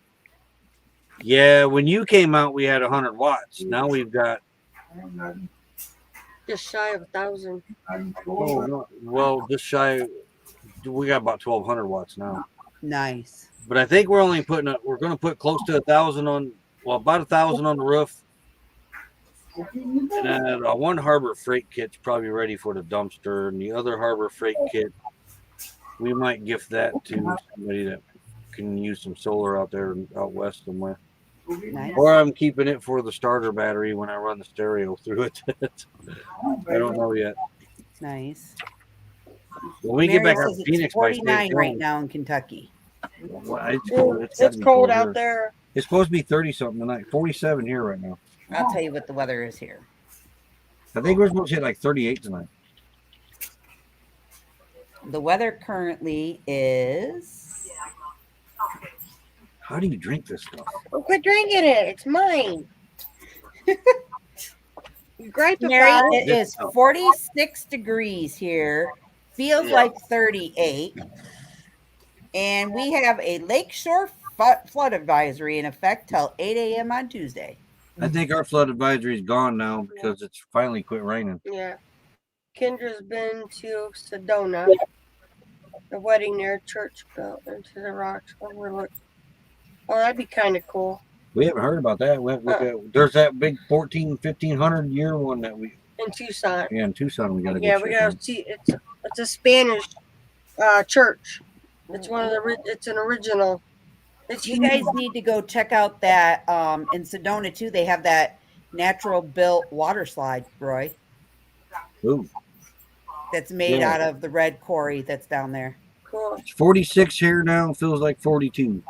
Yeah, when you came out, we had 100 watts. Now we've got, Just shy of 1,000. just shy. We got about 1,200 watts now. Nice. But I think we're only we're going to put close to 1,000 on, about 1,000 on the roof. And then one Harbor Freight kit's probably ready for the dumpster, and the other Harbor Freight kit, we might gift that to somebody that can use some solar out there out west somewhere. Nice. Or I'm keeping it for the starter battery when I run the stereo through it. I don't know yet. Nice. When we get Mary back out says to it's Phoenix, by 49 right state, now in Kentucky. it's cold. It's gotta be cold here. out there. It's supposed to be 30 something tonight. 47 here right now. I'll tell you what the weather is here. I think we're supposed to hit like 38 tonight. The weather currently is How do you drink this stuff? Well, quit drinking it. It's mine. You gripe Mary, about it. it is 46 degrees here. Feels like 38. And we have a lakeshore flood advisory in effect till 8 a.m. on Tuesday. I think our flood advisory is gone now because it's finally quit raining. Yeah. Kendra's been to Sedona. The wedding there, church built into the rocks overlooked. Oh, that'd be kind of cool. We haven't heard about that. We have to look at, there's that big 1500 year one that in Tucson. Yeah, in Tucson we gotta go. Yeah, check we gotta out. see. It's a Spanish church. It's one of the. It's an original. It's You guys need to go check out that in Sedona too. They have that natural built water slide, Roy, Ooh, that's made Yeah. out of the red quarry that's down there. cool. it's 46 here now. Feels like 42.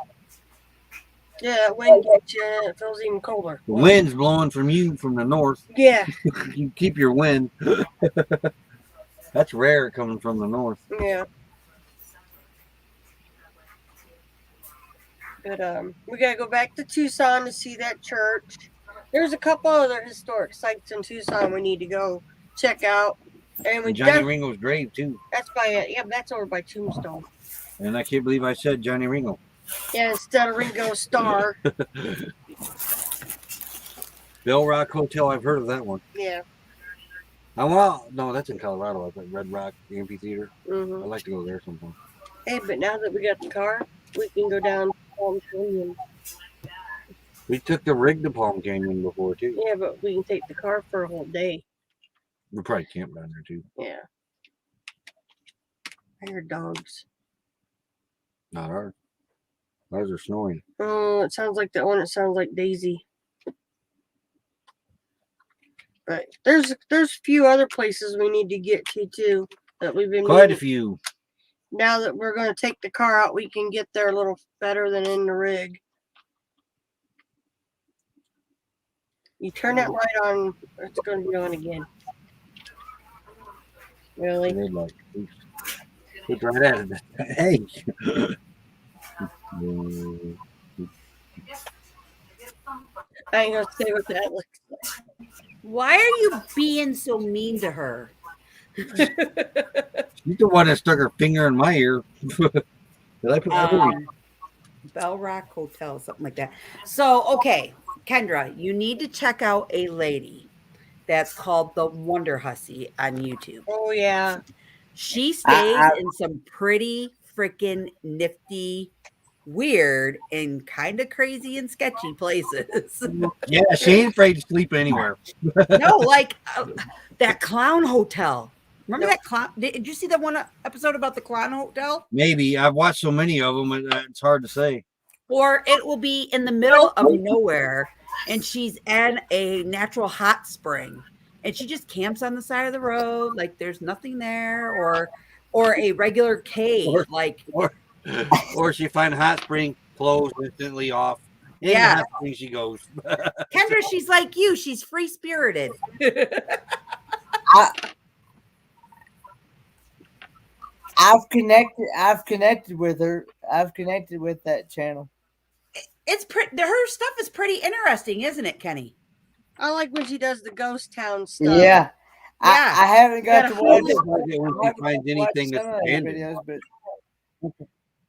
Yeah, that wind gets you. And it feels even colder. The wind's blowing from you from the north. Yeah, You keep your wind. That's rare coming from the north. yeah. But we gotta go back to Tucson to see that church. There's a couple other historic sites in Tucson we need to go check out. And we And Johnny def- Ringo's grave too. that's by yeah, that's over by Tombstone. And I can't believe I said Johnny Ringo. Yeah, instead of Ringo Starr. Bell Rock Hotel. I've heard of that one. Yeah. No, that's in Colorado. I think Red Rock Amphitheater. hmm I'd like to go there sometime. Hey, but now that we got the car, we can go down Palm Canyon. We took the rig to Palm Canyon before too. Yeah, but we can take the car for a whole day. We probably camp down there too. Yeah. I heard dogs. Not ours. Ours are snoring. Oh, it sounds like that one. It sounds like Daisy. But there's a few other places we need to get to too that we've been Quite a meaning. few. Now that we're going to take the car out, we can get there a little better than in the rig. You turn that light on, it's going to be on again. Really? Red light. Oops. Look right at it. Hey. I ain't going to say what that looks like. Why are you being so mean to her? She's the one that stuck her finger in my ear. Did I put Bell Rock Hotel, something like that. So, okay, Kendra, you need to check out a lady that's called the Wonder Hussy on YouTube. Oh, yeah. She stays in some pretty freaking nifty, weird, and kind of crazy and sketchy places. Yeah, she ain't afraid to sleep anywhere. No, like that clown hotel. Remember that clown? Did you see that one episode about the clown hotel? Maybe. I've watched so many of them, it's hard to say. Or it will be in the middle of nowhere and she's in a natural hot spring and she just camps on the side of the road like there's nothing there, or a regular cave. Or she find a hot spring, closed, instantly off. In Yeah. the hot spring she goes. Kendra, she's like you. She's free spirited. I've connected with her. I've connected with that channel. It's pretty. Her stuff is pretty interesting, isn't it, Kenny? I like when she does the ghost town stuff. Yeah. Yeah. I haven't got to Gotta watch hold it. When she I haven't finds anything watched that's some of her abandoned. videos, but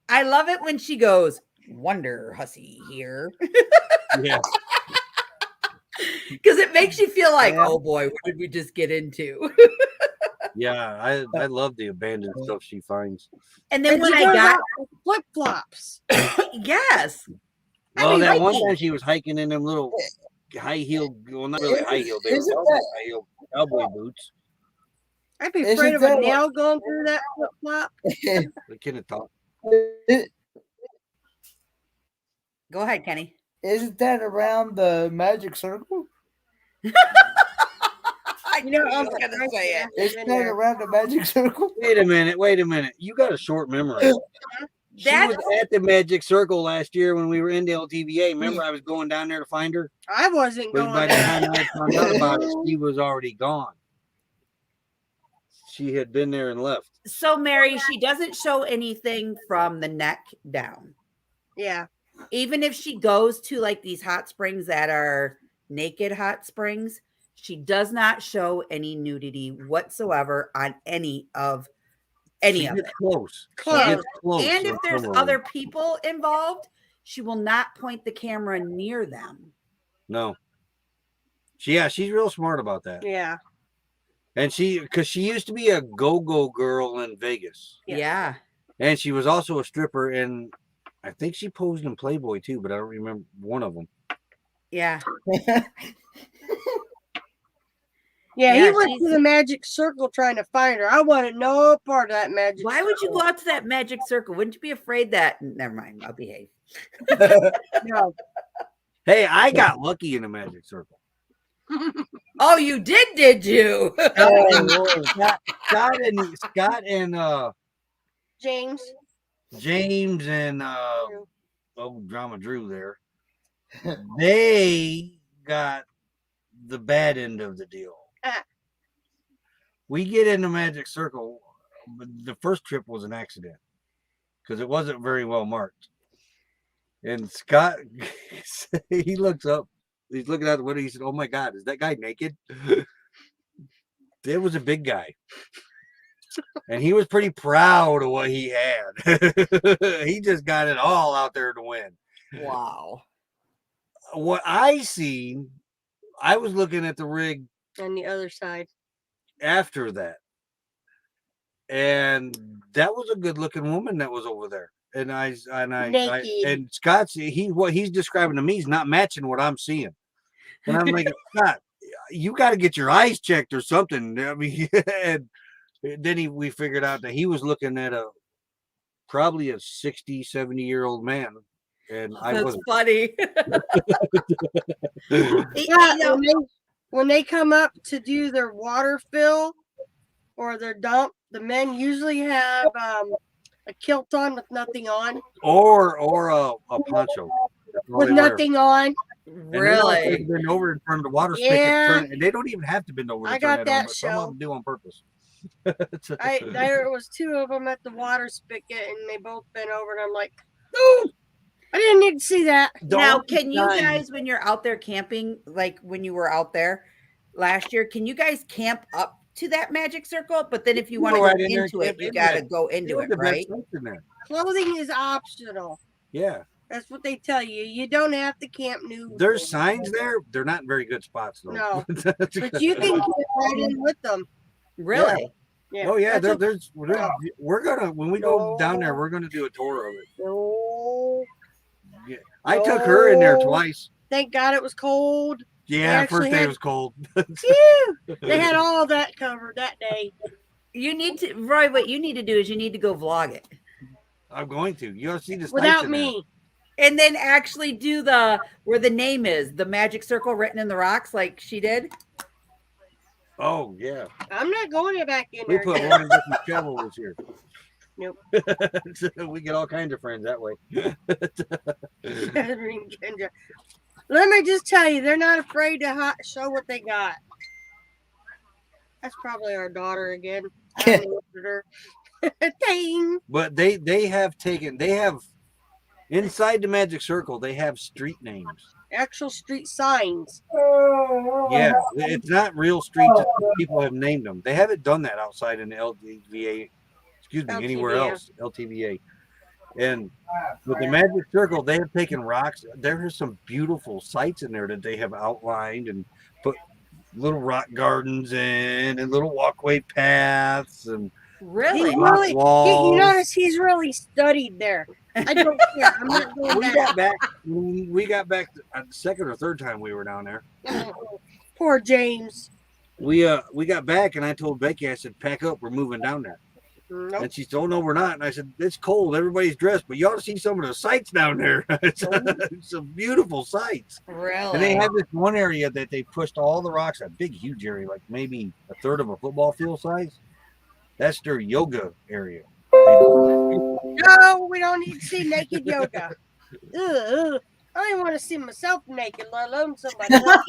I love it when she goes, Wonder Hussy here. Yeah. Because it makes you feel like, Yeah. oh boy, what did we just get into? Yeah, I love the abandoned stuff she finds. And then And when she I goes got, out with flip flops. yes. I Well, mean, that one hiking. time she was hiking in them little high heel, well, not really high heel, they were Isn't high heel cowboy boots. I'd be Isn't afraid of a that what- nail going through that flip flop. They couldn't talk. Go ahead, Kenny. Isn't that around the magic circle? I You know, knew he I'm was gonna say it. Isn't that around the magic circle? Wait a minute. You got a short memory. She That's was at the Magic Circle last year when we were in the LTVA. Remember, I was going down there to find her. I wasn't But going by the there. time I found out about it, she was already gone. She had been there and left. so Mary, she doesn't show anything from the neck down. Yeah. Even if she goes to like these hot springs that are naked hot springs, she does not show any nudity whatsoever on any of She it. gets close. She Close. gets close And if with there's some of other them. people involved, she will not point the camera near them. No. She's real smart about that. Yeah. And because she used to be a go-go girl in Vegas. Yeah. Yeah. And she was also a stripper, and I think she posed in Playboy too, but I don't remember one of them. Yeah. Yeah, Yeah, he went she's- to the magic circle trying to find her. I wanted no part of that magic. Why would you circle. go out to that magic circle? Wouldn't you be afraid that? Never mind. I'll behave. No. Hey, I got lucky in the magic circle. Oh, you did you? Scott and James. James and Drama Drew there. They got the bad end of the deal. Ah. We get in the magic circle, but the first trip was an accident because it wasn't very well marked. And Scott, he looks up, he's looking out the window. He said, "Oh my God, is that guy naked?" It was a big guy, and he was pretty proud of what he had. He just got it all out there to win. Wow. What I seen, I was looking at the rig On the other side. after that, and that was a good-looking woman that was over there. And Naked. and Scott's what he's describing to me is not matching what I'm seeing. And I'm like, Scott, you got to get your eyes checked or something. I mean, and then we figured out that he was looking at probably a 60, 70-year-old man. And I That's wasn't. funny. Yeah, when they come up to do their water fill or their dump, the men usually have a kilt on with nothing on. Or a poncho. That's all With they wear. nothing on. And they don't have to Really? bend over in front of the water spigot. Yeah. And they don't even have to bend over to I turn got that on, that but some of show. them do on purpose. There was two of them at the water spigot, and they both bent over, and I'm like, "No, I didn't need to see that." Now, Don't can you time. guys, when you're out there camping, like when you were out there last year, can you guys camp up to that magic circle? But then if you want to Go go right in there and into it, camp you in got to there. go They into were it, the best right? sites in there. Clothing is optional. Yeah. That's what they tell you. You don't have to camp nude. There's signs there. They're not in very good spots though. No. But you can get right in with them. Really? Yeah. Oh yeah, That's we're gonna when we go down there, we're gonna do a tour of it. No. I took her in there Oh. twice. Thank God it was cold. Yeah, actually first day had- was cold. Phew. They had all that covered that day. You need to, Roy, what you need to do is you need to go vlog it. I'm going to. You ought to see the sights Without in there. me. And then actually do where the name is, the magic circle written in the rocks, like she did. Oh yeah, I'm not going back in we there. put Lauren Dickey Shovel this year. Nope. We get all kinds of friends that way. Let me just tell you, they're not afraid to show what they got. That's probably our daughter again. I looked at her. Dang. But they have inside the magic circle. They have street names. Actual street signs. Yeah, it's not real streets. It's people have named them. They haven't done that outside in the LTVA. Excuse me, anywhere LTVA. else. LTVA. And with the magic circle, they have taken rocks. There are some beautiful sites in there that they have outlined and put little rock gardens in and little walkway paths and Really? rock Really? walls. You notice he's really studied there. I don't care. I'm not going we back. got back. We got back the second or third time we were down there. Poor James. We got back and I told Becky, I said, pack up, we're moving down there. Nope. And she said, oh no, we're not. And I said, it's cold, everybody's dressed, but you ought to see some of the sights down there. It's some beautiful sights. Really? And they have this one area that they pushed all the rocks, a big, huge area, like maybe a third of a football field size. That's their yoga area. No, we don't need to see naked yoga. Ugh, ugh. I don't even want to see myself naked, let alone somebody else.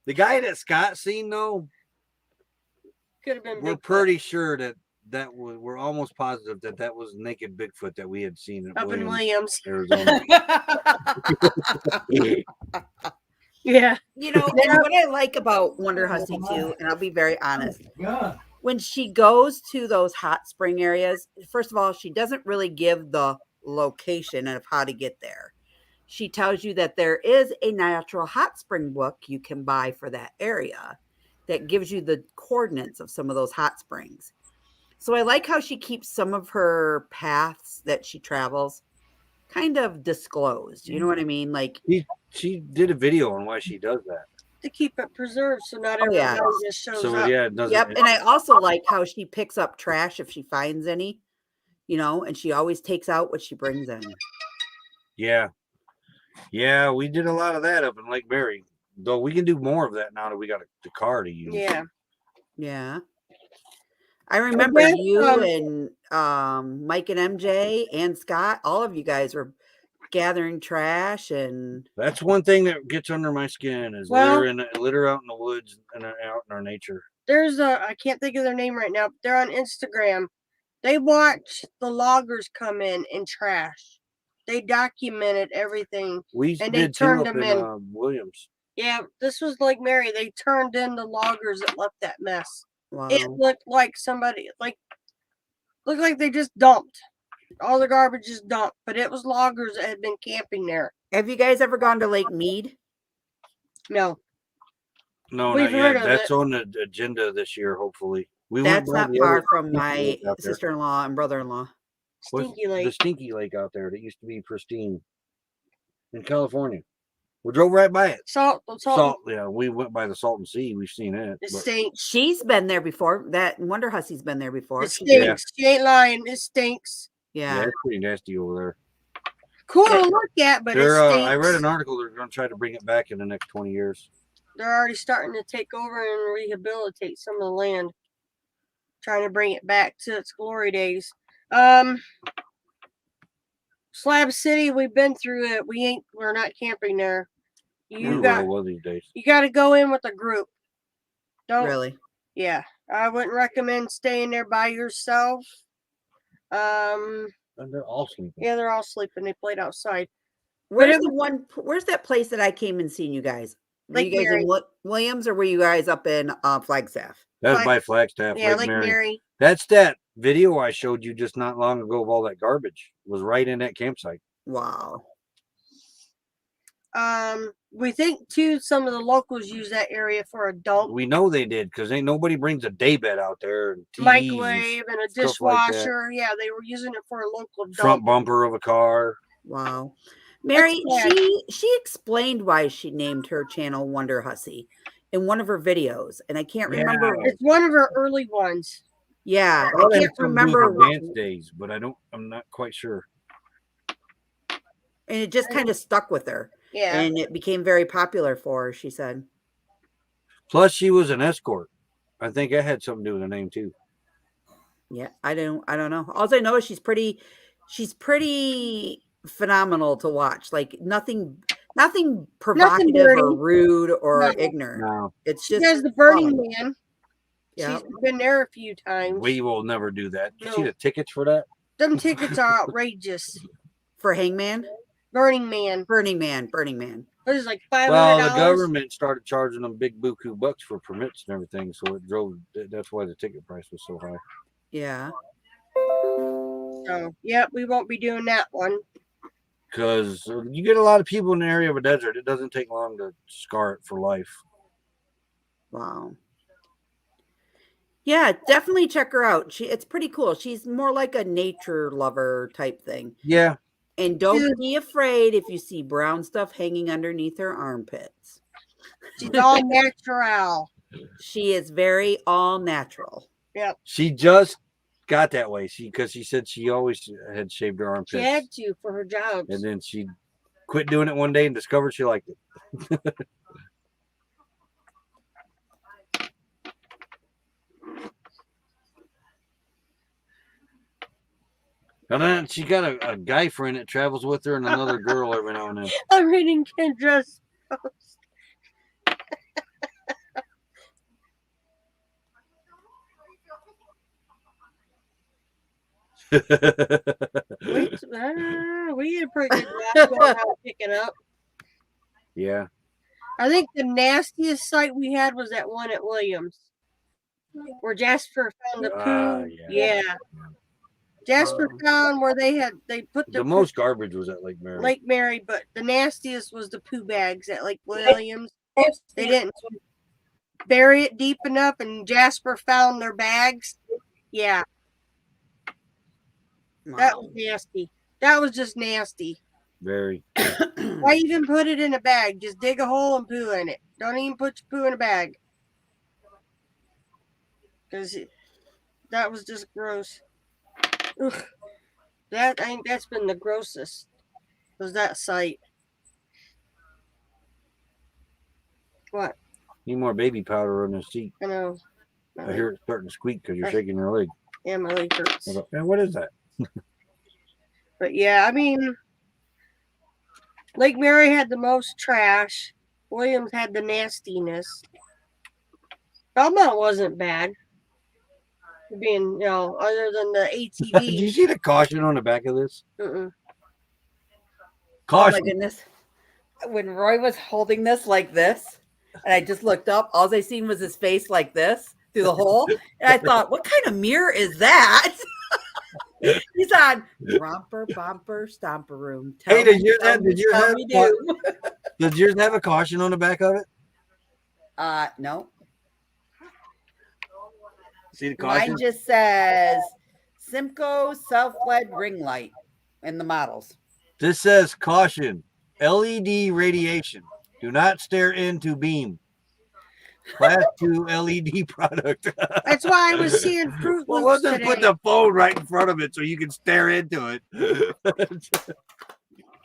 The guy that Scott seen though, Could have been we're Bigfoot. pretty sure that was, we're almost positive that was naked Bigfoot that we had seen in Up in Williams, Williams. Arizona. Yeah. You know, and what I like about Wonder Hussy too, and I'll be very honest, when she goes to those hot spring areas, first of all, she doesn't really give the location of how to get there. She tells you that there is a natural hot spring book you can buy for that area that gives you the coordinates of some of those hot springs. So I like how she keeps some of her paths that she travels kind of disclosed. You know what I mean? Like, She did a video on why she does that. To keep it preserved so not Oh, yeah. everybody just shows So up. yeah, it doesn't. yep. And I also like how she picks up trash if she finds any, you know, and she always takes out what she brings in. Yeah. Yeah, we did a lot of that up in Lake Mary. Though we can do more of that now that we got the car to use. Yeah. Yeah. I remember guess, you and Mike and MJ and Scott, all of you guys were gathering trash and That's one thing that gets under my skin is Well- litter out in the woods and out in our nature. There's I can't think of their name right now, but they're on Instagram. They watch the loggers come in and trash. They documented everything. We And they did too turned up them in in. Williams. Yeah, this was Lake Mary. They turned in the loggers that left that mess. wow. It looked like somebody looked like they just dumped. All the garbage is dumped, but it was loggers that had been camping there. Have you guys ever gone to Lake Mead? No. No, We've not heard yet. of That's it. on the agenda this year, hopefully. We That's by not the far other from stinky my lake out there. sister-in-law and brother-in-law. What's Stinky The Lake. stinky lake out there that used to be pristine in California. We drove right by it. Salt. Yeah, we went by the Salton Sea. We've seen it. It but- stinks. She's been there before. That Wonder Hussey's been there before. It She- stinks. She ain't lying. It stinks. yeah, yeah. it's pretty nasty over there. Cool to look at, but it They're, stinks. I read an article. They're going to try to bring it back in the next 20 years. They're already starting to take over and rehabilitate some of the land, trying to bring it back to its glory days. Slab City, we've been through it. We're not camping there. We You will got one of these days. to go in with a group. Don't Really? Yeah, I wouldn't recommend staying there by yourself. And they're all sleeping. Yeah, they're all sleeping. They played outside. Where's it the one? Where's that place that I came and seen you guys? Were Lake you guys Mary. in Williams or were you guys up in Flagstaff? That's Flag- by Flagstaff, Yeah, Lake Mary. Mary. That's that video I showed you just not long ago of all that garbage was right in that campsite. Wow. We think too some of the locals use that area for a dump. We know they did because ain't nobody brings a daybed out there and TVs and Microwave and a stuff like that. dishwasher. Yeah, they were using it for a local front dump. bumper of a car. Wow. Mary, sad. she explained why she named her channel Wonder Hussy in one of her videos, and I can't remember. It's one of her early ones. Yeah, Thought I it can't had something to do remember. with dance days, but I'm not quite sure. And it just kind of stuck with her, Yeah. and it became very popular for her. She said, Plus, she was an escort. I think that had something to do with the name too. "Yeah, I don't know. All I know is she's pretty phenomenal to watch. Like nothing provocative or dirty. rude or No. ignorant. No, It's She just has the Burning fun. Man. Yeah, She's been there a few times. we will never do that. You see No. the tickets for that? Them tickets are outrageous. for Hangman, Burning Man. Burning Man. What is it, like $500? Well, the government started charging them big buku bucks for permits and everything, so it drove. That's why the ticket price was so high. Yeah, So, yep, we won't be doing that one. Because you get a lot of people in the area of a desert, it doesn't take long to scar it for life. wow. Yeah, definitely check her out. It's pretty cool. She's more like a nature lover type thing. Yeah, And don't be afraid if you see brown stuff hanging underneath her armpits. She's all natural. She is very all natural. she just got that way. Because she said she always had shaved her armpits, She had to for her jobs. and then she quit doing it one day and discovered she liked it. And then she got a guy friend that travels with her and another girl every now and then. I'm reading Kendra's post. We did a pretty good job going out picking up. Yeah. I think the nastiest sight we had was that one at Williams, where Jasper found the poo. Yeah. Jasper found where they put The most garbage was at Lake Mary. Lake Mary, but the nastiest was the poo bags at Lake Williams. They didn't bury it deep enough, and Jasper found their bags. Yeah, that was nasty. That was just nasty. Very. Why even put it in a bag? Just dig a hole and poo in it. Don't even put your poo in a bag. Because that was just gross. Ugh. I think that's been the grossest. Was that sight. What? Need more baby powder on the seat. I know. I hear it starting to squeak because you're shaking your leg. Yeah, my leg hurts. Man, what is that? But yeah, I mean, Lake Mary had the most trash. Williams had the nastiness. Belmont wasn't bad. Being, other than the Did you ATV. see the caution on the back of this? Mm-mm. Oh Caution. my goodness. When Roy was holding this like this, and I just looked up, all I seen was his face like this through the hole. And I thought, what kind of mirror is that? He's on romper, bumper, stomper room. Hey, Tell did me, yours tell have- me, did yours tell have me cau- do. Does yours have a caution on the back of it? No. See the caution? Mine just says Simcoe self-led ring light in the models. This says caution. LED radiation. Do not stare into beam. Class 2 LED product. That's why I was seeing Fruit Well, Loops we'll just today. put the phone right in front of it so you can stare into it.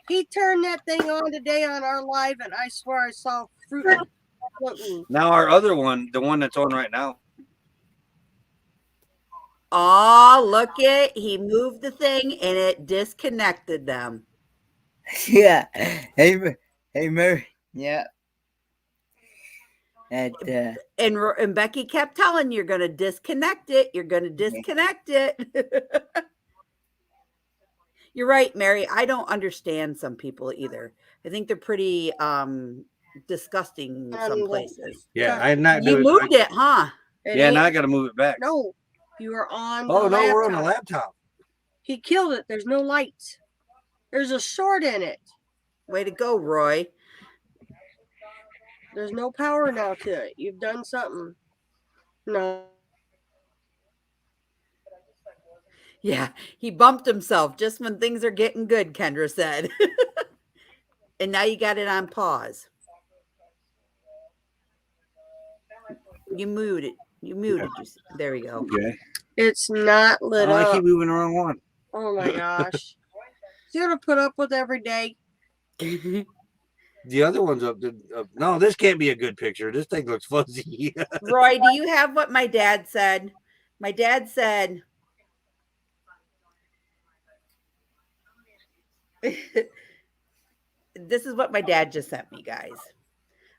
He turned that thing on today on our live, and I swear I saw Fruit Loops floating. Now our other one, the one that's on right now. Oh, look it. He moved the thing and it disconnected them. Yeah. Hey, Mary. Yeah. That And Becky kept telling you're going to disconnect it. You're going to disconnect it. You're right, Mary. I don't understand some people either. I think they're pretty disgusting in some places. Yeah, I'm not You doing moved it, huh? It Yeah, ain't- now I got to move it back. No, you are on. Oh, the no, we're on the laptop. laptop. He killed it. There's no lights. There's a short in it. Way to go, Roy. There's no power now to it. You've done something. No. Yeah, he bumped himself just when things are getting good, Kendra said. And now you got it on pause. You muted. You muted. There we go. Okay. It's not lit Oh, I up. keep moving the wrong one. Oh my gosh. You gotta put up with every day. The other one's up. No, this can't be a good picture. This thing looks fuzzy. Roy, do you have what my dad said? My dad said, this is what my dad just sent me, guys.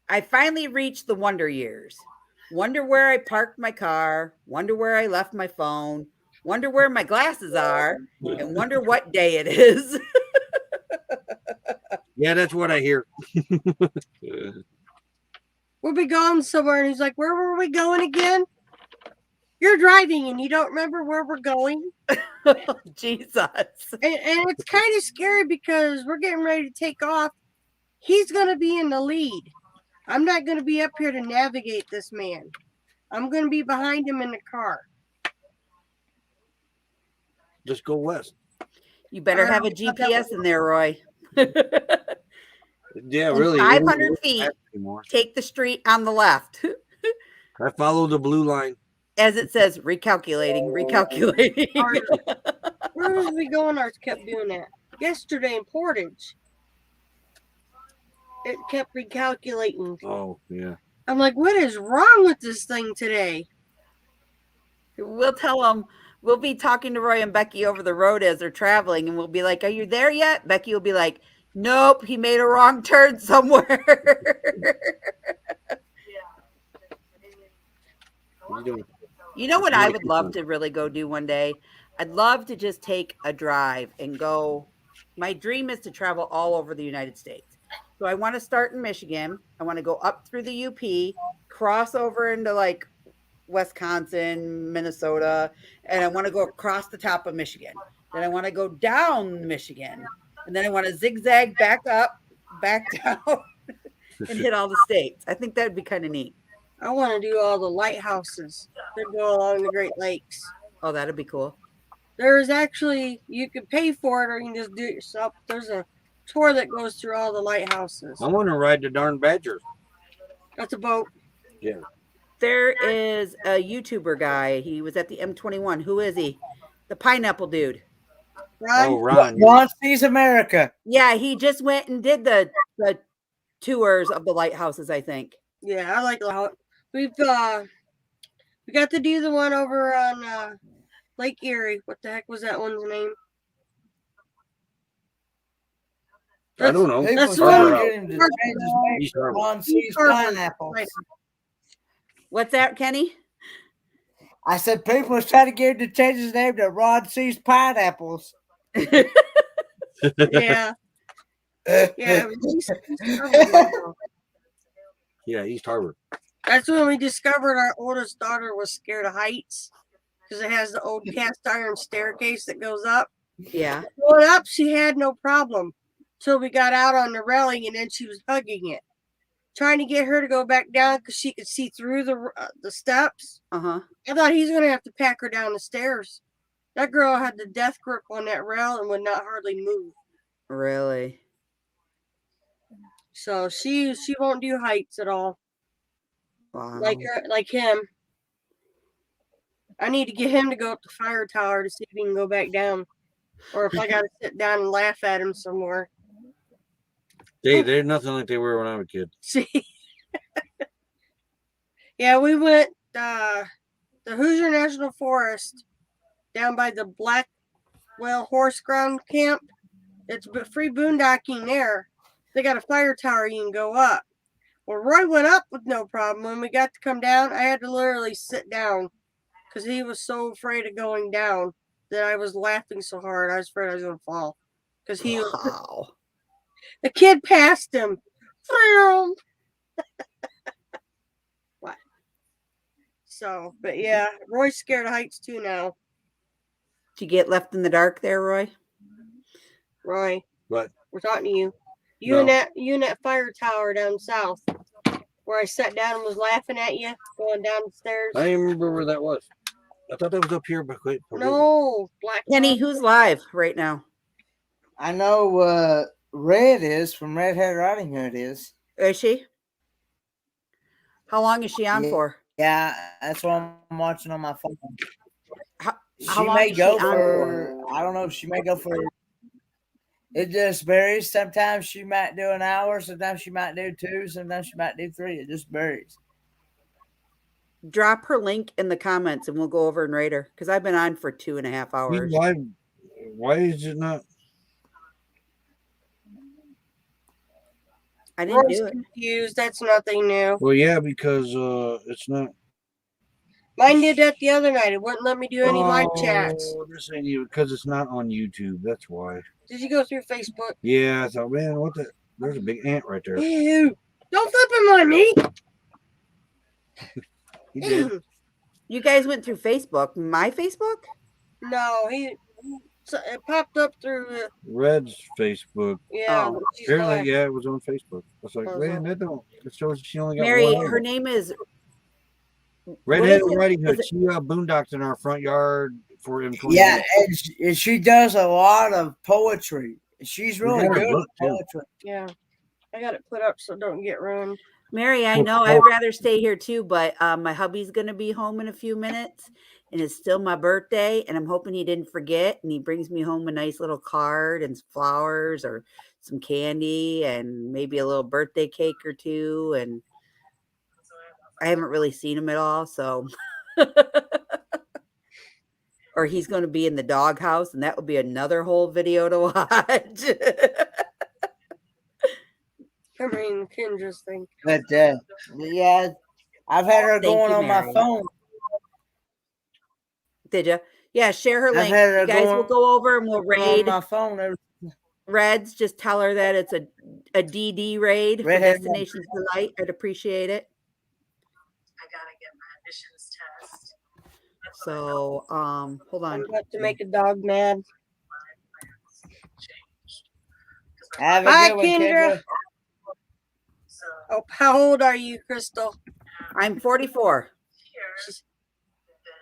I finally reached the wonder years. Wonder where I parked my car. Wonder where I left my phone. Wonder where my glasses are. And wonder what day it is. Yeah, that's what I hear. We'll be going somewhere, and he's like, "Where were we going again?" You're driving, and you don't remember where we're going. Jesus. And it's kind of scary because we're getting ready to take off. He's going to be in the lead. I'm not going to be up here to navigate this man. I'm going to be behind him in the car. Just go west. You better have a GPS in there, Roy. Yeah, In really. 500 feet. Anymore. Take the street on the left. I follow the blue line. As it says, recalculating. Where was we going? Ours kept doing that. Yesterday in Portage, it kept recalculating. Oh, yeah. I'm like, what is wrong with this thing today? We'll tell them, we'll be talking to Roy and Becky over the road as they're traveling, and we'll be like, are you there yet? Becky will be like, nope, he made a wrong turn somewhere. What are you doing? You know what I would love to really go do one day? I'd love to just take a drive and go. My dream is to travel all over the United States. So I want to start in Michigan. I want to go up through the UP, cross over into like Wisconsin, Minnesota, and I want to go across the top of Michigan. Then I want to go down Michigan, and then I want to zigzag back up, back down, and hit all the states. I think that'd be kind of neat. I want to do all the lighthouses that go along the Great Lakes. Oh, that'd be cool. There's actually, you can pay for it or you can just do it yourself. There's a tour that goes through all the lighthouses. I want to ride the darn Badger. That's a boat. Yeah. There is a YouTuber guy. He was at the M21. Who is he? The pineapple dude. Right? Oh, Ron. Ron sees America. Yeah, he just went and did the tours of the lighthouses, I think. Yeah, I like how we got to do the one over on Lake Erie. What the heck was that one's name? I don't know. People That's try one- to get him to change his name East to Harbor. Ron sees Harbor. pineapples. Right. What's that, Kenny? I said people was trying to get him to change his name to Ron sees pineapples. Yeah, yeah. Yeah, East Harbor. That's when we discovered our oldest daughter was scared of heights because it has the old cast iron staircase that goes up. Yeah. Going up, she had no problem till we got out on the railing, and then she was hugging it, trying to get her to go back down because she could see through the steps. Uh-huh. I thought he's gonna have to pack her down the stairs. That girl had the death grip on that rail and would not hardly move. Really? So she won't do heights at all. Wow. Like him. I need to get him to go up the fire tower to see if he can go back down, or if I got to sit down and laugh at him some more. They're nothing like they were when I was a kid. See, yeah, we went the Hoosier National Forest down by the Blackwell Horse Ground Camp. It's free boondocking there. They got a fire tower you can go up. Well, Roy went up with no problem. When we got to come down, I had to literally sit down because he was so afraid of going down that I was laughing so hard. I was afraid I was going to fall because he was, Wow. the kid passed him. What? So, but yeah, Roy's scared of heights too now. Did you get left in the dark there, Roy? Roy, But we're talking to you. No. You and that fire tower down south, where I sat down and was laughing at you going down the stairs. I don't even remember where that was. I thought that was up here, but wait. No, Black. Kenny, who's live right now? I know Red is from Red Hat Riding Hood is. Is she? How long is she on Yeah. for? Yeah, that's what I'm watching on my phone. How She long may is go she on for, I don't know, she may go for, it just varies. Sometimes she might do an hour, sometimes she might do 2, sometimes she might do 3. It just varies. Drop her link in the comments and we'll go over and rate her because I've been on for 2.5 hours. Why is it not? I didn't Roy's do it. confused. That's nothing new. Well, yeah, because it's not. Mine did that the other night. It wouldn't let me do any live chats. Oh, this ain't you because it's not on YouTube. That's why. Did you go through Facebook? Yeah, I thought, man, what the? There's a big ant right there. Ew. Don't flip him on me. He did. You guys went through Facebook. My Facebook? No, so it popped up through. Red's Facebook. Yeah. Oh. but she's Apparently, black. yeah, it was on Facebook. I was like, man, that don't. It shows she only got Mary, one. her name is Redhead what is it? Riding Hood. Is She boondocked in our front yard for M20. Yeah, and she does a lot of poetry. She's really got her good book, at too. poetry. Yeah. I got it put up so it don't get ruined. Mary. I know I'd rather stay here too, but my hubby's going to be home in a few minutes and it's still my birthday. And I'm hoping he didn't forget. And he brings me home a nice little card and flowers or some candy and maybe a little birthday cake or two. And I haven't really seen him at all. So, or he's going to be in the doghouse and that would be another whole video to watch. I mean, Kendra's thing. But yeah, I've had her Thank going you, on my Mary. phone. Did you? Yeah, share her I've link. had her You guys will going go over and we'll On raid my phone. Reds. Just tell her that it's a DD raid for Redhead. Destinations Delight. I'd appreciate it. I gotta get my emissions test. So, hold I'm on. about to make a dog mad. Have a Bye, good one, Kendra. Oh, how old are you, Crystal? I'm 44.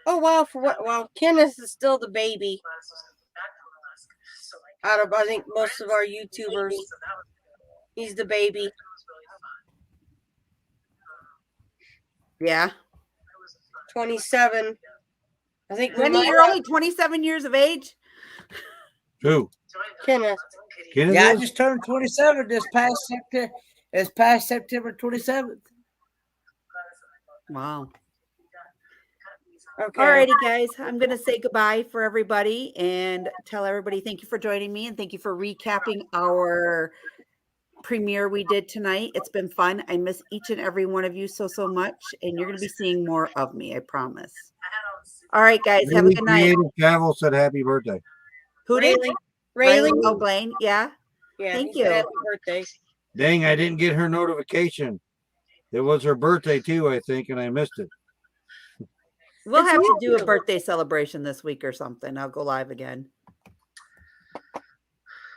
Oh wow, for what? Well, Kenneth is still the baby out of I think most of our YouTubers. He's the baby. Yeah. 27. I think we Wendy, might you're have only 27 years of age. Who? Kenneth. Kenneth Yeah, I is? just turned 27 this past September 27th. Wow. Okay. Alrighty, guys. I'm gonna say goodbye for everybody and tell everybody thank you for joining me and thank you for recapping our premiere we did tonight. It's been fun. I miss each and every one of you so much, and you're gonna be seeing more of me. I promise. All right, guys. Have a Really good night. Creative Travel said happy birthday. Who did? Rayleigh? Oh, Blaine. Yeah. Yeah, Thank he said you. happy birthday. Dang, I didn't get her notification. It was her birthday too, I think, and I missed it. We'll It's have to do a you. birthday celebration this week or something. I'll go live again.